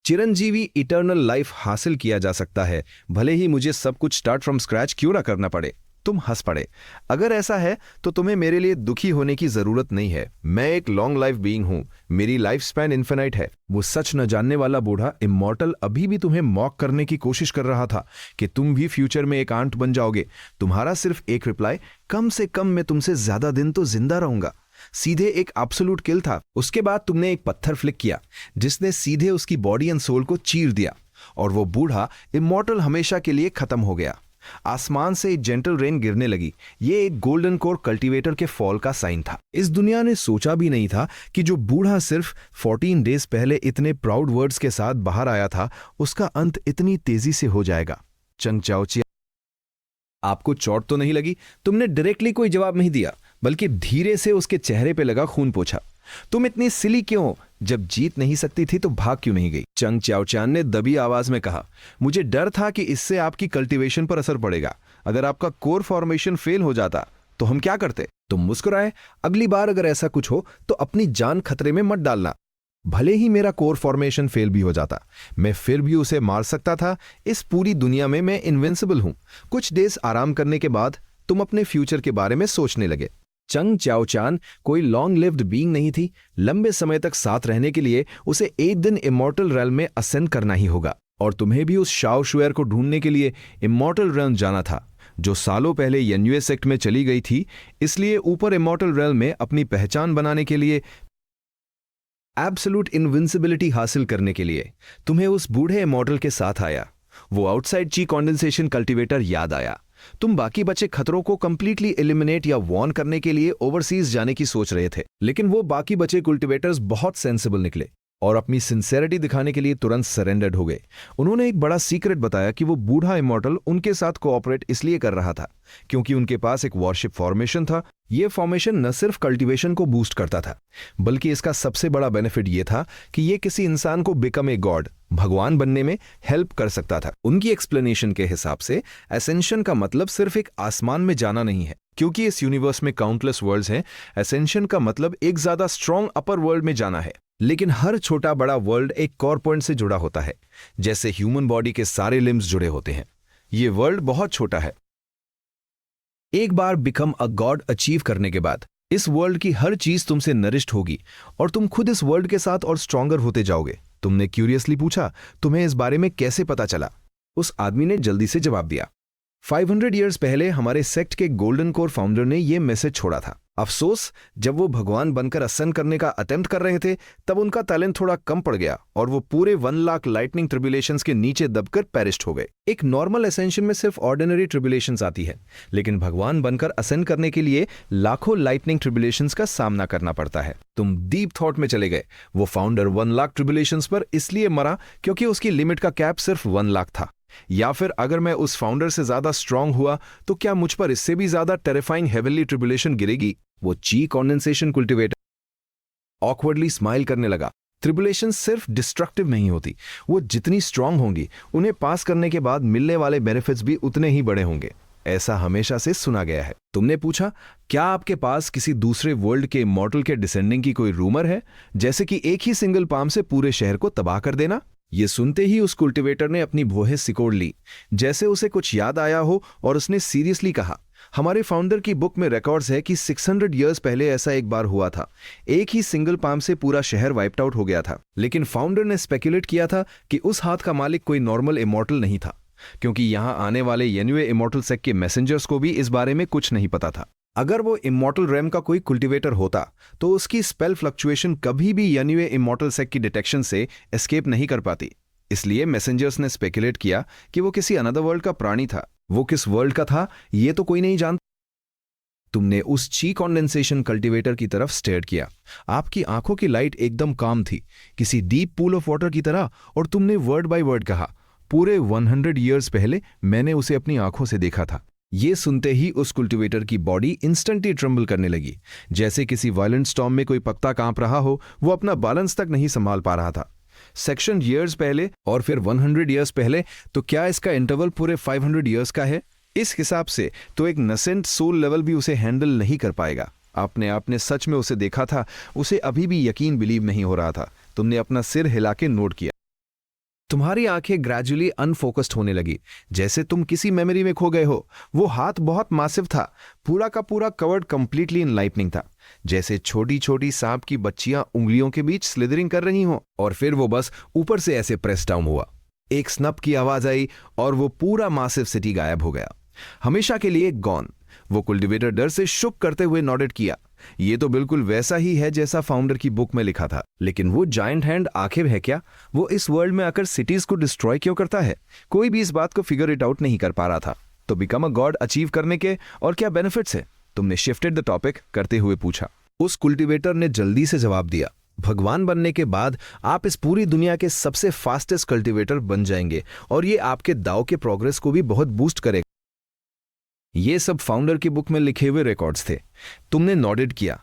चिरंजीवी इटर्नल लाइफ हासिल किया जा सकता है, भले ही मुझे सब कुछ स्टार्ट फ्रॉम स्क्रैच क्यों ना करना पड़े। तुम हंस पड़े। अगर ऐसा है तो तुम्हें मेरे लिए दुखी होने की जरूरत नहीं है। मैं एक लॉन्ग लाइफ बीइंग हूं। मेरी लाइफ स्पैन इन्फिनाइट है। वो सच न जानने वाला बूढ़ा इमॉर्टल अभी भी तुम्हें मॉक करने की कोशिश कर रहा था कि तुम भी फ्यूचर में एक आंट बन जाओगे। तुम्हारा सिर्फ एक रिप्लाई, कम से कम मैं तुमसे ज्यादा दिन तो जिंदा रहूंगा, सीधे एक एब्सोल्यूट किल था। उसके बाद तुमने एक पत्थर फ्लिक किया जिसने सीधे उसकी बॉडी एंड सोल को चीर दिया और वो बूढ़ा इमॉर्टल हमेशा के लिए खत्म हो गया। आसमान से एक जेंटल रेन गिरने लगी। ये एक गोल्डन कोर कल्टीवेटर के फॉल का साइन था। इस दुनिया ने सोचा भी नहीं था कि जो बूढ़ा सिर्फ 14 डेज पहले इतने प्राउड वर्ड्स के साथ बाहर आया था, उसका अंत इतनी तेजी से हो जाएगा। चंग चाओचिया, आपको चोट तो नहीं लगी? तुमने डायरेक्टली कोई जवाब नहीं दिया, बल्कि धीरे से उसके चेहरे पे लगा खून पोंछा। तुम इतनी सिली क्यों? जब जीत नहीं सकती थी तो भाग क्यों नहीं गई? चंग चाओचान ने दबी आवाज में कहा, मुझे डर था कि इससे आपकी कल्टीवेशन पर असर पड़ेगा। अगर आपका कोर फॉर्मेशन फेल हो जाता तो हम क्या करते? तुम मुस्कुराए। अगली बार अगर ऐसा कुछ हो तो अपनी जान खतरे में मत डालना। भले ही मेरा कोर फॉर्मेशन फेल भी हो जाता, मैं फिर भी उसे मार सकता था। इस पूरी दुनिया में मैं इनविंसिबल हूं। कुछ डेज आराम करने के बाद तुम अपने फ्यूचर के बारे में सोचने लगे। चंग चाओचान कोई लॉन्ग लिव्ड बीइंग नहीं थी। लंबे समय तक साथ रहने के लिए उसे एक दिन इमॉर्टल रेल्म में असेंड करना ही होगा। और तुम्हें भी उस शाओ शुएर को ढूंढने के लिए इमॉर्टल रेल्म जाना था, जो सालों पहले यन्युए सेक्ट में चली गई थी। इसलिए ऊपर इमॉर्टल रेल्म में अपनी पहचान बनाने के लिए, एब्सोल्यूट इनविंसिबिलिटी हासिल करने के लिए तुम्हें उस बूढ़े इमॉर्टल के साथ आया। वो आउटसाइड ची कंडेंसेशन कल्टीवेटर याद आया। तुम बाकी बचे खतरों को कंप्लीटली एलिमिनेट या वॉर्न करने के लिए ओवरसीज जाने की सोच रहे थे, लेकिन वो बाकी बचे कल्टीवेटर्स बहुत सेंसिबल निकले और अपनी सिंसेरिटी दिखाने के लिए तुरंत सरेंडर्ड हो गए। उन्होंने एक बड़ा सीक्रेट बताया कि वो बूढ़ा इमॉर्टल उनके साथ कोऑपरेट इसलिए कर रहा था क्योंकि उनके पास एक वॉरशिप फॉर्मेशन था। ये फॉर्मेशन न सिर्फ कल्टीवेशन को बूस्ट करता था, बल्कि इसका सबसे बड़ा बेनिफिट ये था कि ये किसी इंसान को बिकम ए गॉड, भगवान बनने में हेल्प कर सकता था। उनकी एक्सप्लेनेशन के हिसाब से एसेंशन का मतलब सिर्फ एक आसमान में जाना नहीं है, क्योंकि इस यूनिवर्स में काउंटलेस वर्ल्ड्स हैं। एसेंशन का मतलब एक ज्यादा स्ट्रॉन्ग अपर वर्ल्ड में जाना है। लेकिन हर छोटा बड़ा वर्ल्ड एक कोर पॉइंट से जुड़ा होता है, जैसे ह्यूमन बॉडी के सारे लिम्स जुड़े होते हैं। ये वर्ल्ड बहुत छोटा है। एक बार बिकम अ गॉड अचीव करने के बाद इस वर्ल्ड की हर चीज तुमसे नरिश्ड होगी और तुम खुद इस वर्ल्ड के साथ और स्ट्रॉन्गर होते जाओगे। तुमने क्यूरियसली पूछा, तुम्हें इस बारे में कैसे पता चला? उस आदमी ने जल्दी से जवाब दिया, 500 ईयर्स पहले हमारे सेक्ट के गोल्डन कोर फाउंडर ने यह मैसेज छोड़ा था। अफसोस, जब वो भगवान बनकर असेंड करने का अटेम्प्ट कर रहे थे तब उनका टैलेंट थोड़ा कम पड़ गया और वो पूरे 1 लाख लाइटनिंग ट्रिब्यूलेशंस के नीचे दबकर पेरिस्ट हो गए। एक नॉर्मल असेंशन में सिर्फ ऑर्डिनरी ट्रिब्यूलेशंस आती है, लेकिन भगवान बनकर असेंड करने के लिए लाखों लाइटनिंग ट्रिब्यूलेशंस का सामना करना पड़ता है। तुम डीप थॉट में चले गए। वो फाउंडर 1 लाख ट्रिब्यूलेशंस पर इसलिए मरा क्योंकि उसकी लिमिट का कैप सिर्फ 1 लाख था। या फिर अगर मैं उस फाउंडर से ज्यादा स्ट्रांग हुआ तो क्या मुझ पर इससे भी ज्यादा टेरिफाइंग हेवनली ट्रिब्यूलेशन गिरेगी? वो ची कंडेंसेशन कल्टीवेटर ऑकवर्डली स्माइल करने लगा। ट्रिब्यूलेशन सिर्फ डिस्ट्रक्टिव नहीं होती, वो जितनी स्ट्रांग होंगी उन्हें पास करने के बाद मिलने वाले बेनिफिट्स भी उतने ही बड़े होंगे। ऐसा हमेशा से सुना गया है। तुमने पूछा, क्या आपके पास किसी दूसरे वर्ल्ड के इमॉर्टल के डिसेंडिंग की कोई रूमर है, जैसे कि एक ही सिंगल पाम से पूरे शहर को तबाह कर देना? ये सुनते ही उस कल्टीवेटर ने अपनी भौहें सिकोड़ ली, जैसे उसे कुछ याद आया हो, और उसने सीरियसली कहा, हमारे फाउंडर की बुक में रिकॉर्ड्स है कि 600 इयर्स पहले ऐसा एक बार हुआ था। एक ही सिंगल पाम से पूरा शहर वाइप्ड आउट हो गया था। लेकिन फाउंडर ने स्पेक्युलेट किया था कि उस हाथ का मालिक कोई नॉर्मल इमॉर्टल नहीं था, क्योंकि यहां आने वाले यनुए इमॉर्टल सेक के मैसेंजर्स को भी इस बारे में कुछ नहीं पता था। अगर वो इमॉर्टल रेम का कोई कुल्टिवेटर होता तो उसकी स्पेल फ्लक्चुएशन कभी भी यनुए इमॉर्टल सेक की डिटेक्शन से एस्केप नहीं कर पाती। इसलिए मैसेंजर्स ने स्पेक्युलेट किया कि वो किसी अनदर वर्ल्ड का प्राणी था। वो किस वर्ल्ड का था ये तो कोई नहीं जानता। तुमने उस ची कॉन्डेंसेशन कल्टीवेटर की तरफ स्टेयर किया। आपकी आंखों की लाइट एकदम काम थी, किसी डीप पूल ऑफ वाटर की तरह, और तुमने वर्ड बाय वर्ड कहा, पूरे 100 इयर्स पहले मैंने उसे अपनी आंखों से देखा था। ये सुनते ही उस कल्टीवेटर की बॉडी इंस्टेंटली ट्रम्बल करने लगी, जैसे किसी वायलेंट स्टॉर्म में कोई पत्ता कांप रहा हो। वो अपना बैलेंस तक नहीं संभाल पा रहा था। सेक्शन ईयर्स पहले और फिर 100 इयर्स पहले, तो क्या इसका इंटरवल पूरे 500 इयर्स का है? इस हिसाब से तो एक नसेंट सोल लेवल भी उसे हैंडल नहीं कर पाएगा। आपने सच में उसे देखा था। उसे अभी भी यकीन बिलीव नहीं हो रहा था। तुमने अपना सिर हिला के नोट किया। तुम्हारी आंखें ग्रेजुअली अनफोकस्ड होने लगी, जैसे तुम किसी मेमोरी में खो गए हो। वो हाथ बहुत मासिव था, पूरा का पूरा कवर्ड कंप्लीटली इन लाइटनिंग था, जैसे छोटी छोटी सांप की बच्चियां उंगलियों के बीच स्लिदरिंग कर रही हों। और फिर वो बस ऊपर से ऐसे प्रेस डाउन हुआ। एक स्नप की आवाज आई और वो पूरा मासिव सिटी गायब हो गया, हमेशा के लिए गॉन। वो कल्टीवेटर डर से शुक करते हुए नॉडेड किया। ये तो बिल्कुल वैसा ही है जैसा फाउंडर की बुक में लिखा था। लेकिन वो जायंट हैंड आखिर है क्या? वो इस वर्ल्ड में आकर सिटीज को डिस्ट्रॉय क्यों करता है? कोई भी इस बात को फिगर इट आउट नहीं कर पा रहा था। तो बिकम अ गॉड अचीव करने के और क्या बेनिफिट्स है? तुमने शिफ्टेड द टॉपिक करते हुए पूछा। उस कल्टीवेटर ने जल्दी से जवाब दिया, भगवान बनने के बाद आप इस पूरी दुनिया के सबसे फास्टेस्ट कल्टीवेटर बन जाएंगे, और ये आपके दाव के प्रोग्रेस को भी बहुत बूस्ट करेगा। ये सब फाउंडर की बुक में लिखे हुए रिकॉर्ड्स थे। तुमने नॉडेड किया।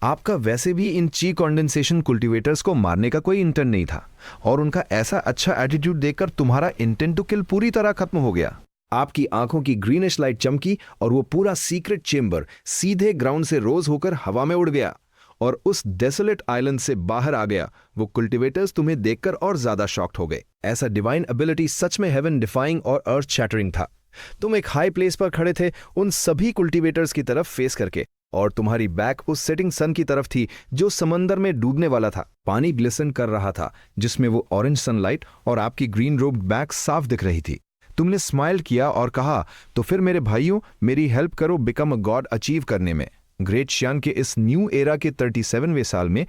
आपका वैसे भी इन ची कॉन्डेंसेशन कल्टीवेटर्स को मारने का कोई इंटेंट नहीं था, और उनका ऐसा अच्छा एटीट्यूड देखकर तुम्हारा इंटेंट टू किल पूरी तरह खत्म हो गया। आपकी आंखों की ग्रीनिश लाइट चमकी और वो पूरा सीक्रेट चेंबर सीधे ग्राउंड से रोज होकर हवा में उड़ गया और उस डेसोलेट आइलैंड से बाहर आ गया। वो कल्टीवेटर्स तुम्हें देखकर और ज्यादा शॉक्ड हो गए। ऐसा डिवाइन एबिलिटी सच में हेवन डिफाइंग और अर्थ शैटरिंग था। तुम एक हाई प्लेस पर खड़े थे, उन सभी कल्टीवेटर्स की तरफ फेस करके, और तुम्हारी बैक उस सेटिंग सन की तरफ थी जो समंदर में डूबने वाला था। पानी ग्लिसन कर रहा था, जिसमें वो ऑरेंज सनलाइट और आपकी ग्रीन रोब्ड बैक साफ दिख रही थी। तुमने स्माइल किया और कहा, तो फिर मेरे भाइयों, मेरी हेल्प करो बिकम अ गॉड अचीव करने में। ग्रेट शियान के इस न्यू एरा के 37वें साल में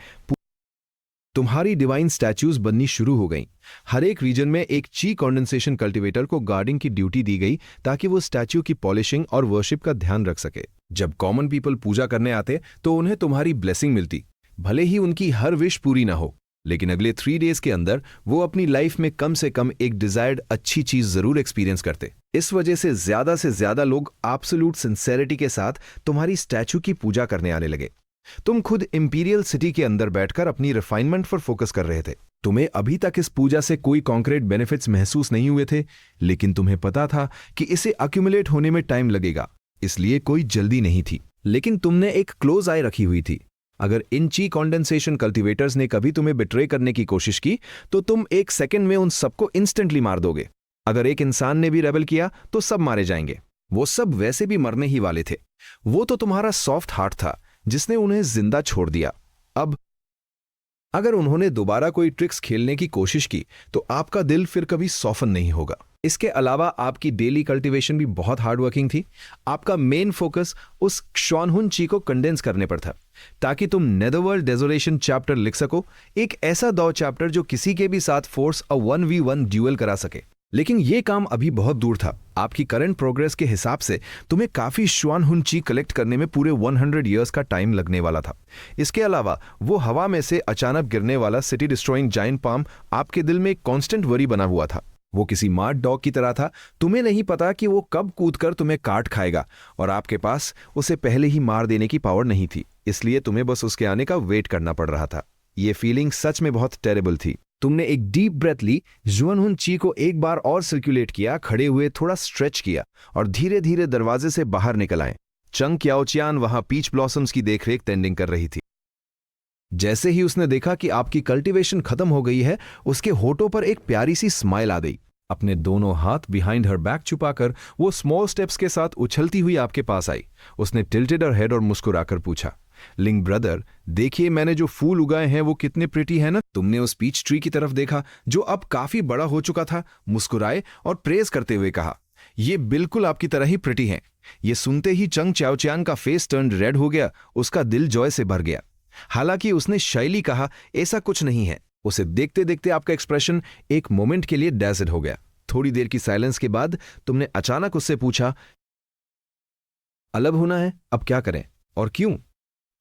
तुम्हारी डिवाइन स्टैच्यूज बननी शुरू हो गईं। हर एक रीजन में एक ची कॉन्डेंसेशन कल्टीवेटर को गार्डिंग की ड्यूटी दी गई, ताकि वो स्टैच्यू की पॉलिशिंग और वर्शिप का ध्यान रख सके। जब कॉमन पीपल पूजा करने आते तो उन्हें तुम्हारी ब्लेसिंग मिलती, भले ही उनकी हर विश पूरी ना हो। लेकिन अगले 3 डेज के अंदर वो अपनी लाइफ में कम से कम एक डिजायर्ड अच्छी चीज जरूर एक्सपीरियंस करते। इस वजह से ज्यादा लोग एब्सोल्यूट सिंसेरिटी के साथ तुम्हारी स्टैच्यू की पूजा करने आने लगे। तुम खुद इंपीरियल सिटी के अंदर बैठकर अपनी रिफाइनमेंट पर फोकस कर रहे थे। तुम्हें अभी तक इस पूजा से कोई कॉन्क्रीट बेनिफिट्स महसूस नहीं हुए थे, लेकिन तुम्हें पता था कि इसे अक्यूमुलेट होने में टाइम लगेगा, इसलिए कोई जल्दी नहीं थी। लेकिन तुमने एक क्लोज आई रखी हुई थी। अगर इन ची कॉन्डेंसेशन कल्टीवेटर्स ने कभी तुम्हें बिट्रे करने की कोशिश की तो तुम एक सेकंड में उन सबको इंस्टेंटली मार दोगे। अगर एक इंसान ने भी रेबल किया तो सब मारे जाएंगे। वो सब वैसे भी मरने ही वाले थे। वो तो तुम्हारा सॉफ्ट हार्ट था जिसने उन्हें जिंदा छोड़ दिया। अब अगर उन्होंने दोबारा कोई ट्रिक्स खेलने की कोशिश की तो आपका दिल फिर कभी सॉफन नहीं होगा। इसके अलावा आपकी डेली कल्टीवेशन भी बहुत हार्डवर्किंग थी। आपका मेन फोकस उस क्षौनहुन ची को कंडेंस करने पर था, ताकि तुम नेदरवर्ल्ड डेजोलेशन चैप्टर लिख सको, एक ऐसा दो चैप्टर जो किसी के भी साथ फोर्स अ 1v1 ड्यूएल करा सके। लेकिन ये काम अभी बहुत दूर था। आपकी करंट प्रोग्रेस के हिसाब से तुम्हें काफी श्वानहुन ची कलेक्ट करने में पूरे 100 इयर्स का टाइम लगने वाला था। इसके अलावा वो हवा में से अचानक गिरने वाला सिटी डिस्ट्रॉइंग जायंट पाम आपके दिल में एक कांस्टेंट वरी बना हुआ था। वो किसी मार्ट डॉग की तरह था। तुम्हें नहीं पता कि वो कब कूदकर तुम्हें काट खाएगा, और आपके पास उसे पहले ही मार देने की पावर नहीं थी, इसलिए तुम्हें बस उसके आने का वेट करना पड़ रहा था। ये फीलिंग सच में बहुत टेरेबल थी। तुमने एक डीप ब्रेथ ली, जुअनहुन ची को एक बार और सर्कुलेट किया, खड़े हुए थोड़ा स्ट्रेच किया और धीरे धीरे दरवाजे से बाहर निकल आए। चंग क्याओचियान वहां पीच ब्लॉसम्स की देखरेख टेंडिंग कर रही थी। जैसे ही उसने देखा कि आपकी कल्टीवेशन खत्म हो गई है, उसके होठों पर एक प्यारी सी स्माइल आ गई। अपने दोनों हाथ बिहाइंड हर बैक छुपाकर वो स्मॉल स्टेप्स के साथ उछलती हुई आपके पास आई। उसने टिल्टेड हर हेड और मुस्कुराकर पूछा, लिंग ब्रदर, देखिए मैंने जो फूल उगाए हैं वो कितने प्रिटी है ना। तुमने उस पीच ट्री की तरफ देखा जो अब काफी बड़ा हो चुका था, मुस्कुराए और प्रेज करते हुए कहा, ये बिल्कुल आपकी तरह ही प्रिटी हैं। ये सुनते ही चंग चाओचियान का फेस टर्न रेड हो गया, उसका दिल जॉय से भर गया। हालांकि उसने शाइली कहा, ऐसा कुछ नहीं है। उसे देखते देखते आपका एक्सप्रेशन एक मोमेंट के लिए डैज़ड हो गया। थोड़ी देर की साइलेंस के बाद तुमने अचानक उससे पूछा, अलग होना है, अब क्या करें और क्यों?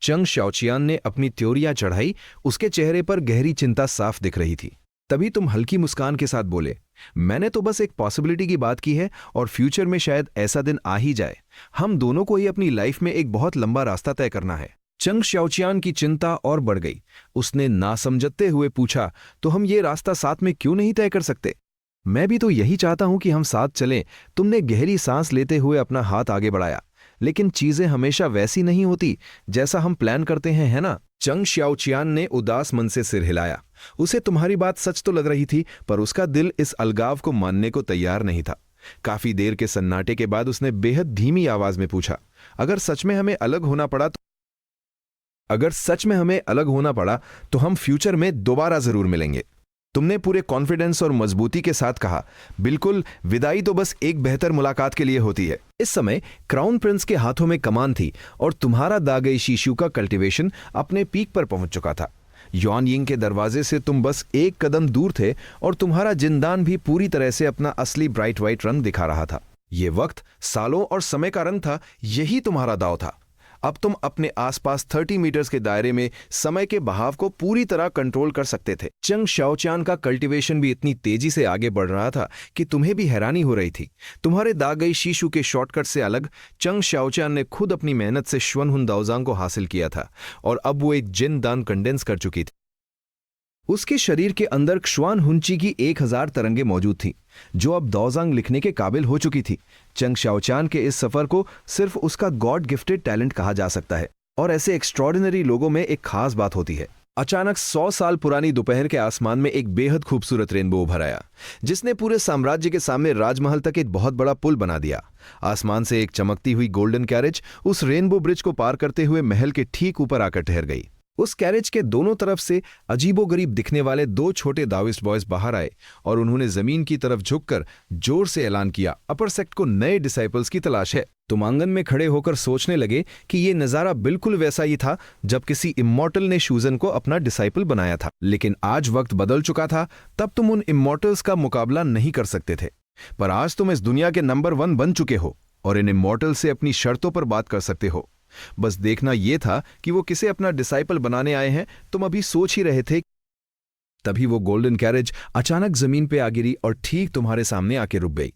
चंग शाओचियान ने अपनी त्योरियां चढ़ाई, उसके चेहरे पर गहरी चिंता साफ दिख रही थी। तभी तुम हल्की मुस्कान के साथ बोले, मैंने तो बस एक पॉसिबिलिटी की बात की है और फ्यूचर में शायद ऐसा दिन आ ही जाए। हम दोनों को ही अपनी लाइफ में एक बहुत लंबा रास्ता तय करना है। चंग शाओचियान की चिंता और बढ़ गई। उसने नासमझते हुए पूछा, तो हम ये रास्ता साथ में क्यों नहीं तय कर सकते? मैं भी तो यही चाहता हूं कि हम साथ चलें। तुमने गहरी सांस लेते हुए अपना हाथ आगे बढ़ाया। लेकिन चीजें हमेशा वैसी नहीं होती जैसा हम प्लान करते हैं, है ना? चंग शाओचियान ने उदास मन से सिर हिलाया। उसे तुम्हारी बात सच तो लग रही थी, पर उसका दिल इस अलगाव को मानने को तैयार नहीं था। काफी देर के सन्नाटे के बाद उसने बेहद धीमी आवाज में पूछा, अगर सच में हमें अलग होना पड़ा तो हम फ्यूचर में दोबारा जरूर मिलेंगे। तुमने पूरे कॉन्फिडेंस और मजबूती के साथ कहा, बिल्कुल, विदाई तो बस एक बेहतर मुलाकात के लिए होती है। इस समय क्राउन प्रिंस के हाथों में कमान थी और तुम्हारा दागई शीशु का कल्टीवेशन अपने पीक पर पहुंच चुका था। युआन यिंग के दरवाजे से तुम बस एक कदम दूर थे और तुम्हारा जिंदान भी पूरी तरह से अपना असली ब्राइट व्हाइट रंग दिखा रहा था। ये वक्त, सालों और समय का रंग था, यही तुम्हारा दांव था। अब तुम अपने आसपास 30 मीटर्स के दायरे में समय के बहाव को पूरी तरह कंट्रोल कर सकते थे। चंग शाओचियान का कल्टीवेशन भी इतनी तेजी से आगे बढ़ रहा था कि तुम्हें भी हैरानी हो रही थी। तुम्हारे दागई शीशु के शॉर्टकट से अलग चंग शाओचियान ने खुद अपनी मेहनत से श्वनहुन दाओजांग को हासिल किया था और अब वो एक जिन दान कंडेंस कर चुकी थी। उसके शरीर के अंदर क्षुआन हुंची की 1000 तरंगे मौजूद थीं, जो अब दाओजांग लिखने के काबिल हो चुकी थी। चंग शाओचियान के इस सफर को सिर्फ उसका गॉड गिफ्टेड टैलेंट कहा जा सकता है। और ऐसे एक्स्ट्रॉर्डिनरी लोगों में एक खास बात होती है। अचानक 100 साल पुरानी दोपहर के आसमान में एक बेहद खूबसूरत रेनबो उभर आया, जिसने पूरे साम्राज्य के सामने राजमहल तक एक बहुत बड़ा पुल बना दिया। आसमान से एक चमकती हुई गोल्डन कैरेज उस रेनबो ब्रिज को पार करते हुए महल के ठीक ऊपर आकर ठहर गई। उस कैरेज के दोनों तरफ से अजीबोगरीब दिखने वाले 2 छोटे दाविस्ट बॉयज बाहर आए और उन्होंने जमीन की तरफ झुककर जोर से ऐलान किया, अपर सेक्ट को नए डिसाइपल्स की तलाश है। तुम आंगन में खड़े होकर सोचने लगे कि ये नजारा बिल्कुल वैसा ही था जब किसी इमॉर्टल ने शूजन को अपना डिसाइपल बनाया था। लेकिन आज वक्त बदल चुका था। तब तुम उन इमॉर्टल्स का मुकाबला नहीं कर सकते थे, पर आज तुम इस दुनिया के नंबर 1 बन चुके हो और इन इमॉर्टल से अपनी शर्तों पर बात कर सकते हो। बस देखना यह था कि वो किसे अपना डिसाइपल बनाने आए हैं। तुम अभी सोच ही रहे थे, तभी वो गोल्डन कैरेज अचानक जमीन पे आ गिरी और ठीक तुम्हारे सामने आके रुक गई।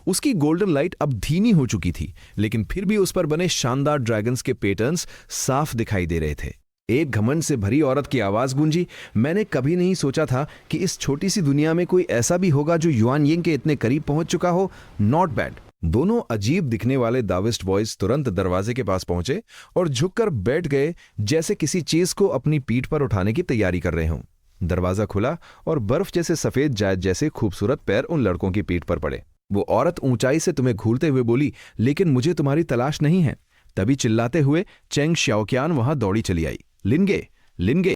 उसकी गोल्डन लाइट अब धीमी हो चुकी थी, लेकिन फिर भी उस पर बने शानदार ड्रैगन्स के पैटर्न्स साफ दिखाई दे रहे थे। एक घमंड से भरी औरत की आवाज गूंजी, मैंने कभी नहीं सोचा था कि इस छोटी सी दुनिया में कोई ऐसा भी होगा जो युआन यिंग के इतने करीब पहुंच चुका हो। Not bad. दोनों अजीब दिखने वाले दाविस्ट बॉयज तुरंत दरवाजे के पास पहुंचे और झुककर बैठ गए, जैसे किसी चीज को अपनी पीठ पर उठाने की तैयारी कर रहे हों। दरवाजा खुला और बर्फ जैसे सफेद जायद जैसे खूबसूरत पैर उन लड़कों की पीठ पर पड़े। वो औरत ऊंचाई से तुम्हें घूरते हुए बोली, लेकिन मुझे तुम्हारी तलाश नहीं है। तभी चिल्लाते हुए चेंग शाओकियान वहां दौड़ी चली आई। लिनगे, लिनगे।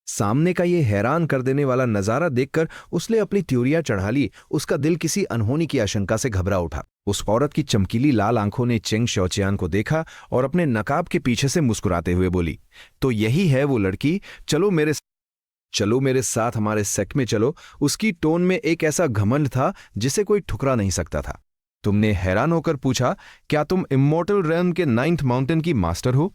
सामने का ये हैरान कर देने वाला नजारा देखकर उसने अपनी त्योरियां चढ़ा ली। उसका दिल किसी अनहोनी की आशंका से घबरा उठा। उस औरत की चमकीली लाल आंखों ने चेंग शाओचियान को देखा और अपने नकाब के पीछे से मुस्कुराते हुए बोली, तो यही है वो लड़की, चलो मेरे साथ हमारे सेक्ट में चलो। उसकी टोन में एक ऐसा घमंड था जिसे कोई ठुकरा नहीं सकता था। तुमने हैरान होकर पूछा, क्या तुम इमॉर्टल रेल्म के 9th माउंटेन की मास्टर हो?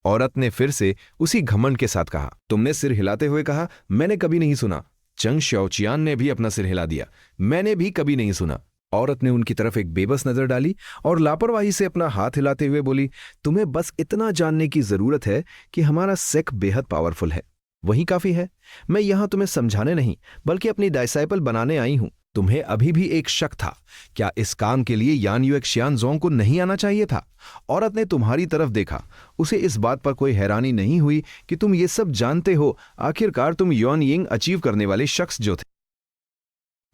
औरत ने फिर से उसी घमंड के साथ कहा। तुमने सिर हिलाते हुए कहा, मैंने कभी नहीं सुना। चंग शाओचियान ने भी अपना सिर हिला दिया, मैंने भी कभी नहीं सुना। औरत ने उनकी तरफ एक बेबस नजर डाली और लापरवाही से अपना हाथ हिलाते हुए बोली, तुम्हें बस इतना जानने की जरूरत है कि हमारा सेक्ट बेहद पावरफुल है, वही काफी है। मैं यहां तुम्हें समझाने नहीं बल्कि अपनी डिसाइपल बनाने आई हूं। तुम्हें अभी भी एक शक था, क्या इस काम के लिए यान युएक शियानजोंग को नहीं आना चाहिए था? औरत ने तुम्हारी तरफ देखा। उसे इस बात पर कोई हैरानी नहीं हुई कि तुम ये सब जानते हो। आखिरकार तुम युआन यिंग अचीव करने वाले शख्स जो थे।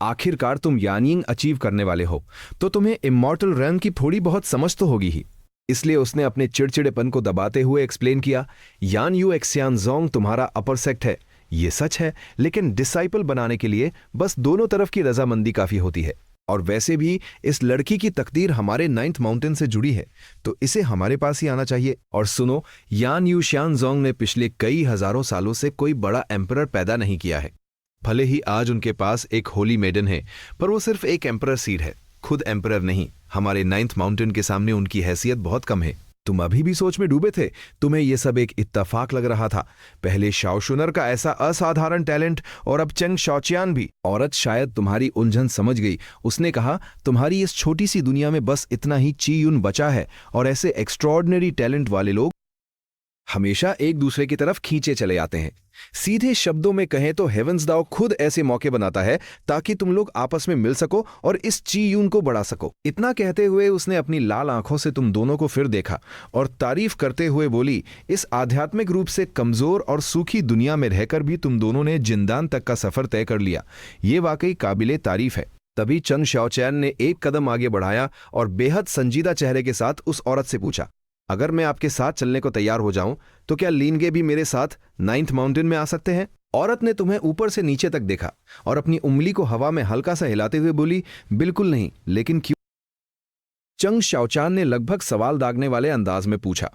आखिरकार तुम यानिंग अचीव करने वाले हो, तो तुम्हें इमॉर्टल रन की थोड़ी बहुत समझ तो होगी ही। इसलिए उसने अपने चिड़चिड़ेपन को दबाते हुए एक्सप्लेन किया, यान यू एक्सियानजोंग तुम्हारा अपर सेक्ट है, ये सच है, लेकिन डिसाइपल बनाने के लिए बस दोनों तरफ की रजामंदी काफी होती है। और वैसे भी इस लड़की की तकदीर हमारे 9th माउंटेन से जुड़ी है, तो इसे हमारे पास ही आना चाहिए। और सुनो, यान यू श्यानजोंग ने पिछले कई हजारों सालों से कोई बड़ा एम्परर पैदा नहीं किया है। भले ही आज उनके पास एक होली मेडन है, पर वो सिर्फ एक एम्परर सीड है, खुद एम्परर नहीं। हमारे 9th माउंटेन के सामने उनकी हैसियत बहुत कम है। तुम अभी भी सोच में डूबे थे, तुम्हें यह सब एक इत्तफाक लग रहा था। पहले शाओशुनर का ऐसा असाधारण टैलेंट और अब चेंग शाओचियान भी। औरत शायद तुम्हारी उलझन समझ गई। उसने कहा, तुम्हारी इस छोटी सी दुनिया में बस इतना ही ची यून बचा है, और ऐसे एक्स्ट्रॉर्डिनरी टैलेंट वाले लोग हमेशा एक दूसरे की तरफ खींचे चले आते हैं। सीधे शब्दों में कहें तो हेवंस दाओ खुद ऐसे मौके बनाता है ताकि तुम लोग आपस में मिल सको और इस ची यून को बढ़ा सको। इतना कहते हुए उसने अपनी लाल आंखों से तुम दोनों को फिर देखा और तारीफ करते हुए बोली, इस आध्यात्मिक रूप से कमजोर और सूखी दुनिया में रहकर भी तुम दोनों ने जिंदान तक का सफर तय कर लिया। ये वाकई काबिले तारीफ है। तभी चंग शाओचैन ने एक कदम आगे बढ़ाया और बेहद संजीदा चेहरे के साथ उस औरत से पूछा, अगर मैं आपके साथ चलने को तैयार हो जाऊं तो क्या लीनगे भी मेरे साथ 9th माउंटेन में आ सकते हैं? औरत ने तुम्हें ऊपर से नीचे तक देखा और अपनी उंगली को हवा में हल्का सा हिलाते हुए बोली, बिल्कुल नहीं, लेकिन क्यों? चंग शाओचान ने लगभग सवाल दागने वाले अंदाज में पूछा।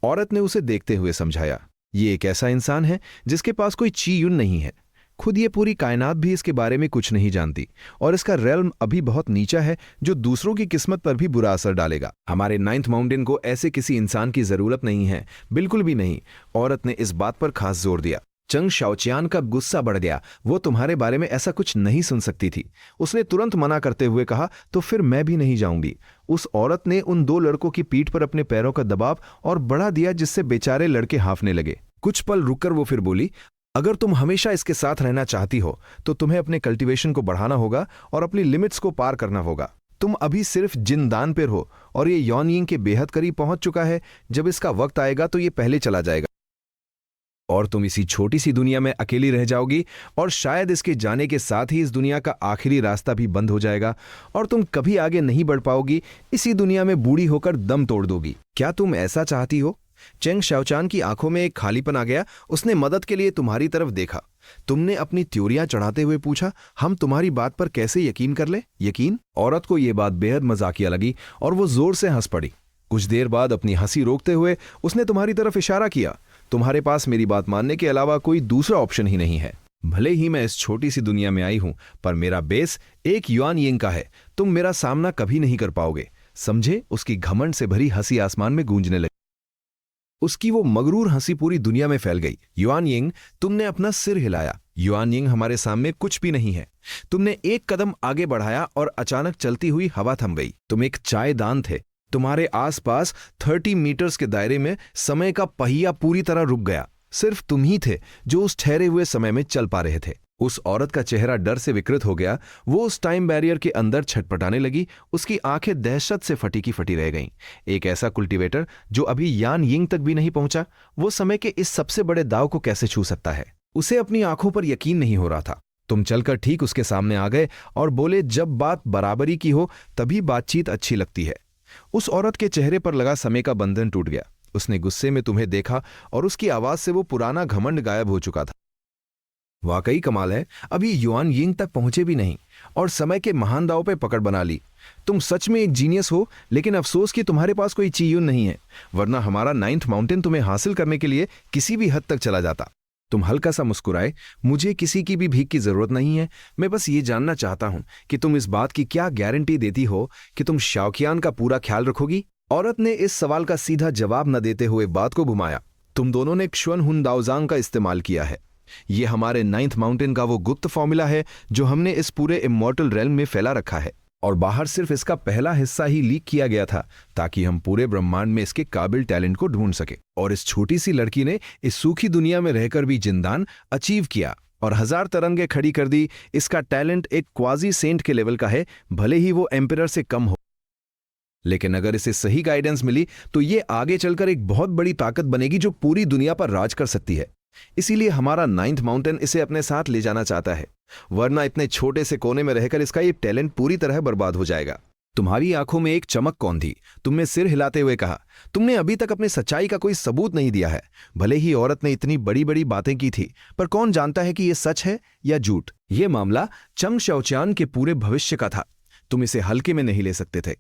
औरत ने उसे देखते हुए समझाया, ये एक ऐसा इंसान है जिसके पास कोई ची यून नहीं है। खुद ये पूरी कायनात भी इसके बारे में कुछ नहीं जानती और इसका रेल्म अभी बहुत नीचा है जो दूसरों की किस्मत पर भी बुरा असर डालेगा। हमारे 9th माउंटेन को ऐसे किसी इंसान की जरूरत नहीं है, बिल्कुल भी नहीं। औरत ने इस बात पर खास जोर दिया। चंग शाओचियान का गुस्सा बढ़ गया। वो तुम्हारे बारे में ऐसा कुछ नहीं सुन सकती थी। उसने तुरंत मना करते हुए कहा, तो फिर मैं भी नहीं जाऊंगी। उस औरत ने उन दो लड़कों की पीठ पर अपने पैरों का दबाव और बढ़ा दिया जिससे बेचारे लड़के हांफने लगे। कुछ पल रुककर वो फिर बोली, अगर तुम हमेशा इसके साथ रहना चाहती हो तो तुम्हें अपने कल्टीवेशन को बढ़ाना होगा और अपनी लिमिट्स को पार करना होगा। तुम अभी सिर्फ जिनदान पर हो और ये यानिंग के बेहद करीब पहुंच चुका है। जब इसका वक्त आएगा तो ये पहले चला जाएगा और तुम इसी छोटी सी दुनिया में अकेली रह जाओगी और शायद इसके जाने के साथ ही इस दुनिया का आखिरी रास्ता भी बंद हो जाएगा और तुम कभी आगे नहीं बढ़ पाओगी। इसी दुनिया में बूढ़ी होकर दम तोड़ दोगी। क्या तुम ऐसा चाहती हो? चेंग शाओचान की आंखों में एक खालीपन आ गया। उसने मदद के लिए तुम्हारी तरफ देखा। तुमने अपनी थ्योरियां चढ़ाते हुए पूछा, हम तुम्हारी बात पर कैसे यकीन कर ले? यकीन? औरत को यह बात बेहद मजाकिया लगी और वो जोर से हंस पड़ी। कुछ देर बाद अपनी हंसी रोकते हुए उसने तुम्हारी तरफ इशारा किया, तुम्हारे पास मेरी बात मानने के अलावा कोई दूसरा ऑप्शन ही नहीं है। भले ही मैं इस छोटी सी दुनिया में आई हूं, पर मेरा बेस एक यानिंग का है। तुम मेरा सामना कभी नहीं कर पाओगे, समझे? उसकी घमंड से भरी हंसी आसमान में गूंजने लगी। उसकी वो मगरूर हंसी पूरी दुनिया में फैल गई। यानिंग, तुमने अपना सिर हिलाया। यानिंग, हमारे सामने कुछ भी नहीं है। तुमने एक कदम आगे बढ़ाया और अचानक चलती हुई हवा थम गई। तुम एक चायदान थे। तुम्हारे आसपास 30 मीटर्स के दायरे में समय का पहिया पूरी तरह रुक गया। सिर्फ तुम ही थे जो उस ठहरे हुए समय में चल पा रहे थे। उस औरत का चेहरा डर से विकृत हो गया। वो उस टाइम बैरियर के अंदर छटपटाने लगी। उसकी आंखें दहशत से फटी की फटी रह गईं। एक ऐसा कल्टीवेटर जो अभी यानिंग तक भी नहीं पहुंचा, वो समय के इस सबसे बड़े दाव को कैसे छू सकता है? उसे अपनी आंखों पर यकीन नहीं हो रहा था। तुम चलकर ठीक उसके सामने आ गए और बोले, जब बात बराबरी की हो तभी बातचीत अच्छी लगती है। उस औरत के चेहरे पर लगा समय का बंधन टूट गया। उसने गुस्से में तुम्हें देखा और उसकी आवाज से वो पुराना घमंड गायब हो चुका था। वाकई कमाल है, अभी यानिंग तक पहुंचे भी नहीं और समय के महान दाव पे पकड़ बना ली। तुम सच में एक जीनियस हो, लेकिन अफसोस कि तुम्हारे पास कोई चीयून नहीं है, वरना हमारा 9th माउंटेन तुम्हें हासिल करने के लिए किसी भी हद तक चला जाता। तुम हल्का सा मुस्कुराए। मुझे किसी की भी भीख की जरूरत नहीं है। मैं बस ये जानना चाहता हूं कि तुम इस बात की क्या गारंटी देती हो कि तुम शाओकियान का पूरा ख्याल रखोगी? औरत ने इस सवाल का सीधा जवाब न देते हुए बात को घुमाया। तुम दोनों ने क्षुन हुन दाओजांग का इस्तेमाल किया है। ये हमारे 9th माउंटेन का वो गुप्त फॉर्मूला है जो हमने इस पूरे इमॉर्टल रेल्म में फैला रखा है और बाहर सिर्फ इसका पहला हिस्सा ही लीक किया गया था ताकि हम पूरे ब्रह्मांड में इसके काबिल टैलेंट को ढूंढ सके। और इस छोटी सी लड़की ने इस सूखी दुनिया में रहकर भी जिंदान अचीव किया और 1000 तरंगे खड़ी कर दी। इसका टैलेंट एक क्वाजी सेंट के लेवल का है, भले ही वो एम्परर से कम हो, लेकिन अगर इसे सही गाइडेंस मिली तो ये आगे चलकर एक बहुत बड़ी ताकत बनेगी जो पूरी दुनिया पर राज कर सकती है। इसीलिए हमारा नाइन्थ माउंटेन इसे अपने साथ ले जाना चाहता है, वरना इतने छोटे से कोने में रहकर इसका ये टैलेंट पूरी तरह बर्बाद हो जाएगा। तुम्हारी आंखों में एक चमक कौन थी? तुमने सिर हिलाते हुए कहा। तुमने अभी तक अपनी सच्चाई का कोई सबूत नहीं दिया है। भले ही औरत ने इतनी बड़ी बड़ी बातें की थी, पर कौन जानता है कि यह सच है या झूठ। यह मामला चंग शाओचियान के पूरे भविष्य का था। तुम इसे हल्के में नहीं ले सकते थे।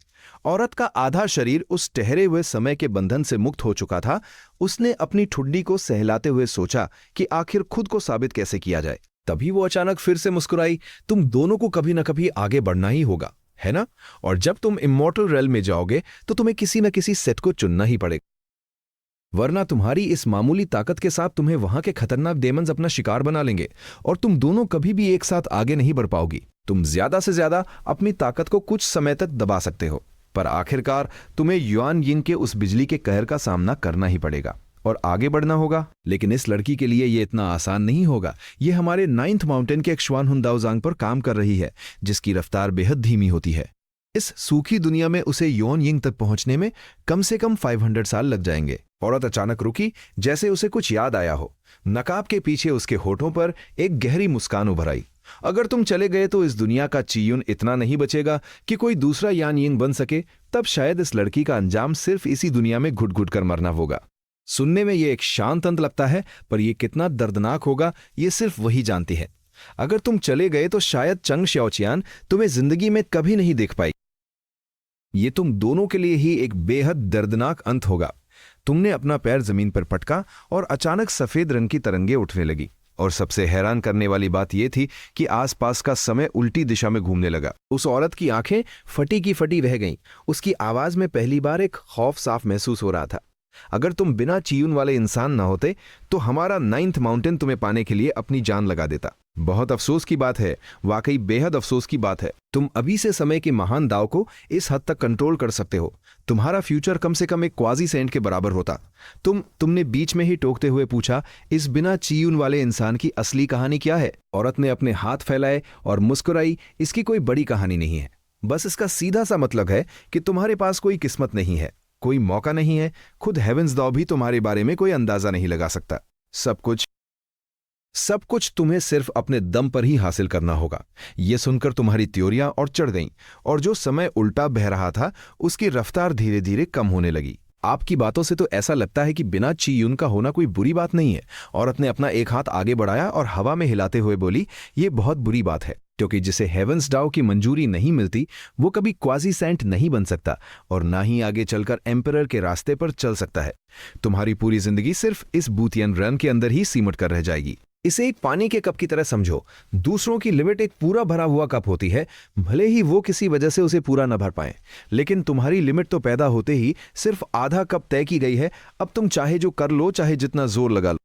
औरत का आधा शरीर उस ठहरे हुए समय के बंधन से मुक्त हो चुका था। उसने अपनी ठुड्डी को सहलाते हुए सोचा कि आखिर खुद को साबित कैसे किया जाए। तभी वो अचानक फिर से मुस्कुराई। तुम दोनों को कभी न कभी आगे बढ़ना ही होगा, है ना? और जब तुम इमॉर्टल रेल में जाओगे तो तुम्हें किसी न किसी सेट को चुनना ही पड़ेगा, वरना तुम्हारी इस मामूली ताकत के साथ तुम्हें वहां के खतरनाक डेमन्स अपना शिकार बना लेंगे और तुम दोनों कभी भी एक साथ आगे नहीं बढ़ पाओगी। तुम ज्यादा से ज्यादा अपनी ताकत को कुछ समय तक दबा सकते हो, पर आखिरकार तुम्हें युआन यिंग के उस बिजली के कहर का सामना करना ही पड़ेगा और आगे बढ़ना होगा। लेकिन इस लड़की के लिए यह इतना आसान नहीं होगा। यह हमारे नाइन्थ माउंटेन के एक्शवान हुंदाओजांग पर काम कर रही है, जिसकी रफ्तार बेहद धीमी होती है। इस सूखी दुनिया में उसे युआन यिंग तक पहुंचने में कम से कम 500 साल लग जाएंगे। औरत अचानक रुकी, जैसे उसे कुछ याद आया हो। नकाब के पीछे उसके होठों पर एक गहरी मुस्कान उभर आई। अगर तुम चले गए तो इस दुनिया का चीयुन इतना नहीं बचेगा कि कोई दूसरा यान यिंग बन सके। तब शायद इस लड़की का अंजाम सिर्फ इसी दुनिया में घुट घुट कर मरना होगा। सुनने में ये एक शांत अंत लगता है, पर यह कितना दर्दनाक होगा ये सिर्फ वही जानती है। अगर तुम चले गए तो शायद चंग शाओचियान तुम्हें जिंदगी में कभी नहीं देख पाई। ये तुम दोनों के लिए ही एक बेहद दर्दनाक अंत होगा। तुमने अपना पैर जमीन पर पटका और अचानक सफेद रंग की तरंगे उठने लगी। और सबसे हैरान करने वाली बात यह थी कि आसपास का समय उल्टी दिशा में घूमने लगा। उस औरत की आंखें फटी की फटी रह गईं। उसकी आवाज में पहली बार एक खौफ साफ महसूस हो रहा था। अगर तुम बिना चीयुन वाले इंसान न होते तो हमारा नाइन्थ माउंटेन तुम्हें पाने के लिए अपनी जान लगा देता। बहुत अफसोस की बात है, वाकई बेहद अफसोस की बात है। तुम अभी से समय के महान दाव को इस हद तक कंट्रोल कर सकते हो। तुम्हारा फ्यूचर कम से कम एक क्वाजी सेंट के बराबर होता। तुमने बीच में ही टोकते हुए पूछा, इस बिना चीयुन वाले इंसान की असली कहानी क्या है? औरत ने अपने हाथ फैलाए और मुस्कुराई। इसकी कोई बड़ी कहानी नहीं है, बस इसका सीधा सा मतलब है कि तुम्हारे पास कोई किस्मत नहीं है, कोई मौका नहीं है। खुद हेवेंस दाव भी तुम्हारे बारे में कोई अंदाजा नहीं लगा सकता। सब कुछ तुम्हें सिर्फ अपने दम पर ही हासिल करना होगा। यह सुनकर तुम्हारी त्योरियां और चढ़ गईं, और जो समय उल्टा बह रहा था उसकी रफ्तार धीरे धीरे कम होने लगी। आपकी बातों से तो ऐसा लगता है कि बिना चीयुन का होना कोई बुरी बात नहीं है। औरत ने अपना एक हाथ आगे बढ़ाया और हवा में हिलाते हुए बोली, यह बहुत बुरी बात है, क्योंकि जिसे हेवेंस डाओ की मंजूरी नहीं मिलती वो कभी क्वाजी सेंट नहीं बन सकता और ना ही आगे चलकर एम्परर के रास्ते पर चल सकता है। तुम्हारी पूरी जिंदगी सिर्फ इस बूतियन रन के अंदर ही सिमट कर रह जाएगी। इसे एक पानी के कप की तरह समझो। दूसरों की लिमिट एक पूरा भरा हुआ कप होती है, भले ही वो किसी वजह से उसे पूरा न भर पाए, लेकिन तुम्हारी लिमिट तो पैदा होते ही सिर्फ आधा कप तय की गई है। अब तुम चाहे जो कर लो, चाहे जितना जोर लगा लो,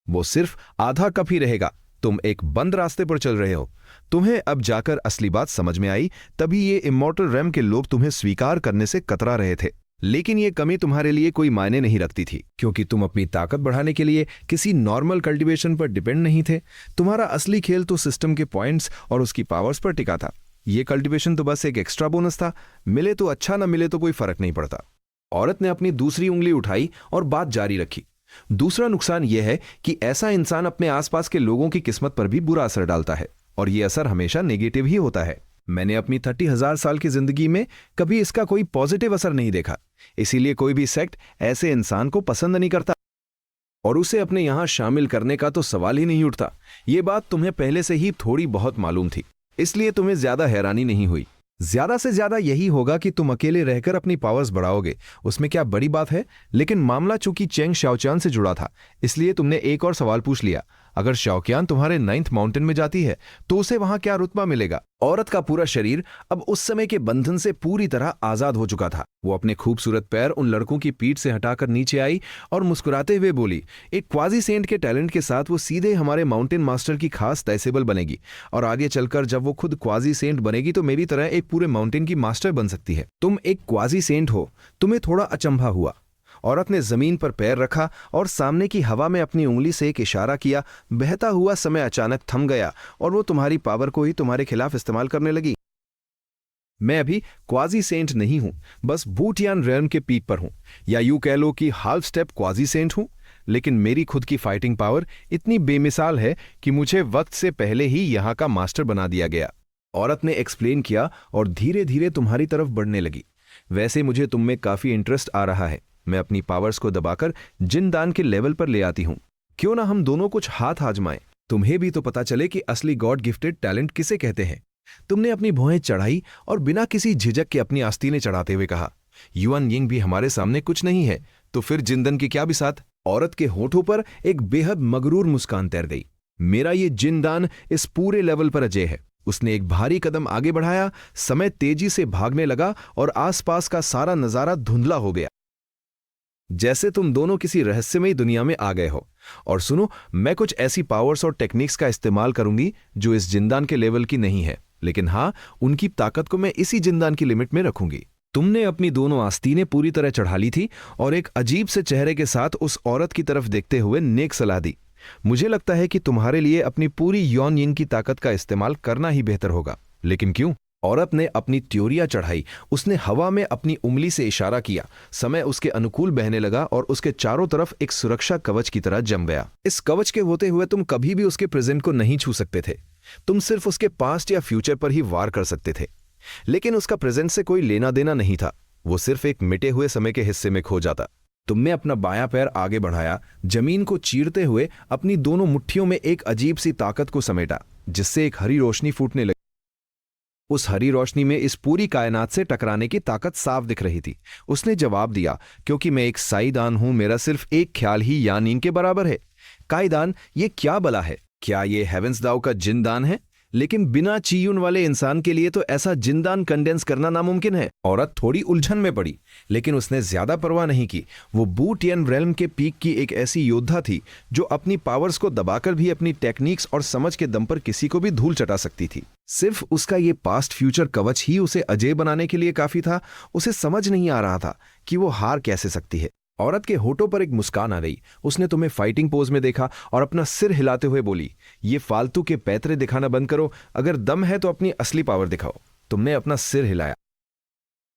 वो सिर्फ आधा कप ही रहेगा। तुम एक बंद रास्ते पर चल रहे हो। तुम्हें अब जाकर असली बात समझ में आई। तभी ये इमॉर्टल रेम के लोग तुम्हें स्वीकार करने से कतरा रहे थे, लेकिन ये कमी तुम्हारे लिए कोई मायने नहीं रखती थी, क्योंकि तुम अपनी ताकत बढ़ाने के लिए किसी नॉर्मल कल्टीवेशन पर डिपेंड नहीं थे। तुम्हारा असली खेल तो सिस्टम के पॉइंट्स और उसकी पावर्स पर टिका था। ये कल्टीवेशन तो बस एक एक्स्ट्रा बोनस था। मिले तो अच्छा, न मिले तो कोई फर्क नहीं पड़ता। औरत ने अपनी दूसरी उंगली उठाई और बात जारी रखी। दूसरा नुकसान यह है कि ऐसा इंसान अपने आसपास के लोगों की किस्मत पर भी बुरा असर डालता है, और यह असर हमेशा नेगेटिव ही होता है। मैंने अपनी 30,000 साल की जिंदगी में कभी इसका कोई पॉजिटिव असर नहीं देखा। इसीलिए कोई भी सेक्ट ऐसे इंसान को पसंद नहीं करता और उसे अपने यहां शामिल करने का तो सवाल ही नहीं उठता। यह बात तुम्हें पहले से ही थोड़ी बहुत मालूम थी, इसलिए तुम्हें ज्यादा हैरानी नहीं हुई। ज्यादा से ज्यादा यही होगा कि तुम अकेले रहकर अपनी पावर्स बढ़ाओगे, उसमें क्या बड़ी बात है। लेकिन मामला चूंकि चेंग शाओचियान से जुड़ा था, इसलिए तुमने एक और सवाल पूछ लिया। अगर शाओकियान तुम्हारे 9th माउंटेन में जाती है तो उसे वहां क्या रुतबा मिलेगा? औरत का पूरा शरीर अब उस समय के बंधन से पूरी तरह आजाद हो चुका था। वो अपने खूबसूरत पैर उन लड़कों की पीठ से हटाकर नीचे आई और मुस्कुराते हुए बोली, एक क्वाजी सेंट के टैलेंट के साथ वो सीधे हमारे माउंटेन मास्टर की खास तैसेबल बनेगी, और आगे चलकर जब वो खुद क्वाजी सेंट बनेगी तो मेरी तरह एक पूरे माउंटेन की मास्टर बन सकती है। तुम एक क्वाजी सेंट हो। तुम्हें थोड़ा अचंभा हुआ। औरत ने जमीन पर पैर रखा और सामने की हवा में अपनी उंगली से एक इशारा किया। बहता हुआ समय अचानक थम गया और वो तुम्हारी पावर को ही तुम्हारे खिलाफ इस्तेमाल करने लगी। मैं अभी क्वाजी सेंट नहीं हूं, बस बूटियान रेल्म के पीक पर हूं, या यूं कह लो कि हाफ स्टेप क्वाजी सेंट हूं। लेकिन मेरी खुद की फाइटिंग पावर इतनी बेमिसाल है कि मुझे वक्त से पहले ही यहाँ का मास्टर बना दिया गया। औरत ने एक्सप्लेन किया और धीरे धीरे तुम्हारी तरफ बढ़ने लगी। वैसे मुझे तुम में काफी इंटरेस्ट आ रहा है। मैं अपनी पावर्स को दबाकर जिनदान के लेवल पर ले आती हूँ। क्यों ना हम दोनों कुछ हाथ आजमाएं। तुम्हें भी तो पता चले कि असली गॉड गिफ्टेड टैलेंट किसे कहते हैं। तुमने अपनी भौहें चढ़ाई और बिना किसी झिझक के अपनी आस्तीनें चढ़ाते हुए कहा, युआन यिंग भी हमारे सामने कुछ नहीं है, तो फिर जिंदन की क्या बिसात। औरत के होठों पर एक बेहद मगरूर मुस्कान तैर गई। मेरा ये जिनदान इस पूरे लेवल पर अजय है। उसने एक भारी कदम आगे बढ़ाया। समय तेजी से भागने लगा और आसपास का सारा नजारा धुंधला हो गया, जैसे तुम दोनों किसी रहस्यमयी दुनिया में आ गए हो। और सुनो, मैं कुछ ऐसी पावर्स और टेक्निक्स का इस्तेमाल करूंगी जो इस जिंदान के लेवल की नहीं है, लेकिन हाँ, उनकी ताकत को मैं इसी जिंदान की लिमिट में रखूंगी। तुमने अपनी दोनों आस्तीनें पूरी तरह चढ़ा ली थी और एक अजीब से चेहरे के साथ उस औरत की तरफ देखते हुए नेक सलाह दी। मुझे लगता है कि तुम्हारे लिए अपनी पूरी युआन यिंग की ताकत का इस्तेमाल करना ही बेहतर होगा। लेकिन क्यों? औरत ने अपनी त्योरियां चढ़ाई। उसने हवा में अपनी उंगली से इशारा किया। समय उसके अनुकूल बहने लगा और उसके चारों तरफ एक सुरक्षा कवच की तरह जम गया। इस कवच के होते हुए तुम कभी भी उसके प्रेजेंट को नहीं छू सकते थे। तुम सिर्फ उसके पास्ट या फ्यूचर पर ही वार कर सकते थे, लेकिन उसका प्रेजेंट से कोई लेना देना नहीं था। वो सिर्फ एक मिटे हुए समय के हिस्से में खो जाता। तुमने अपना बायां पैर आगे बढ़ाया, जमीन को चीरते हुए अपनी दोनों मुट्ठियों में एक अजीब सी ताकत को समेटा, जिससे एक हरी रोशनी फूटने लगी। उस हरी रोशनी में इस पूरी कायनात से टकराने की ताकत साफ दिख रही थी। उसने जवाब दिया, क्योंकि मैं एक साईदान हूं, मेरा सिर्फ एक ख्याल ही युआन यिंग के बराबर है। काईदान, ये क्या बला है? क्या ये हेवेंस दाओ का जिनदान है? लेकिन बिना चीयून वाले इंसान के लिए तो ऐसा जिनदान कंडेंस करना नामुमकिन है। औरत थोड़ी उलझन में पड़ी, लेकिन उसने ज्यादा परवाह नहीं की। वो बू टियन रेल्म के पीक की एक ऐसी योद्धा थी जो अपनी पावर्स को दबाकर भी अपनी टेक्निक्स और समझ के दम पर किसी को भी धूल चटा सकती थी। सिर्फ उसका ये पास्ट फ्यूचर कवच ही उसे अजय बनाने के लिए काफी था। उसे समझ नहीं आ रहा था कि वो हार कैसे सकती है। औरत के होठों पर एक मुस्कान आ गई। उसने तुम्हें फाइटिंग पोज में देखा और अपना सिर हिलाते हुए बोली, ये फालतू के पैतरे दिखाना बंद करो। अगर दम है तो अपनी असली पावर दिखाओ। तुमने अपना सिर हिलाया।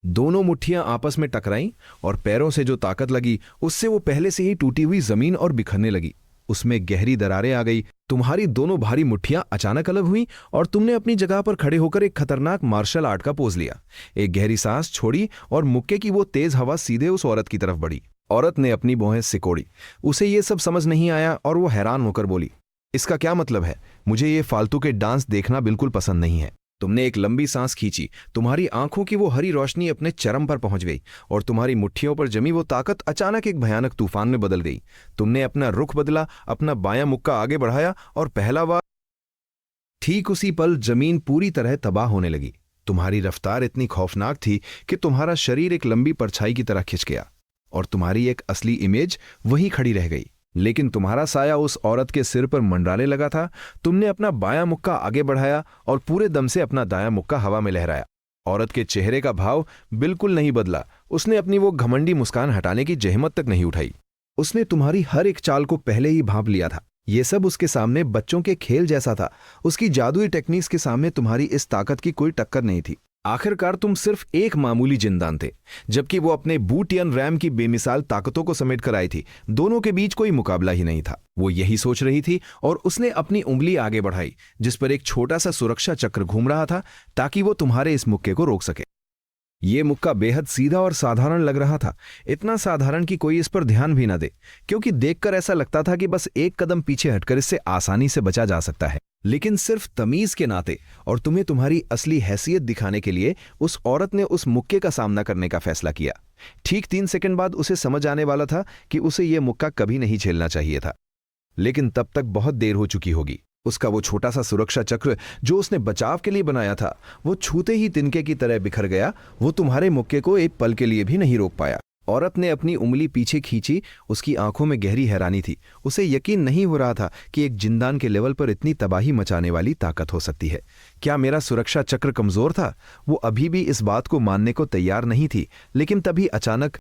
दोनों मुट्ठियां आपस में टकराईं और पैरों से जो ताकत लगी उससे वो पहले से ही टूटी हुई जमीन और बिखरने लगी। उसमें गहरी दरारें आ गई। तुम्हारी दोनों भारी मुट्ठियां अचानक अलग हुई और तुमने अपनी जगह पर खड़े होकर एक खतरनाक मार्शल आर्ट का पोज लिया। एक गहरी सांस छोड़ी और मुक्के की वो तेज हवा सीधे उस औरत की तरफ बढ़ी। औरत ने अपनी भौहें सिकोड़ी। उसे ये सब समझ नहीं आया और वो हैरान होकर बोली, इसका क्या मतलब है? मुझे ये फालतू के डांस देखना बिल्कुल पसंद नहीं है। तुमने एक लंबी सांस खींची। तुम्हारी आंखों की वो हरी रोशनी अपने चरम पर पहुंच गई और तुम्हारी मुट्ठियों पर जमी वो ताकत अचानक एक भयानक तूफान में बदल गई। तुमने अपना रुख बदला, अपना बायां मुक्का आगे बढ़ाया और पहला वार। ठीक उसी पल जमीन पूरी तरह तबाह होने लगी। तुम्हारी रफ्तार इतनी खौफनाक थी कि तुम्हारा शरीर एक लंबी परछाई की तरह खिंच गया और तुम्हारी एक असली इमेज वहीं खड़ी रह गई, लेकिन तुम्हारा साया उस औरत के सिर पर मंडराने लगा था। तुमने अपना बायां मुक्का आगे बढ़ाया और पूरे दम से अपना दायां मुक्का हवा में लहराया। औरत के चेहरे का भाव बिल्कुल नहीं बदला। उसने अपनी वो घमंडी मुस्कान हटाने की जहमत तक नहीं उठाई। उसने तुम्हारी हर एक चाल को पहले ही भांप लिया था। ये सब उसके सामने बच्चों के खेल जैसा था। उसकी जादुई टेक्निक्स के सामने तुम्हारी इस ताकत की कोई टक्कर नहीं थी। आखिरकार तुम सिर्फ एक मामूली जिनदान थे, जबकि वो अपने बू टियन रैम की बेमिसाल ताकतों को समेट कर आई थी। दोनों के बीच कोई मुकाबला ही नहीं था। वो यही सोच रही थी और उसने अपनी उंगली आगे बढ़ाई, जिस पर एक छोटा सा सुरक्षा चक्र घूम रहा था, ताकि वो तुम्हारे इस मुक्के को रोक सके। ये मुक्का बेहद सीधा और साधारण लग रहा था, इतना साधारण कि कोई इस पर ध्यान भी न दे, क्योंकि देखकर ऐसा लगता था कि बस एक कदम पीछे हटकर इससे आसानी से बचा जा सकता है। लेकिन सिर्फ तमीज के नाते और तुम्हें तुम्हारी असली हैसियत दिखाने के लिए उस औरत ने उस मुक्के का सामना करने का फैसला किया। ठीक 3 सेकंड बाद उसे समझ आने वाला था कि उसे यह मुक्का कभी नहीं झेलना चाहिए था, लेकिन तब तक बहुत देर हो चुकी होगी। उसका वो छोटा सा सुरक्षा चक्र जो उसने बचाव के लिए बनाया था, वो छूते ही तिनके की तरह बिखर गया। वो तुम्हारे मुक्के को एक पल के लिए भी नहीं रोक पाया। औरत ने अपनी उंगली पीछे खींची। उसकी आंखों में गहरी हैरानी थी। उसे यकीन नहीं हो रहा था कि एक जिंदान के लेवल पर इतनी तबाही मचाने वाली ताकत हो सकती है। क्या मेरा सुरक्षा चक्र कमजोर था? वो अभी भी इस बात को मानने को तैयार नहीं थी, लेकिन तभी अचानक